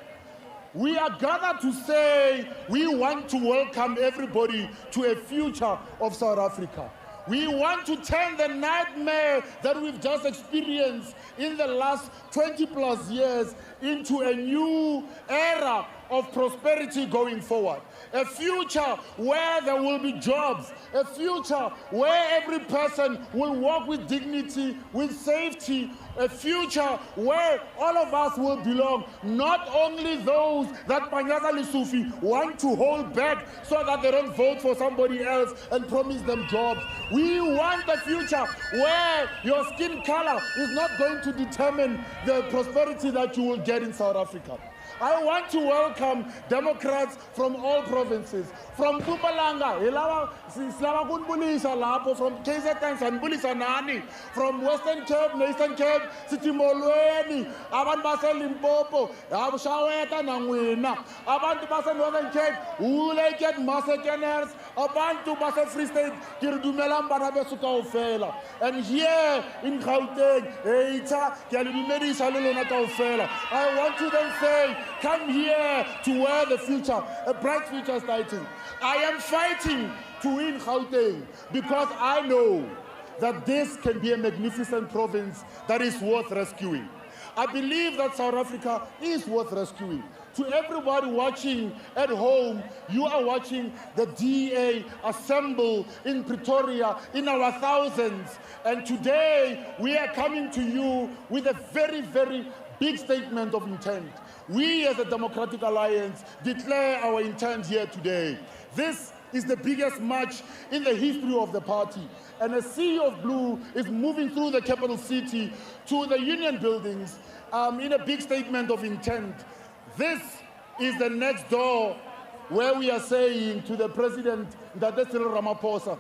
we are gathered to say we want to welcome everybody to a future of South Africa. We want to turn the nightmare that we've just experienced in the last 20 plus years into a new era of prosperity going forward. A future where there will be jobs, a future where every person will walk with dignity, with safety, a future where all of us will belong, not only those that Panyaza Lesufi want to hold back so that they don't vote for somebody else and promise them jobs. We want a future where your skin color is not going to determine the prosperity that you will get in South Africa. I want to welcome Democrats from all provinces, from Mpumalanga, from KZN, from Western Cape, Eastern Cape, Sitimolweni, Abantu base Limpopo, Shaweta Nangwena, Abantu base Northern Cape, Uleket Masekeners, Abantu base Free State, Kirdumelam Barabesuka Ofela. And here in Gauteng, I want to then say, come here to where the future, a bright future is starting. I am fighting to win Gauteng because I know that this can be a magnificent province that is worth rescuing. I believe that South Africa is worth rescuing. To everybody watching at home, you are watching the DA assemble in Pretoria in our thousands. And today we are coming to you with a very, very big statement of intent. We as a Democratic Alliance declare our intent here today. This is the biggest march in the history of the party. And a sea of blue is moving through the capital city to the union buildings in a big statement of intent. This is the next door where we are saying to the President, Ndate Cyril Ramaphosa,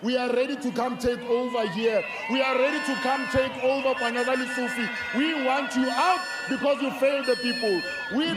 we are ready to come take over here. We are ready to come take over Panyaza Lesufi. We want you out because you failed the people. We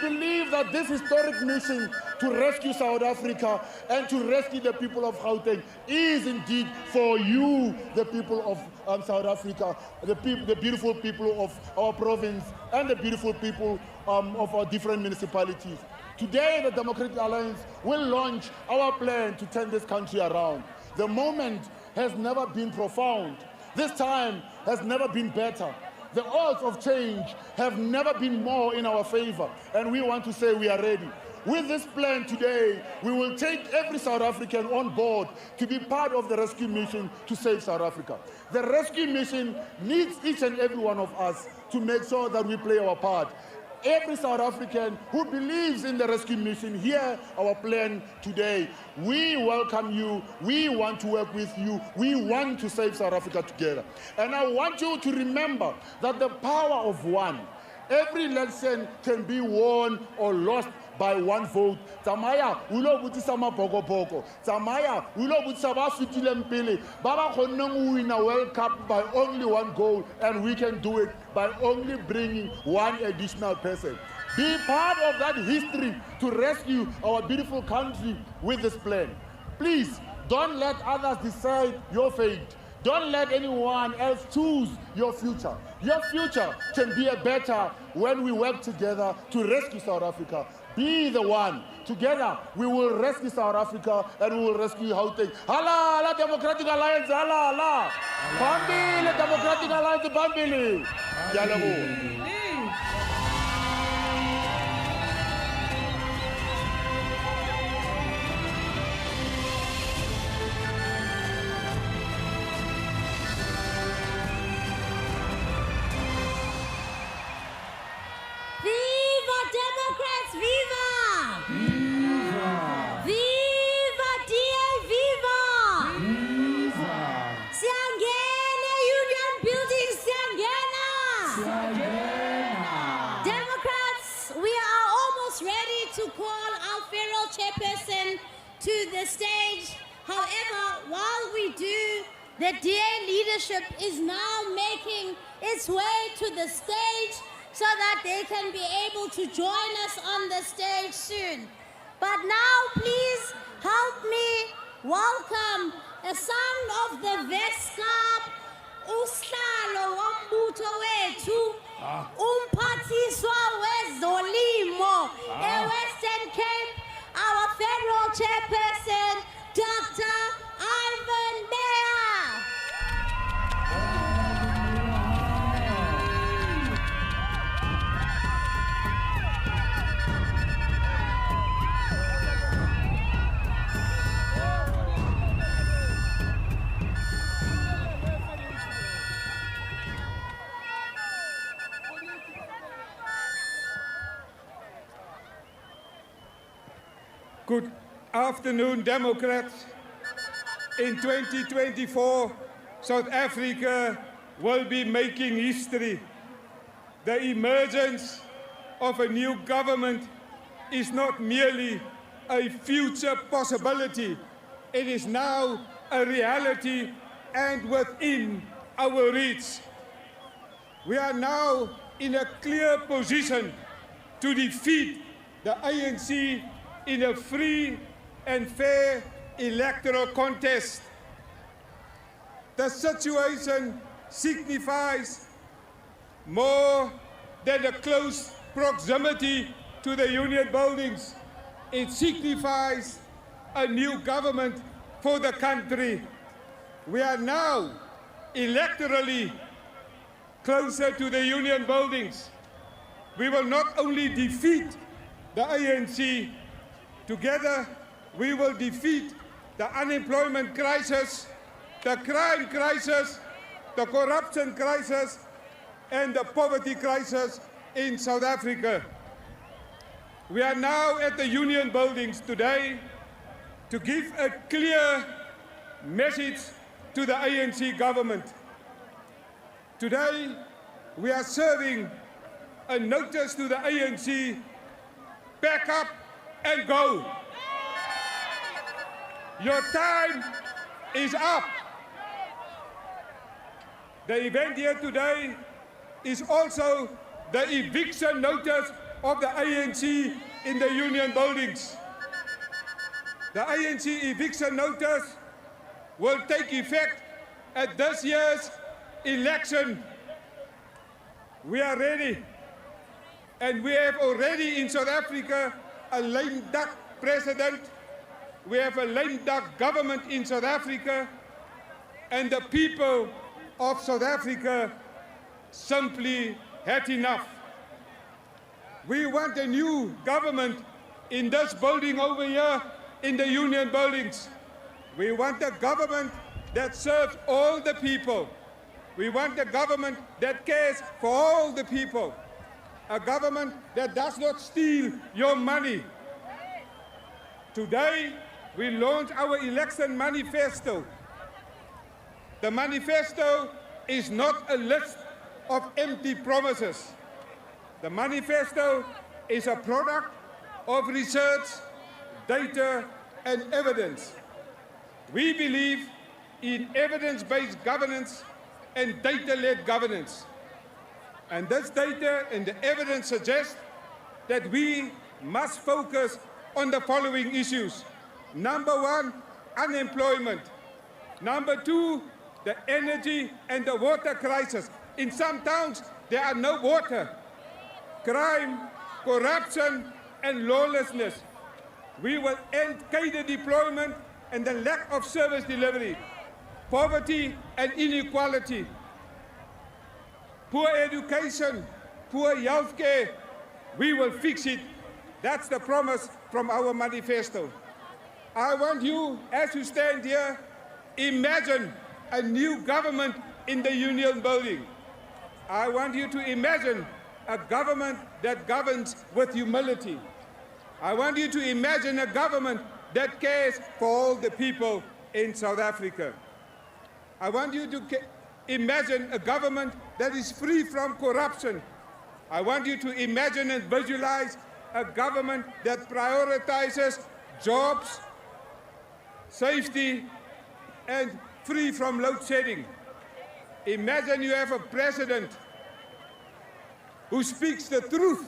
believe that this historic mission to rescue South Africa and to rescue the people of Gauteng is indeed for you, the people of South Africa, the beautiful people of our province and the beautiful people of our different municipalities. Today, the Democratic Alliance will launch our plan to turn this country around. The moment has never been profound. This time has never been better. The odds of change have never been more in our favor, and we want to say we are ready. With this plan today, we will take every South African on board to be part of the rescue mission to save South Africa. The rescue mission needs each and every one of us to make sure that we play our part. Every South African who believes in the rescue mission, hear our plan today. We welcome you. We want to work with you. We want to save South Africa together. And I want you to remember that the power of one, every election can be won or lost by one vote. Tsamaya o ilo botsisa mabokoboko. Tsamaya o ilo botsisa ba fetileng pele ba ba kgonneng ho win a World Cup by only one goal, and we can do it by only bringing one additional person. Be part of that history to rescue our beautiful country with this plan. Please, don't let others decide your fate. Don't let anyone else choose your future. Your future can be better when we work together to rescue South Africa. Be the one. Together, we will rescue South Africa and we will rescue Gauteng. Hala, hala, Democratic Alliance, hala, hala. Bambili, Democratic Alliance, Bambili. Yalabu. Viva Democrats, viva! Viva! Viva DA, viva! Viva! Siangena Union Building, Siangena! Siangena! Democrats, we are almost ready to call our federal chairperson to the stage. However, while we do, the DA leadership is now making its way to the stage so that they can be able to join us on the stage soon. But now, please help me welcome a son of the Veskap, usihlalo wombutho wethu, umphathiswa wezolimo eWestern Cape, our federal chairperson, Dr. Ivan Bear. Good afternoon, Democrats. In 2024, South Africa will be making history. The emergence of a new government is not merely a future possibility. It is now a reality and within our reach. We are now in a clear position to defeat the ANC in a free and fair electoral contest. The situation signifies more than a close proximity to the union buildings. It signifies a new government for the country. We are now electorally closer to the union buildings. We will not only defeat the ANC, together we will defeat the unemployment crisis, the crime crisis, the corruption crisis, and the poverty crisis in South Africa. We are now at the union buildings today to give a clear message to the ANC government. Today, we are serving a notice to the ANC, pack up and go. Your time is up. The event here today is also the eviction notice of the ANC in the union buildings. The ANC eviction notice will take effect at this year's election. We are ready, and we have already in South Africa a lame duck president. We have a lame duck government in South Africa, and the people of South Africa simply had enough. We want a new government in this building over here, in the union buildings. We want a government that serves all the people. We want a government that cares for all the people. A government that does not steal your money. Today, we launch our election manifesto. The manifesto is not a list of empty promises. The manifesto is a product of research, data, and evidence. We believe in evidence-based governance and data-led governance. And this data and the evidence suggest that we must focus on the following issues. Number one, unemployment. Number two, the energy and the water crisis. In some towns, there are no water. Crime, corruption, and lawlessness. We will end cadre deployment and the lack of service delivery. Poverty and inequality. Poor education, poor health care. We will fix it. That's the promise from our manifesto. I want you, as you stand here, imagine a new government in the Union building. I want you to imagine a government that governs with humility. I want you to imagine a government that cares for all the people in South Africa. I want you to imagine a government that is free from corruption. I want you to imagine and visualize a government that prioritizes jobs, safety, and free from load shedding. Imagine you have a president who speaks the truth,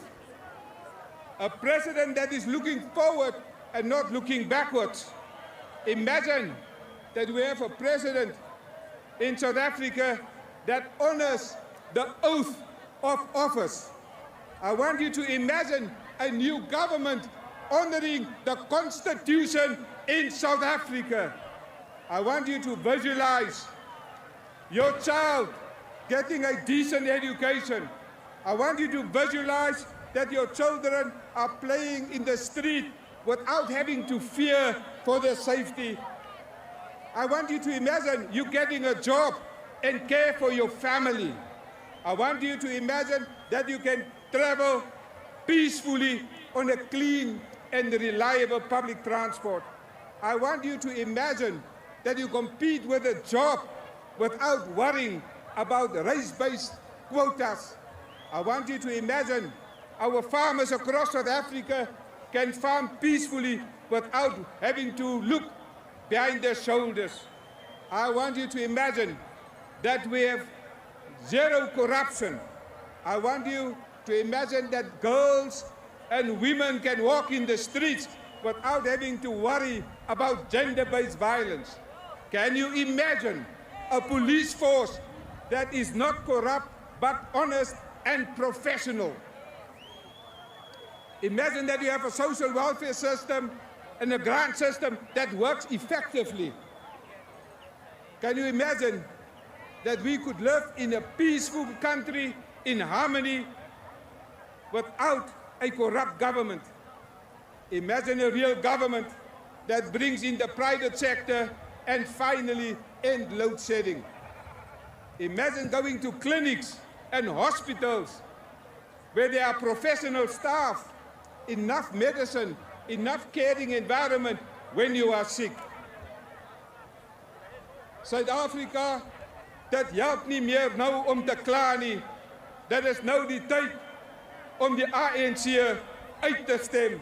a president that is looking forward and not looking backwards. Imagine that we have a president in South Africa that honors the oath of office. I want you to imagine a new government honoring the Constitution in South Africa. I want you to visualize your child getting a decent education. I want you to visualize that your children are playing in the street without having to fear for their safety. I want you to imagine you getting a job and care for your family. I want you to imagine that you can travel peacefully on a clean and reliable public transport. I want you to imagine that you compete with a job without worrying about race-based quotas. I want you to imagine our farmers across South Africa can farm peacefully without having to look behind their shoulders. I want you to imagine that we have zero corruption. I want you to imagine that girls and women can walk in the streets without having to worry about gender-based violence. Can you imagine a police force that is not corrupt but honest and professional? Imagine that you have a social welfare system and a grant system that works effectively. Can you imagine that we could live in a peaceful country in harmony without a corrupt government? Imagine a real government that brings in the private sector and finally end load shedding. Imagine going to clinics and hospitals where there are professional staff, enough medicine, enough caring environment when you are sick. Suid-Afrika, dit help nie meer nou om te kla nie. Dit is nou die tyd om die ANC uit te stem.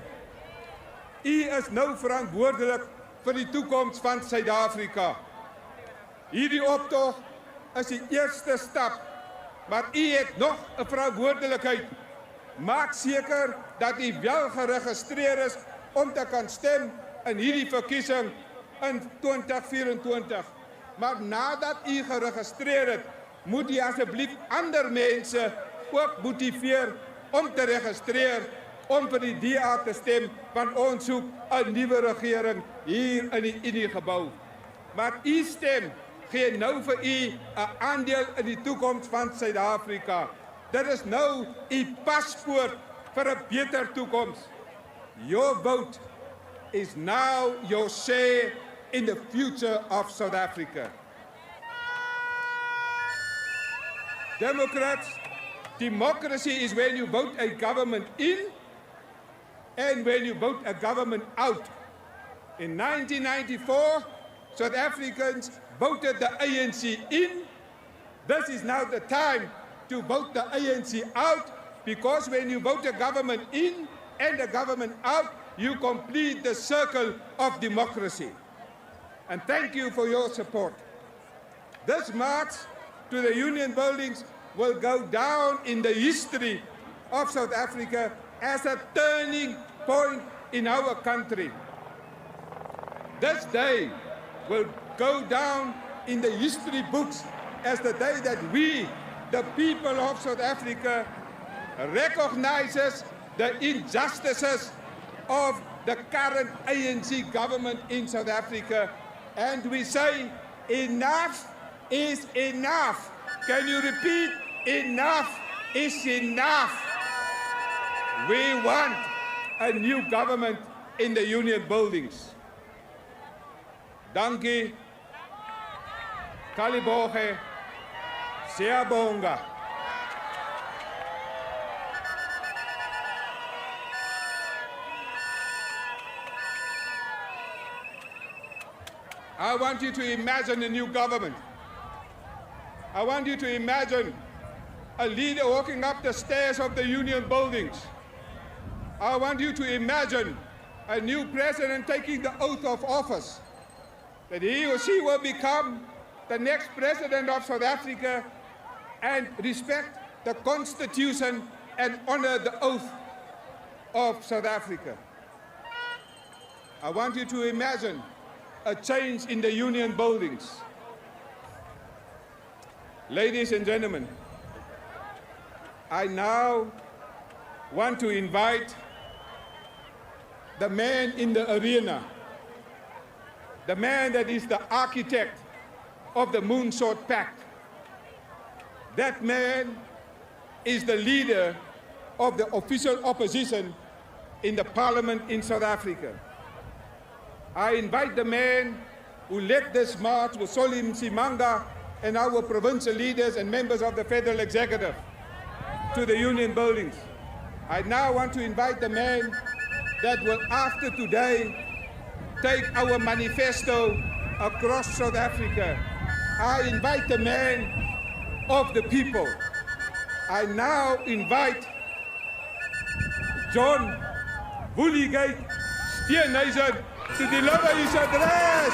U is nou verantwoordelik vir die toekoms van Suid-Afrika. Hierdie optog is die eerste stap, maar u het nog 'n verantwoordelikheid. Maak seker dat u wel geregistreer is om te kan stem in hierdie verkiesing in 2024. Maar nadat u geregistreer het, moet u asseblief ander mense ook motiveer om te registreer om vir die DA te stem, want ons soek 'n nuwe regering hier in die Uniegebou. Maar u stem gee nou vir u 'n aandeel in die toekoms van Suid-Afrika. Dit is nou u paspoort vir 'n beter toekoms. Your vote is now your share in the future of South Africa. Democrats, democracy is when you vote a government in and when you vote a government out. In 1994, South Africans voted the ANC in. This is now the time to vote the ANC out, because when you vote a government in, and the government out, you complete the circle of democracy. And thank you for your support. This march to the Union Buildings will go down in the history of South Africa as a turning point in our country. This day will go down in the history books as the day that we, the people of South Africa, recognizes the injustices of the current ANC government in South Africa. And we say, enough is enough. Can you repeat? Enough is enough. We want a new government in the Union Buildings. Dankie. Kaliboge. Siyabonga. I want you to imagine a new government. I want you to imagine a leader walking up the stairs of the Union Buildings. I want you to imagine a new president taking the oath of office, that he or she will become the next president of South Africa and respect the Constitution and honor the oath of South Africa. I want you to imagine a change in the Union Buildings. Ladies and gentlemen, I now want to invite the man in the arena, the man that is the architect of the Moonsword Pact. That man is the leader of the official opposition in the parliament in South Africa. I invite the man who led this march with Solim Simanga and our provincial leaders and members of the federal executive to the Union Buildings. I now want to invite the man that will, after today, take our manifesto across South Africa. I invite the man of the people. I now invite John Woolligate Steenhuisen to deliver his address.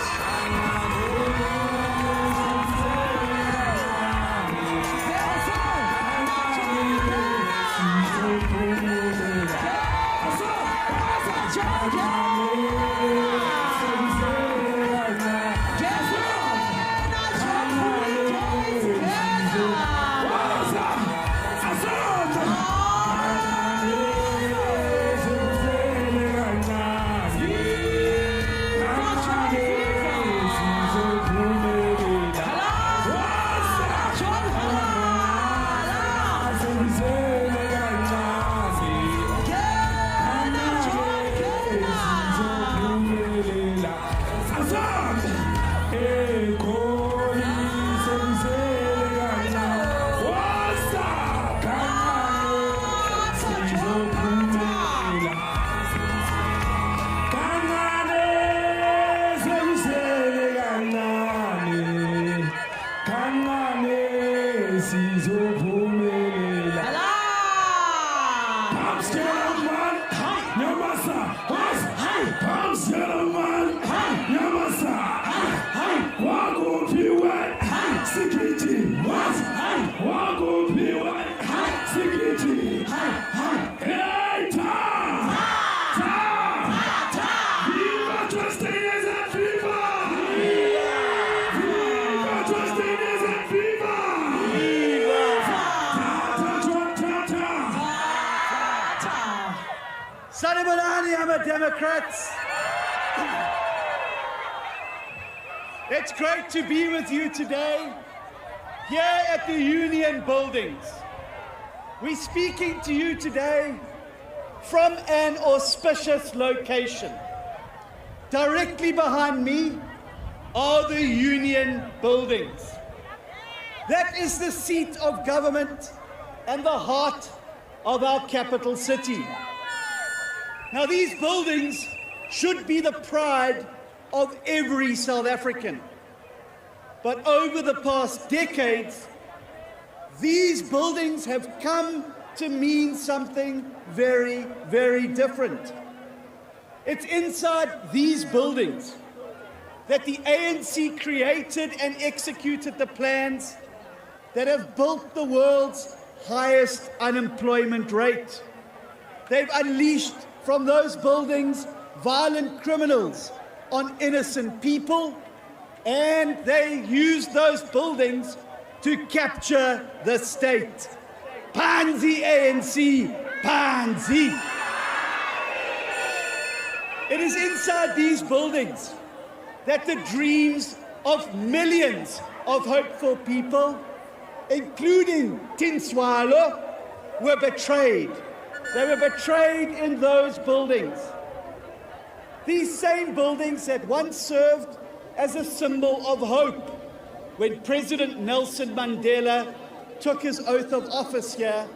Democrats. It's great to be with you today here at the Union Buildings. We're speaking to you today from an auspicious location. Directly behind me are the Union Buildings. That is the seat of government and the heart of our capital city. Now, these buildings should be the pride of every South African. But over the past decades, these buildings have come to mean something very, very different. It's inside these buildings that the ANC created and executed the plans that have built the world's highest unemployment rate. They've unleashed from those buildings violent criminals on innocent people, and they used those buildings to capture the state. Pansy ANC, pansy. It is inside these buildings that the dreams of millions of hopeful people, including Tinswalo, were betrayed. They were betrayed in those buildings. These same buildings that once served as a symbol of hope when President Nelson Mandela took his oath of office here,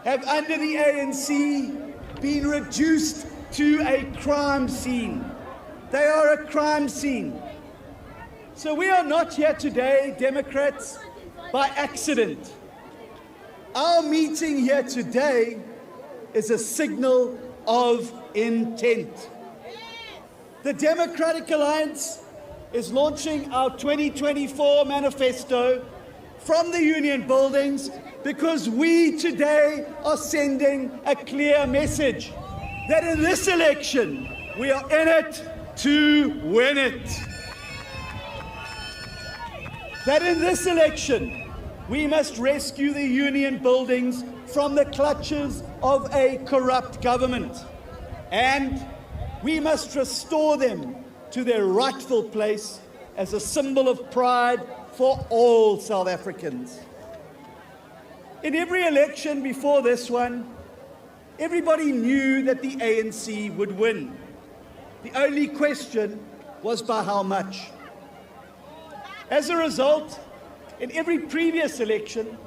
have under the ANC been reduced to a crime scene. They are a crime scene. So we are not here today, Democrats, by accident. Our meeting here today is a signal of intent. The Democratic Alliance is launching our 2024 manifesto from the Union buildings because we today are sending a clear message that in this election we are in it to win it. That in this election we must rescue the Union buildings from the clutches of a corrupt government, and we must restore them to their rightful place as a symbol of pride for all South Africans. In every election before this one, everybody knew that the ANC would win. The only question was by how much. As a result, in every previous election,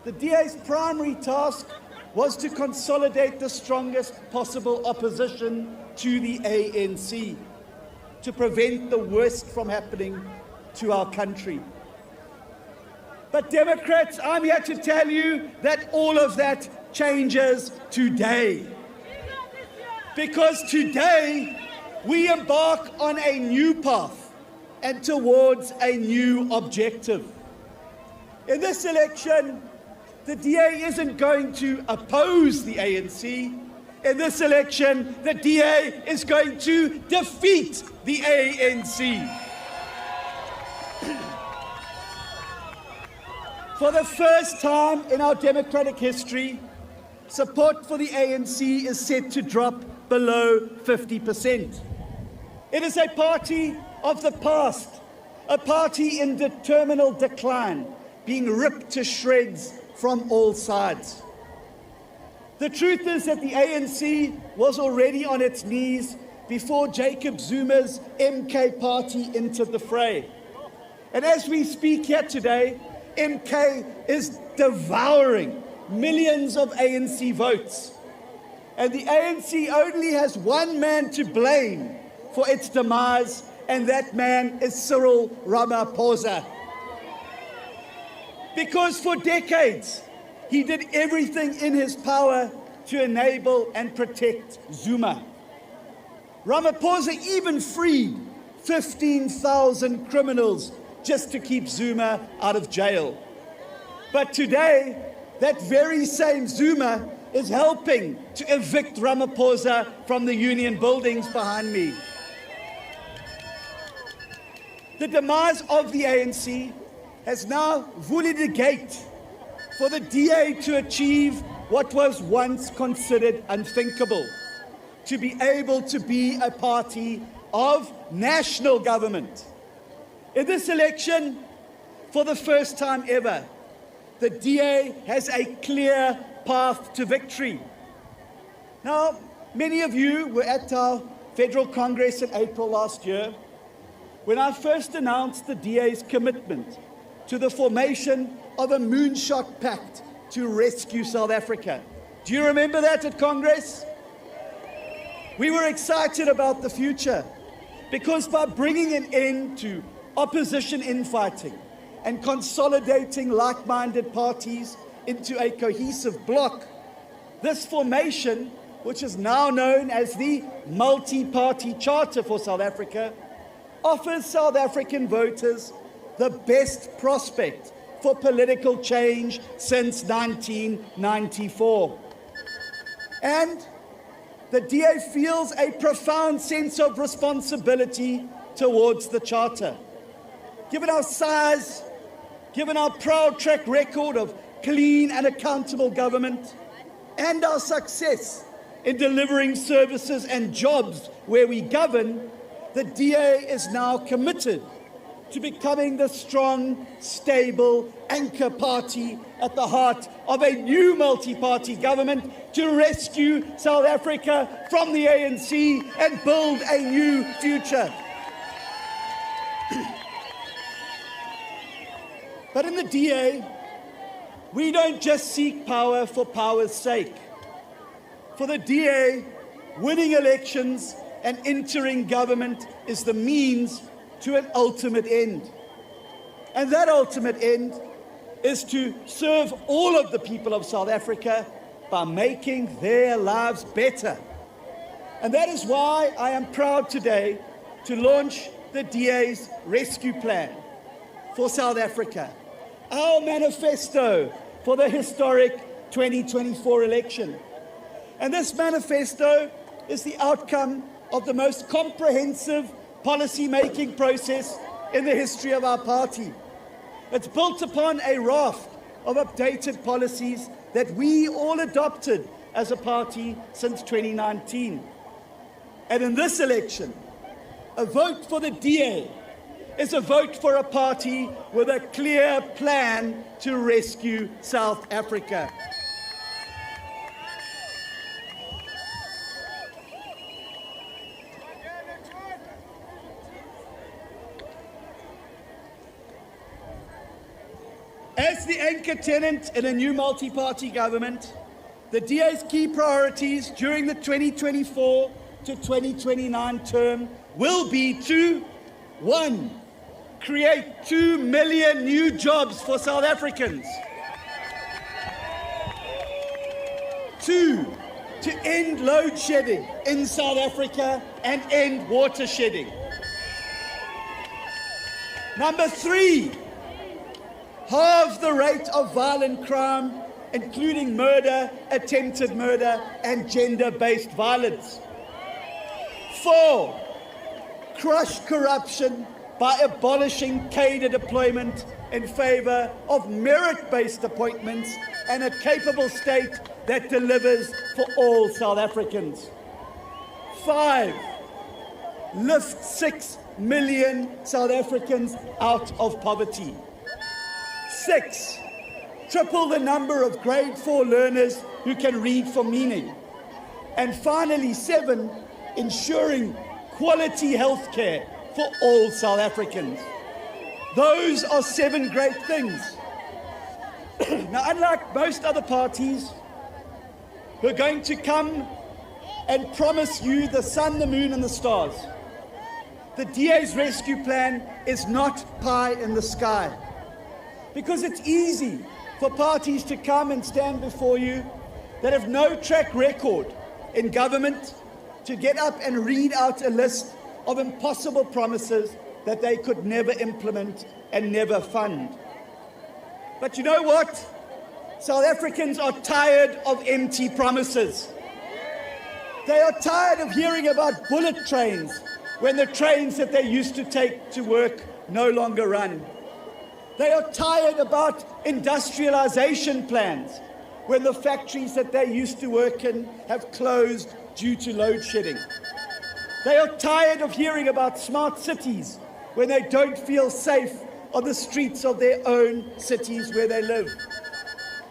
the DA's primary task was to consolidate the strongest possible opposition to the ANC, to prevent the worst from happening to our country. But Democrats, I'm here to tell you that all of that changes today. Because today, we embark on a new path and towards a new objective. In this election, the DA isn't going to oppose the ANC. In this election, the DA is going to defeat the ANC. For the first time in our democratic history, support for the ANC is set to drop below 50%. It is a party of the past, a party in terminal decline, being ripped to shreds from all sides. The truth is that the ANC was already on its knees before Jacob Zuma's MK party entered the fray. And as we speak here today, MK is devouring millions of ANC votes. And the ANC only has one man to blame for its demise, and that man is Cyril Ramaphosa. Because for decades, he did everything in his power to enable and protect Zuma. Ramaphosa even freed 15,000 criminals just to keep Zuma out of jail. But today, that very same Zuma is helping to evict Ramaphosa from the Union buildings behind me. The demise of the ANC has now volleyed the gate for the DA to achieve what was once considered unthinkable, to be able to be a party of national government. In this election, for the first time ever, the DA has a clear path to victory. Now, many of you were at our Federal Congress in April last year when I first announced the DA's commitment to the formation of a moonshot pact to rescue South Africa. Do you remember that at Congress? We were excited about the future because by bringing an end to opposition infighting and consolidating like-minded parties into a cohesive bloc, This formation, which is now known as the Multi-Party Charter for South Africa, offers South African voters the best prospect for political change since 1994. And the DA feels a profound sense of responsibility towards the Charter. Given our size, given our proud track record of clean and accountable government, and our success in delivering services and jobs where we govern, the DA is now committed to becoming the strong, stable anchor party at the heart of a new multi-party government to rescue South Africa from the ANC and build a new future. But in the DA, we don't just seek power for power's sake. For the DA, winning elections and entering government is the means to an ultimate end. And that ultimate end is to serve all of the people of South Africa by making their lives better. And that is why I am proud today to launch the DA's rescue plan for South Africa, our manifesto for the historic 2024 election. And this manifesto is the outcome of the most comprehensive policy-making process in the history of our party. It's built upon a raft of updated policies that we all adopted as a party since 2019. And in this election, a vote for the DA is a vote for a party with a clear plan to rescue South Africa. As the anchor tenant in a new multi-party government, the DA's key priorities during the 2024 to 2029 term will be to, 1, create 2 million new jobs for South Africans. 2, to end load shedding in South Africa and end water shedding. Number 3, halve the rate of violent crime, including murder, attempted murder, and gender-based violence. 4, crush corruption by abolishing cadre deployment in favor of merit-based appointments and a capable state that delivers for all South Africans. 5, lift 6 million South Africans out of poverty. 6, triple the number of grade 4 learners who can read for meaning. And finally, 7, ensuring quality health care for all South Africans. Those are 7 great things. Now, unlike most other parties who are going to come and promise you the sun, the moon, and the stars, the DA's rescue plan is not pie in the sky. Because it's easy for parties to come and stand before you that have no track record in government to get up and read out a list of impossible promises that they could never implement and never fund. But you know what? South Africans are tired of empty promises. They are tired of hearing about bullet trains when the trains that they used to take to work no longer run. They are tired about industrialization plans when the factories that they used to work in have closed due to load shedding. They are tired of hearing about smart cities when they don't feel safe on the streets of their own cities where they live.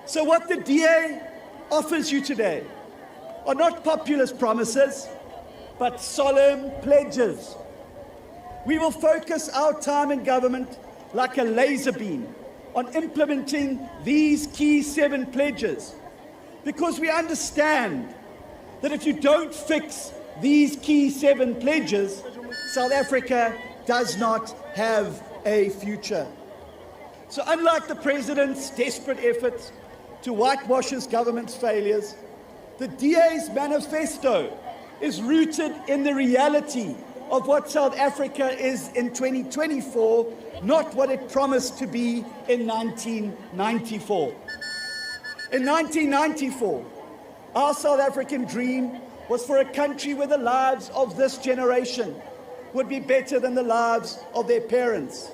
So what the DA offers you today are not populist promises, but solemn pledges. We will focus our time in government like a laser beam on implementing these key 7 pledges, because we understand that if you don't fix these key 7 pledges, South Africa does not have a future. So unlike the President's desperate efforts to whitewash his government's failures, The DA's manifesto is rooted in the reality of what South Africa is in 2024, not what it promised to be in 1994. In 1994, our South African dream was for a country where the lives of this generation would be better than the lives of their parents,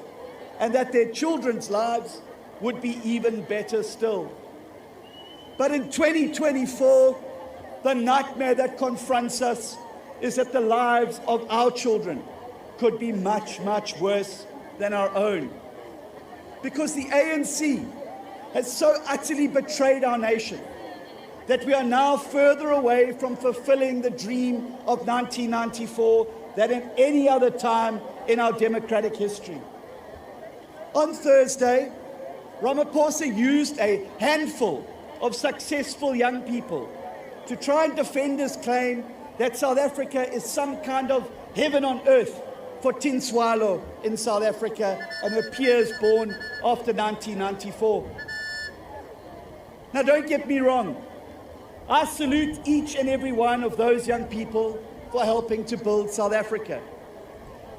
and that their children's lives would be even better still. But in 2024, the nightmare that confronts us is that the lives of our children could be much, much worse than our own. Because the ANC has so utterly betrayed our nation that we are now further away from fulfilling the dream of 1994 than at any other time in our democratic history. On Thursday, Ramaphosa used a handful of successful young people to try and defend his claim that South Africa is some kind of heaven on earth for Tinswalo in South Africa and her peers born after 1994. Now, don't get me wrong. I salute each and every one of those young people for helping to build South Africa.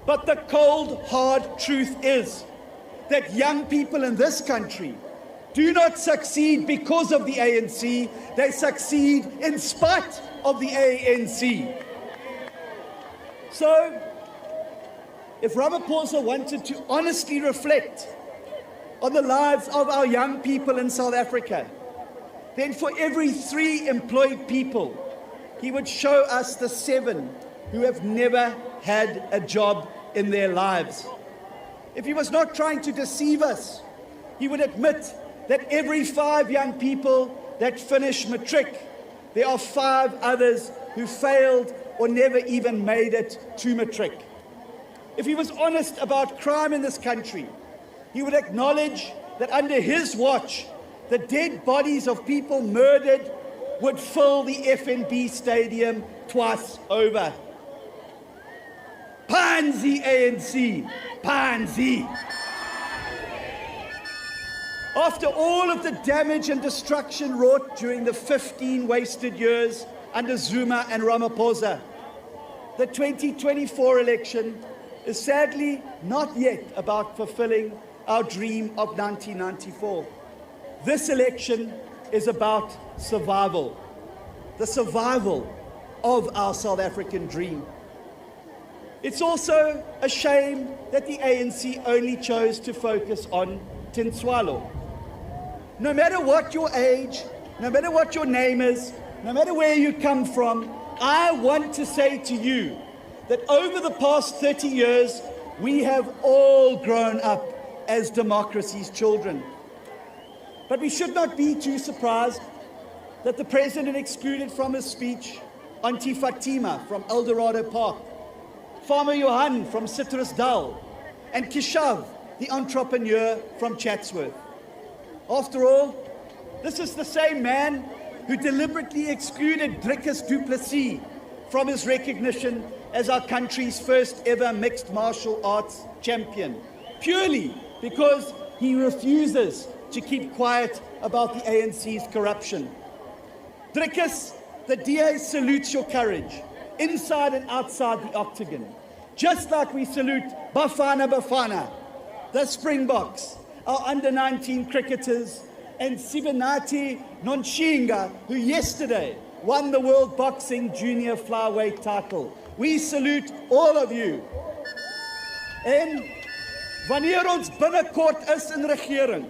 But the cold, hard truth is that young people in this country do not succeed because of the ANC. They succeed in spite of the ANC. So, if Ramaphosa wanted to honestly reflect on the lives of our young people in South Africa, then for every 3 employed people, he would show us the 7 who have never had a job in their lives. If he was not trying to deceive us, he would admit that every 5 young people that finish matric, there are 5 others who failed or never even made it to matric. If he was honest about crime in this country, he would acknowledge that under his watch, the dead bodies of people murdered would fill the FNB stadium twice over. Pansy ANC, pansy. After all of the damage and destruction wrought during the 15 wasted years under Zuma and Ramaphosa, the 2024 election is sadly not yet about fulfilling our dream of 1994. This election is about survival, the survival of our South African dream. It's also a shame that the ANC only chose to focus on Tinswalo. No matter what your age, no matter what your name is, no matter where you come from, I want to say to you that over the past 30 years, we have all grown up as democracy's children. But we should not be too surprised that the president excluded from his speech Auntie Fatima from Eldorado Park, Farmer Johan from Citrus Dal, and Kishav, the entrepreneur from Chatsworth. After all, this is the same man who deliberately excluded Drickus du Plessis from his recognition as our country's first ever mixed martial arts champion, purely because he refuses to keep quiet about the ANC's corruption. Drickus, the DA salutes your courage, inside and outside the octagon, just like we salute Bafana Bafana, the Springboks, our under-19 cricketers, and Sivanati Nonshinga, who yesterday won the World Boxing Junior Flyweight title. We salute all of you. En wanneer ons binnekort is in regering,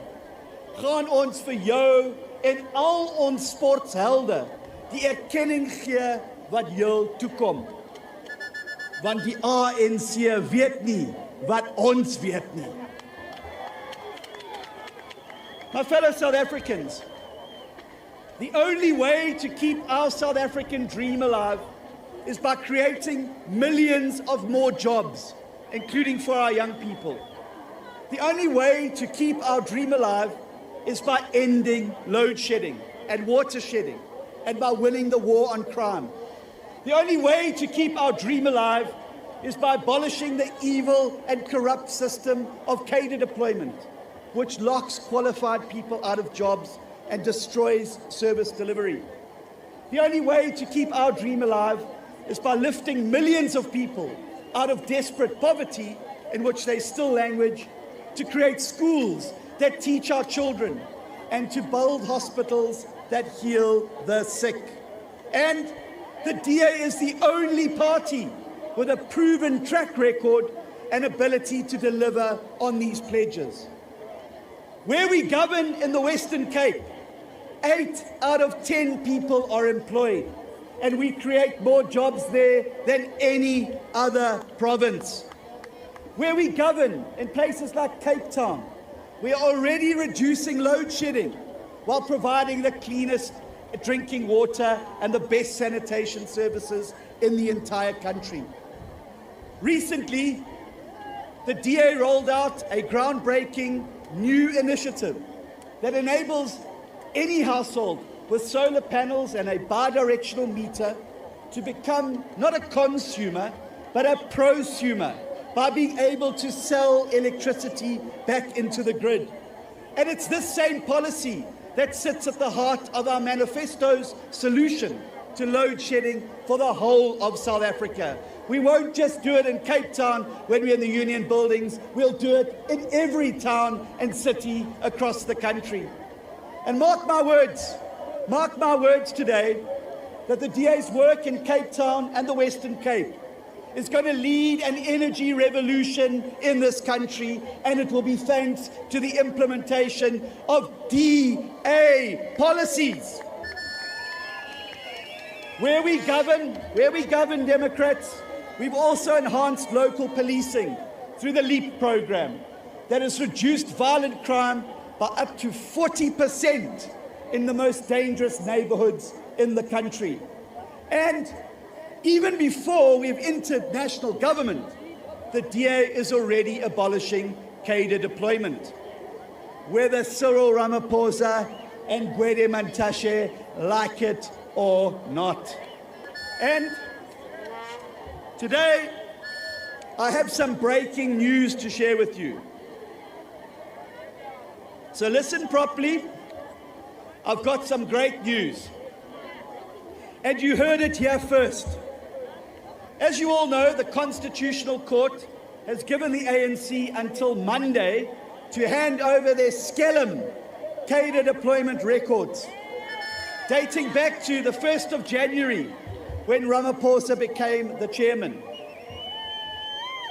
gaan ons vir jou en al ons sporthelde die erkenning gee wat jou toekom. Want die ANC weet nie wat ons weet nie. My fellow South Africans, the only way to keep our South African dream alive is by creating millions of more jobs, including for our young people. The only way to keep our dream alive is by ending load shedding and water shedding, and by winning the war on crime. The only way to keep our dream alive is by abolishing the evil and corrupt system of cadre deployment, which locks qualified people out of jobs and destroys service delivery. The only way to keep our dream alive is by lifting millions of people out of desperate poverty in which they still language, to create schools that teach our children, and to build hospitals that heal the sick. And the DA is the only party with a proven track record and ability to deliver on these pledges. Where we govern in the Western Cape, 8 out of 10 people are employed, and we create more jobs there than any other province. Where we govern in places like Cape Town, we are already reducing load shedding while providing the cleanest drinking water and the best sanitation services in the entire country. Recently, the DA rolled out a groundbreaking new initiative that enables any household with solar panels and a bi-directional meter to become not a consumer, but a prosumer by being able to sell electricity back into the grid. And it's this same policy that sits at the heart of our manifesto's solution to load shedding for the whole of South Africa. We won't just do it in Cape Town when we're in the union buildings, we'll do it in every town and city across the country. And mark my words today, that the DA's work in Cape Town and the Western Cape is going to lead an energy revolution in this country, and it will be thanks to the implementation of DA policies. Where we govern, Democrats, we've also enhanced local policing through the LEAP program that has reduced violent crime by up to 40% in the most dangerous neighborhoods in the country. And even before we've entered national government, the DA is already abolishing cadre deployment. Whether Cyril Ramaphosa and Gwede Mantashe like it or not. And today, I have some breaking news to share with you. So listen properly. I've got some great news. And you heard it here first. As you all know, the Constitutional Court has given the ANC until Monday to hand over their skellum cadre deployment records, dating back to the 1st of January, when Ramaphosa became the chairman.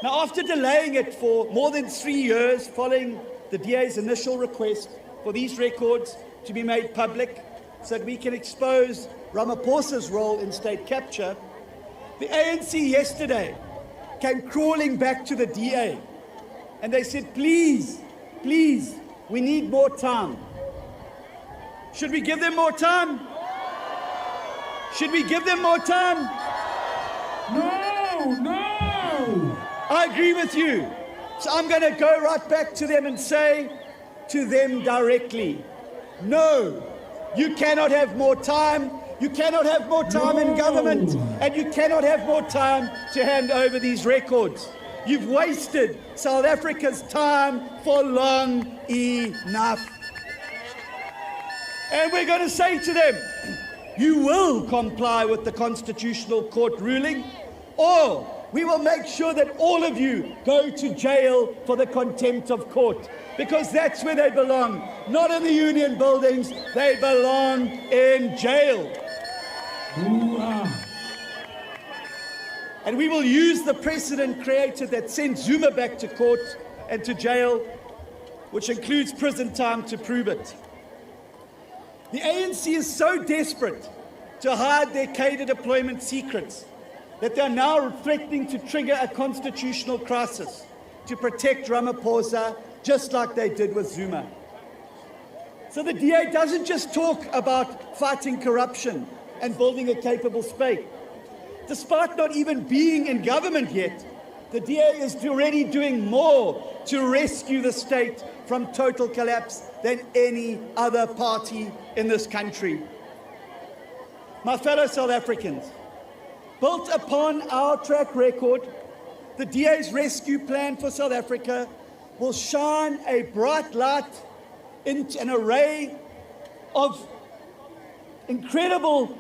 Now, after delaying it for more than 3 years following the DA's initial request for these records to be made public so that we can expose Ramaphosa's role in state capture, the ANC yesterday came crawling back to the DA and they said, please, we need more time. Should we give them more time? Should we give them more time? No! I agree with you. So I'm going to go right back to them and say to them directly, no, you cannot have more time. You cannot have more time in government, and you cannot have more time to hand over these records. You've wasted South Africa's time for long enough. And we're going to say to them, you will comply with the Constitutional Court ruling, or we will make sure that all of you go to jail for the contempt of court, because that's where they belong. Not in the union buildings, they belong in jail. And we will use the precedent created that sent Zuma back to court and to jail, which includes prison time, to prove it. The ANC is so desperate to hide their cadre deployment secrets that they are now threatening to trigger a constitutional crisis to protect Ramaphosa, just like they did with Zuma. So the DA doesn't just talk about fighting corruption and building a capable state. Despite not even being in government yet, the DA is already doing more to rescue the state from total collapse than any other party in this country. My fellow South Africans, built upon our track record, the DA's rescue plan for South Africa will shine a bright light into an array of incredible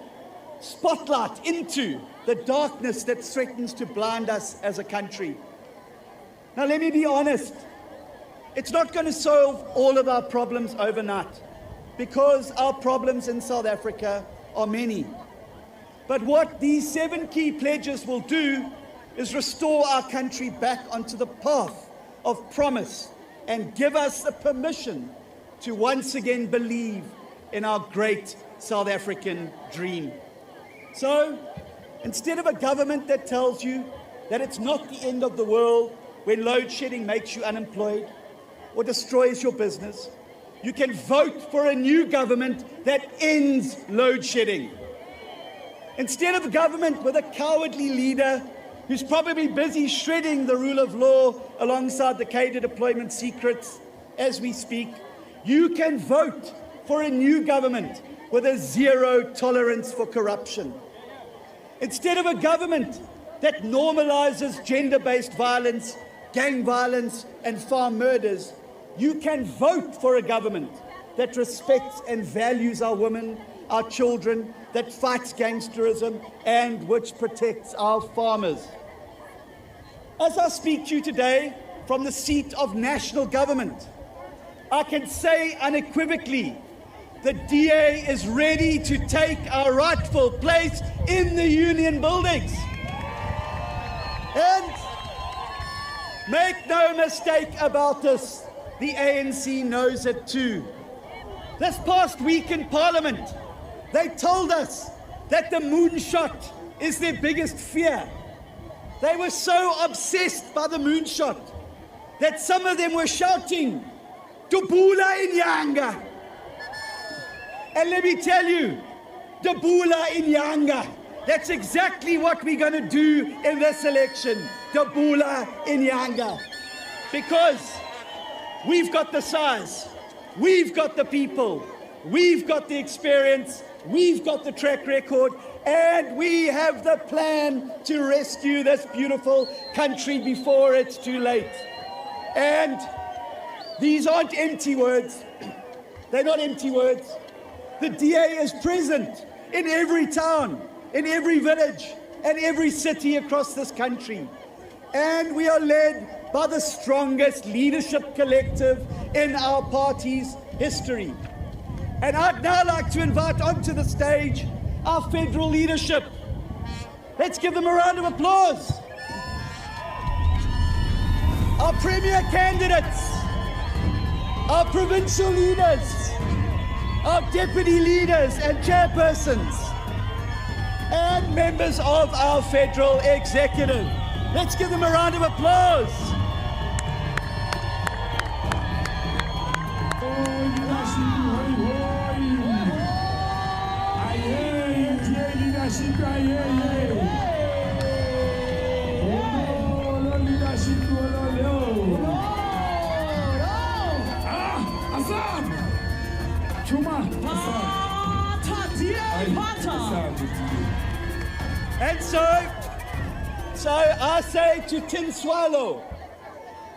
spotlight into the darkness that threatens to blind us as a country. Now, let me be honest. It's not going to solve all of our problems overnight, because our problems in South Africa are many. But what these 7 key pledges will do is restore our country back onto the path of promise and give us the permission to once again believe in our great South African dream. So, instead of a government that tells you that it's not the end of the world when load shedding makes you unemployed or destroys your business, you can vote for a new government that ends load shedding. Instead of a government with a cowardly leader who's probably busy shredding the rule of law alongside the cadre deployment secrets as we speak, you can vote for a new government with a zero tolerance for corruption. Instead of a government that normalizes gender-based violence, gang violence, and farm murders, you can vote for a government that respects and values our women, our children, that fights gangsterism, and which protects our farmers. As I speak to you today from the seat of national government, I can say unequivocally, the DA is ready to take our rightful place in the union buildings. And make no mistake about this, the ANC knows it too. This past week in Parliament, they told us that the moonshot is their biggest fear. They were so obsessed by the moonshot that some of them were shouting, "Dubula Inyanga." And let me tell you, Dubula Inyanga, that's exactly what we're going to do in this election, Dubula Inyanga. Because we've got the size, we've got the people, we've got the experience, we've got the track record, and we have the plan to rescue this beautiful country before it's too late. And these aren't empty words. They're not empty words. The DA is present in every town, in every village, and every city across this country. And we are led by the strongest leadership collective in our party's history. And I'd now like to invite onto the stage our federal leadership. Let's give them a round of applause. Our premier candidates, our provincial leaders, our deputy leaders and chairpersons, and members of our federal executive. Let's give them a round of applause. And so I say to Tin Swallow,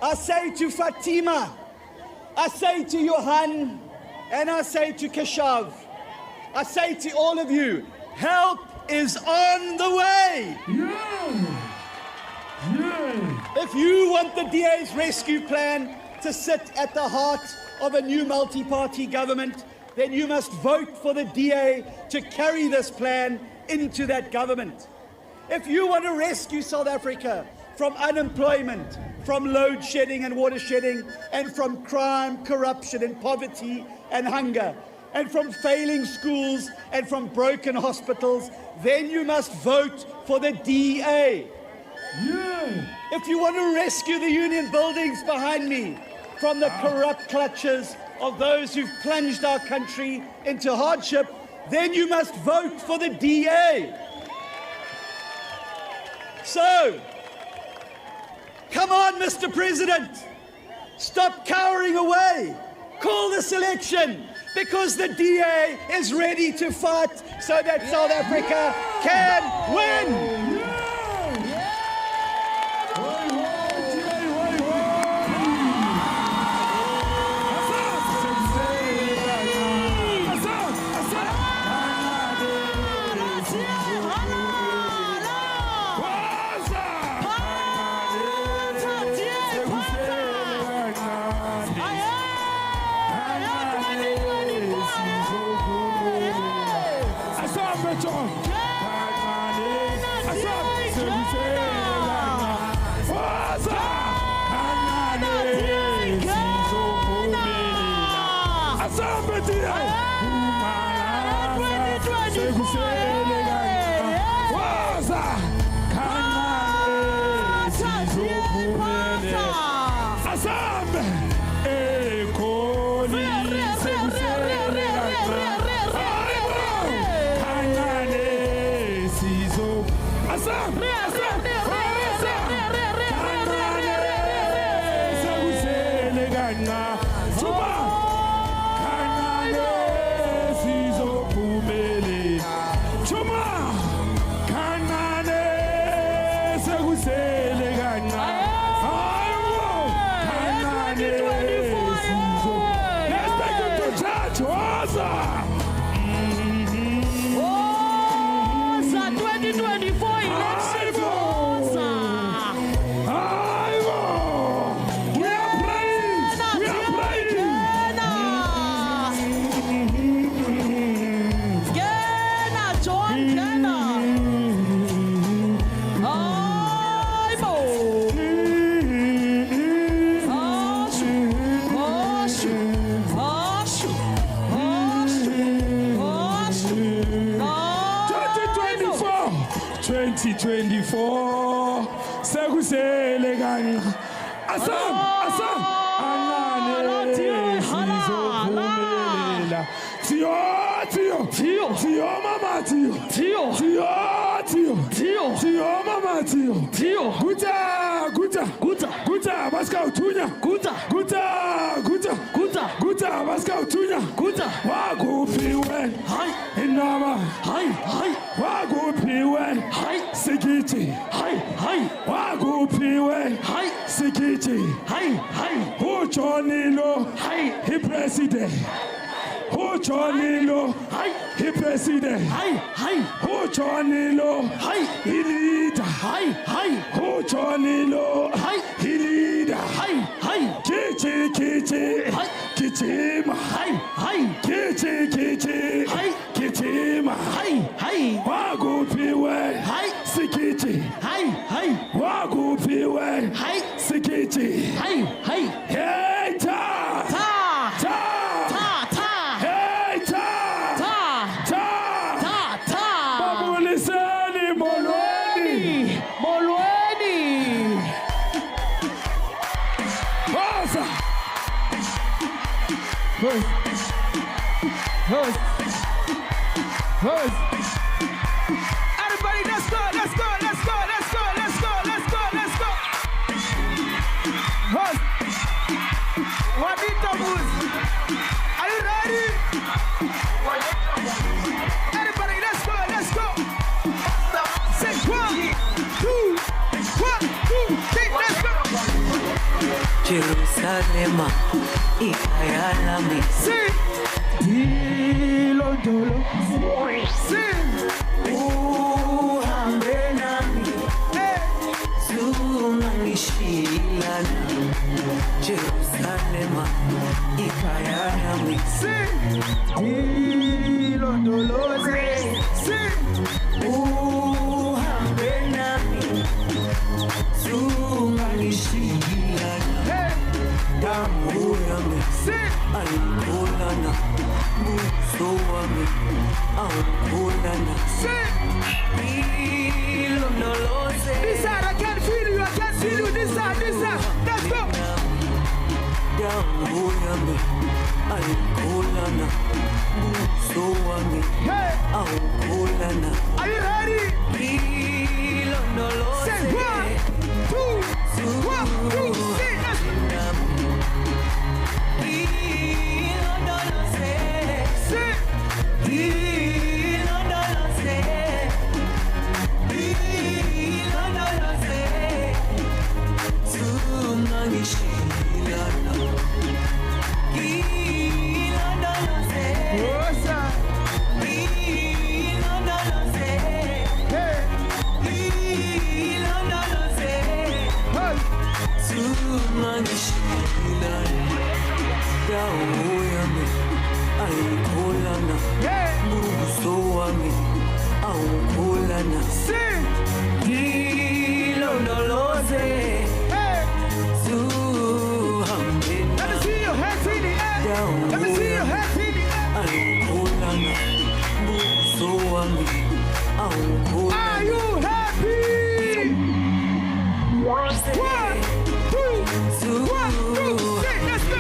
I say to Fatima, I say to Johan, and I say to Keshav, I say to all of you, help is on the way. If you want the DA's rescue plan to sit at the heart of a new multi-party government, then you must vote for the DA to carry this plan into that government. If you want to rescue South Africa from unemployment, from load shedding and water shedding, and from crime, corruption, and poverty and hunger, and from failing schools and from broken hospitals, then you must vote for the DA. If you want to rescue the union buildings behind me from the corrupt clutches of those who've plunged our country into hardship, then you must vote for the DA. So, come on, Mr. President, stop cowering away. Call this election, because the DA is ready to fight so that South Africa can win. Jerusalem, ikayalami. Dilondolo, uhambe nami, zungangishilana. Jerusalem, ikayalami. Dilondolo, uhambe nami, zungangishilana. Damu yami, alikulana, buso wami, alikulana. This side, I can feel you, I can feel you. This side, let's go. Damu yami, alikulana, buso wami, alikulana. Are you ready? Say 1, 2, 1, 2, 3. awukhulana ilondoloze zuhambe. Let me see your hands in the air. Let me see your hands in the air. Awukhulana buso wami awukhulana. Are you happy? 1, 2, 3, let's go.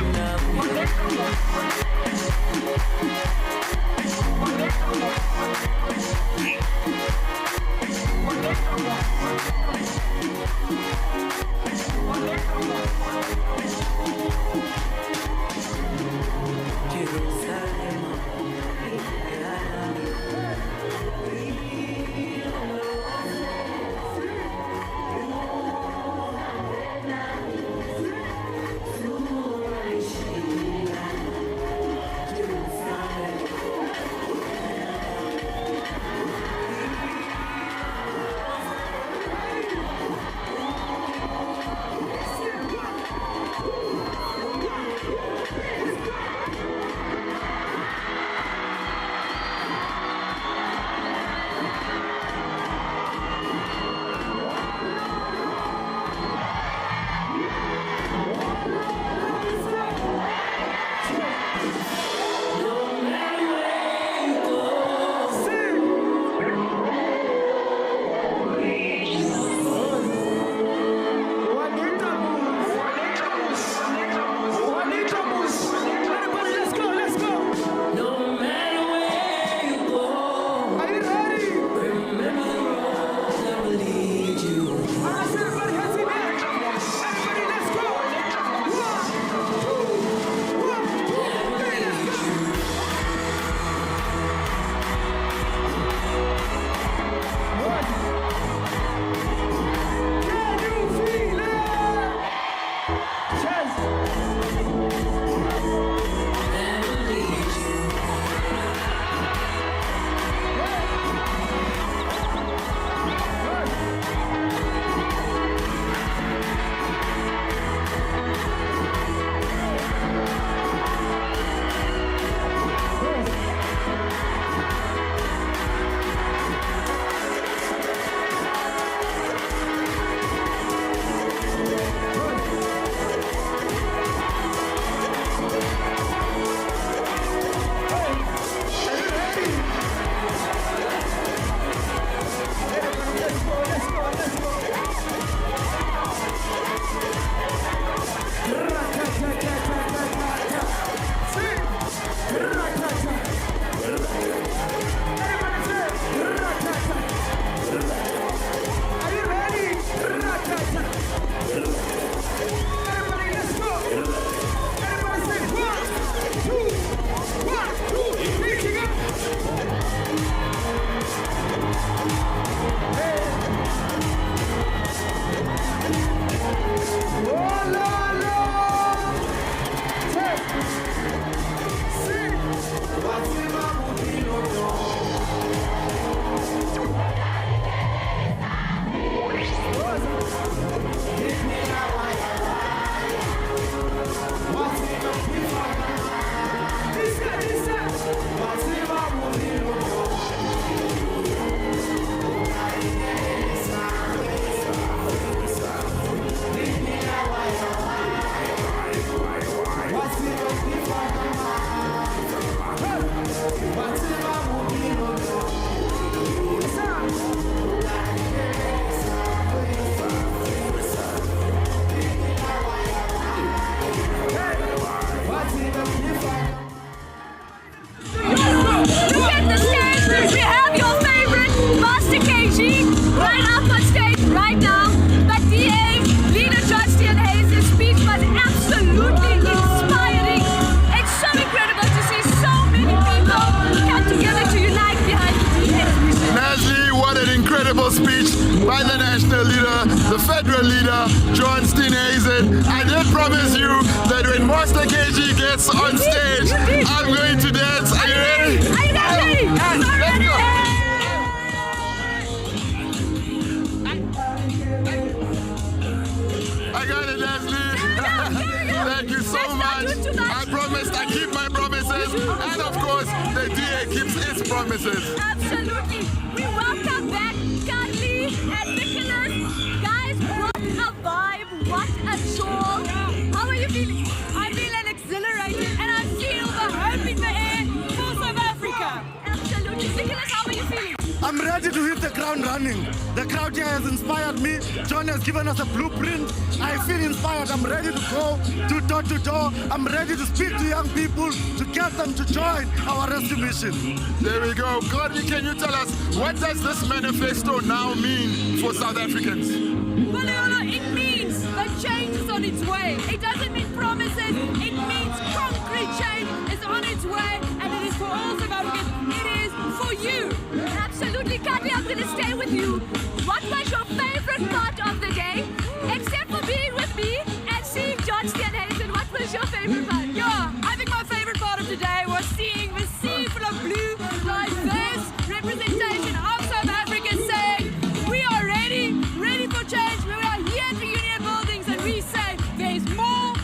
Speech by the national leader, the federal leader, John Steenhuisen. I did promise you that when Master KG gets on stage, I'm going to dance. Are you ready? Are you ready? Let's go. I got it, Leslie. Thank you so much. I promised I keep my promises. And of course, the DA keeps its promises. Absolutely. We welcome back Carly and Nicholas. Guys, what a vibe, what a show. How are you feeling? I'm feeling exhilarated and I feel the hope in the air for South Africa. Absolutely. Nicholas, how are you feeling? I'm ready to hit the ground running. The crowd here has inspired me. John has given us a blueprint. I feel inspired. I'm ready to go to door. I'm ready to speak to young people to get them to join our rescue mission. There we go. Carly, can you tell us, what does this manifesto now mean for South Africans? Well, it means that change is on its way. It doesn't mean promises. It means concrete change is on its way, and it is for all South Africans. It is for you. Absolutely, Carly, I'm going to stay with you. What was your favorite part of the day? Except for being with me and seeing George-Steenhuisen, what was your favorite part? Yeah, I think my favorite part of today was seeing the sea full of blue, diverse representation of South Africa saying, we are ready for change. We are here at the Union Buildings and we say, there's more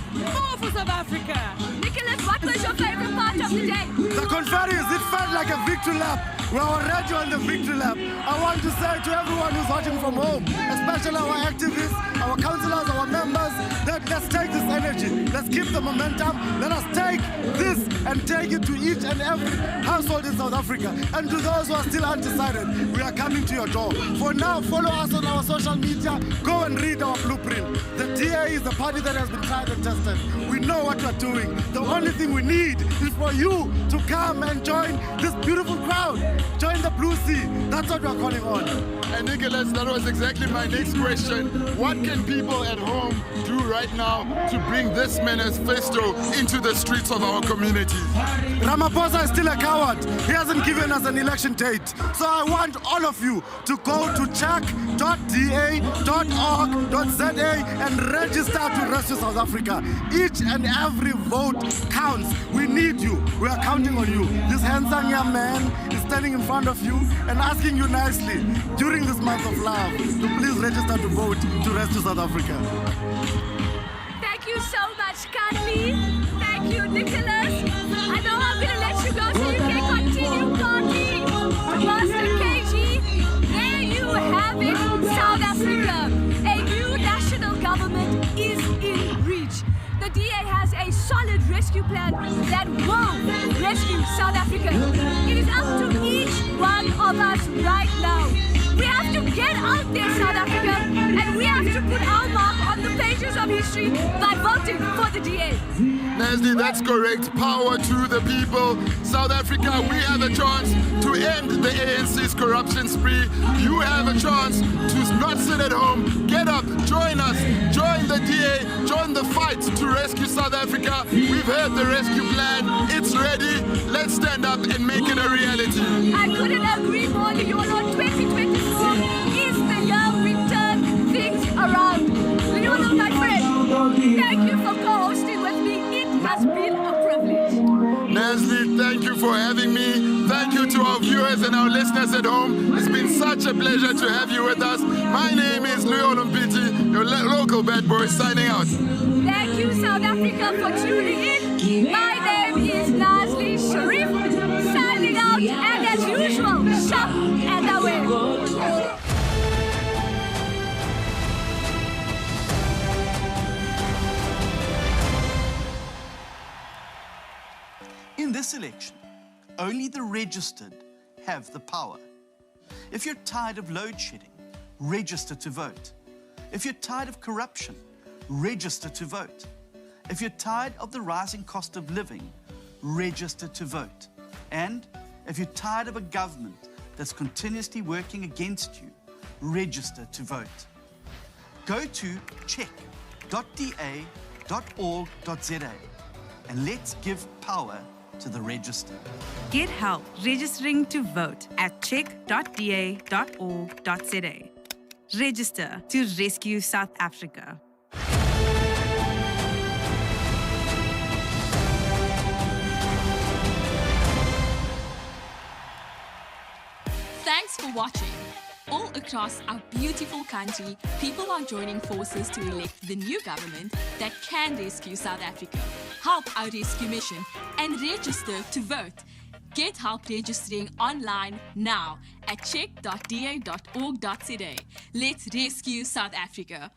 for South Africa. Nicholas, what was your favorite part of the day? The conference, it felt like a victory lap. We're already on the victory lap. I want to say to everyone who's watching from home, especially our activists, our councillors, our members, that let's take this energy. Let's keep the momentum. Let us take this and take it to each and every household in South Africa. And to those who are still undecided, we are coming to your door. For now, follow us on our social media. Go and read our blueprint. The DA is the party that has been tried and tested. We know what we're doing. The only thing we need is for you to come and join this beautiful crowd. Join the Blue Sea. That's what we're calling on. And Nicholas, that was exactly my next question. What can people at home do right now to bring this manifesto into the streets of our communities? Ramaphosa is still a coward. He hasn't given us an election date. So I want all of you to go to check.da.org.za and register to rescue South Africa. Each and every vote counts. We need you. We are counting on you. This handsome young man is standing in front of you and asking you nicely during this month of love to please register to vote to rescue South Africa. Thank you so much, Carly. Thank you, Nicholas. I know I'm going to let you go so you can continue talking to Master KG. There you have it, South Africa. A new national government is in reach. The DA has a solid rescue plan that will rescue South Africa. It is up to each one of us right now. We have to get out there, South Africa, and we have to put our mark on the pages of history by voting for the DA. Nasty, that's correct. Power to the people. South Africa, we have a chance to end the ANC's corruption spree. You have a chance to not sit at home. Get up, join us, join the DA, join the fight to rescue South Africa. We've heard the rescue plan. It's ready. Let's stand up and make it a reality. I couldn't agree more. You know, 2024 is the year we turn things around. Leona, my friend, thank you for co-hosting with me. It has been a privilege. Nasli, thank you for having me. Thank you to our viewers and our listeners at home. It's been such a pleasure to have you with us. My name is Leona Mpiti, your local bad boy, signing out. Thank you, South Africa, for tuning in. My name is Nasli Sharif, signing out, and as usual, shop and away. In this election, only the registered have the power. If you're tired of load shedding, register to vote. If you're tired of corruption, register to vote. If you're tired of the rising cost of living, register to vote. And if you're tired of a government that's continuously working against you, register to vote. Go to check.da.org.za and let's give power to the register. Get help registering to vote at check.da.org.za. Register to rescue South Africa. Thanks for watching. All across our beautiful country, people are joining forces to elect the new government that can rescue South Africa, help our rescue mission, and register to vote. Get help registering online now at check.da.org.za. Let's rescue South Africa.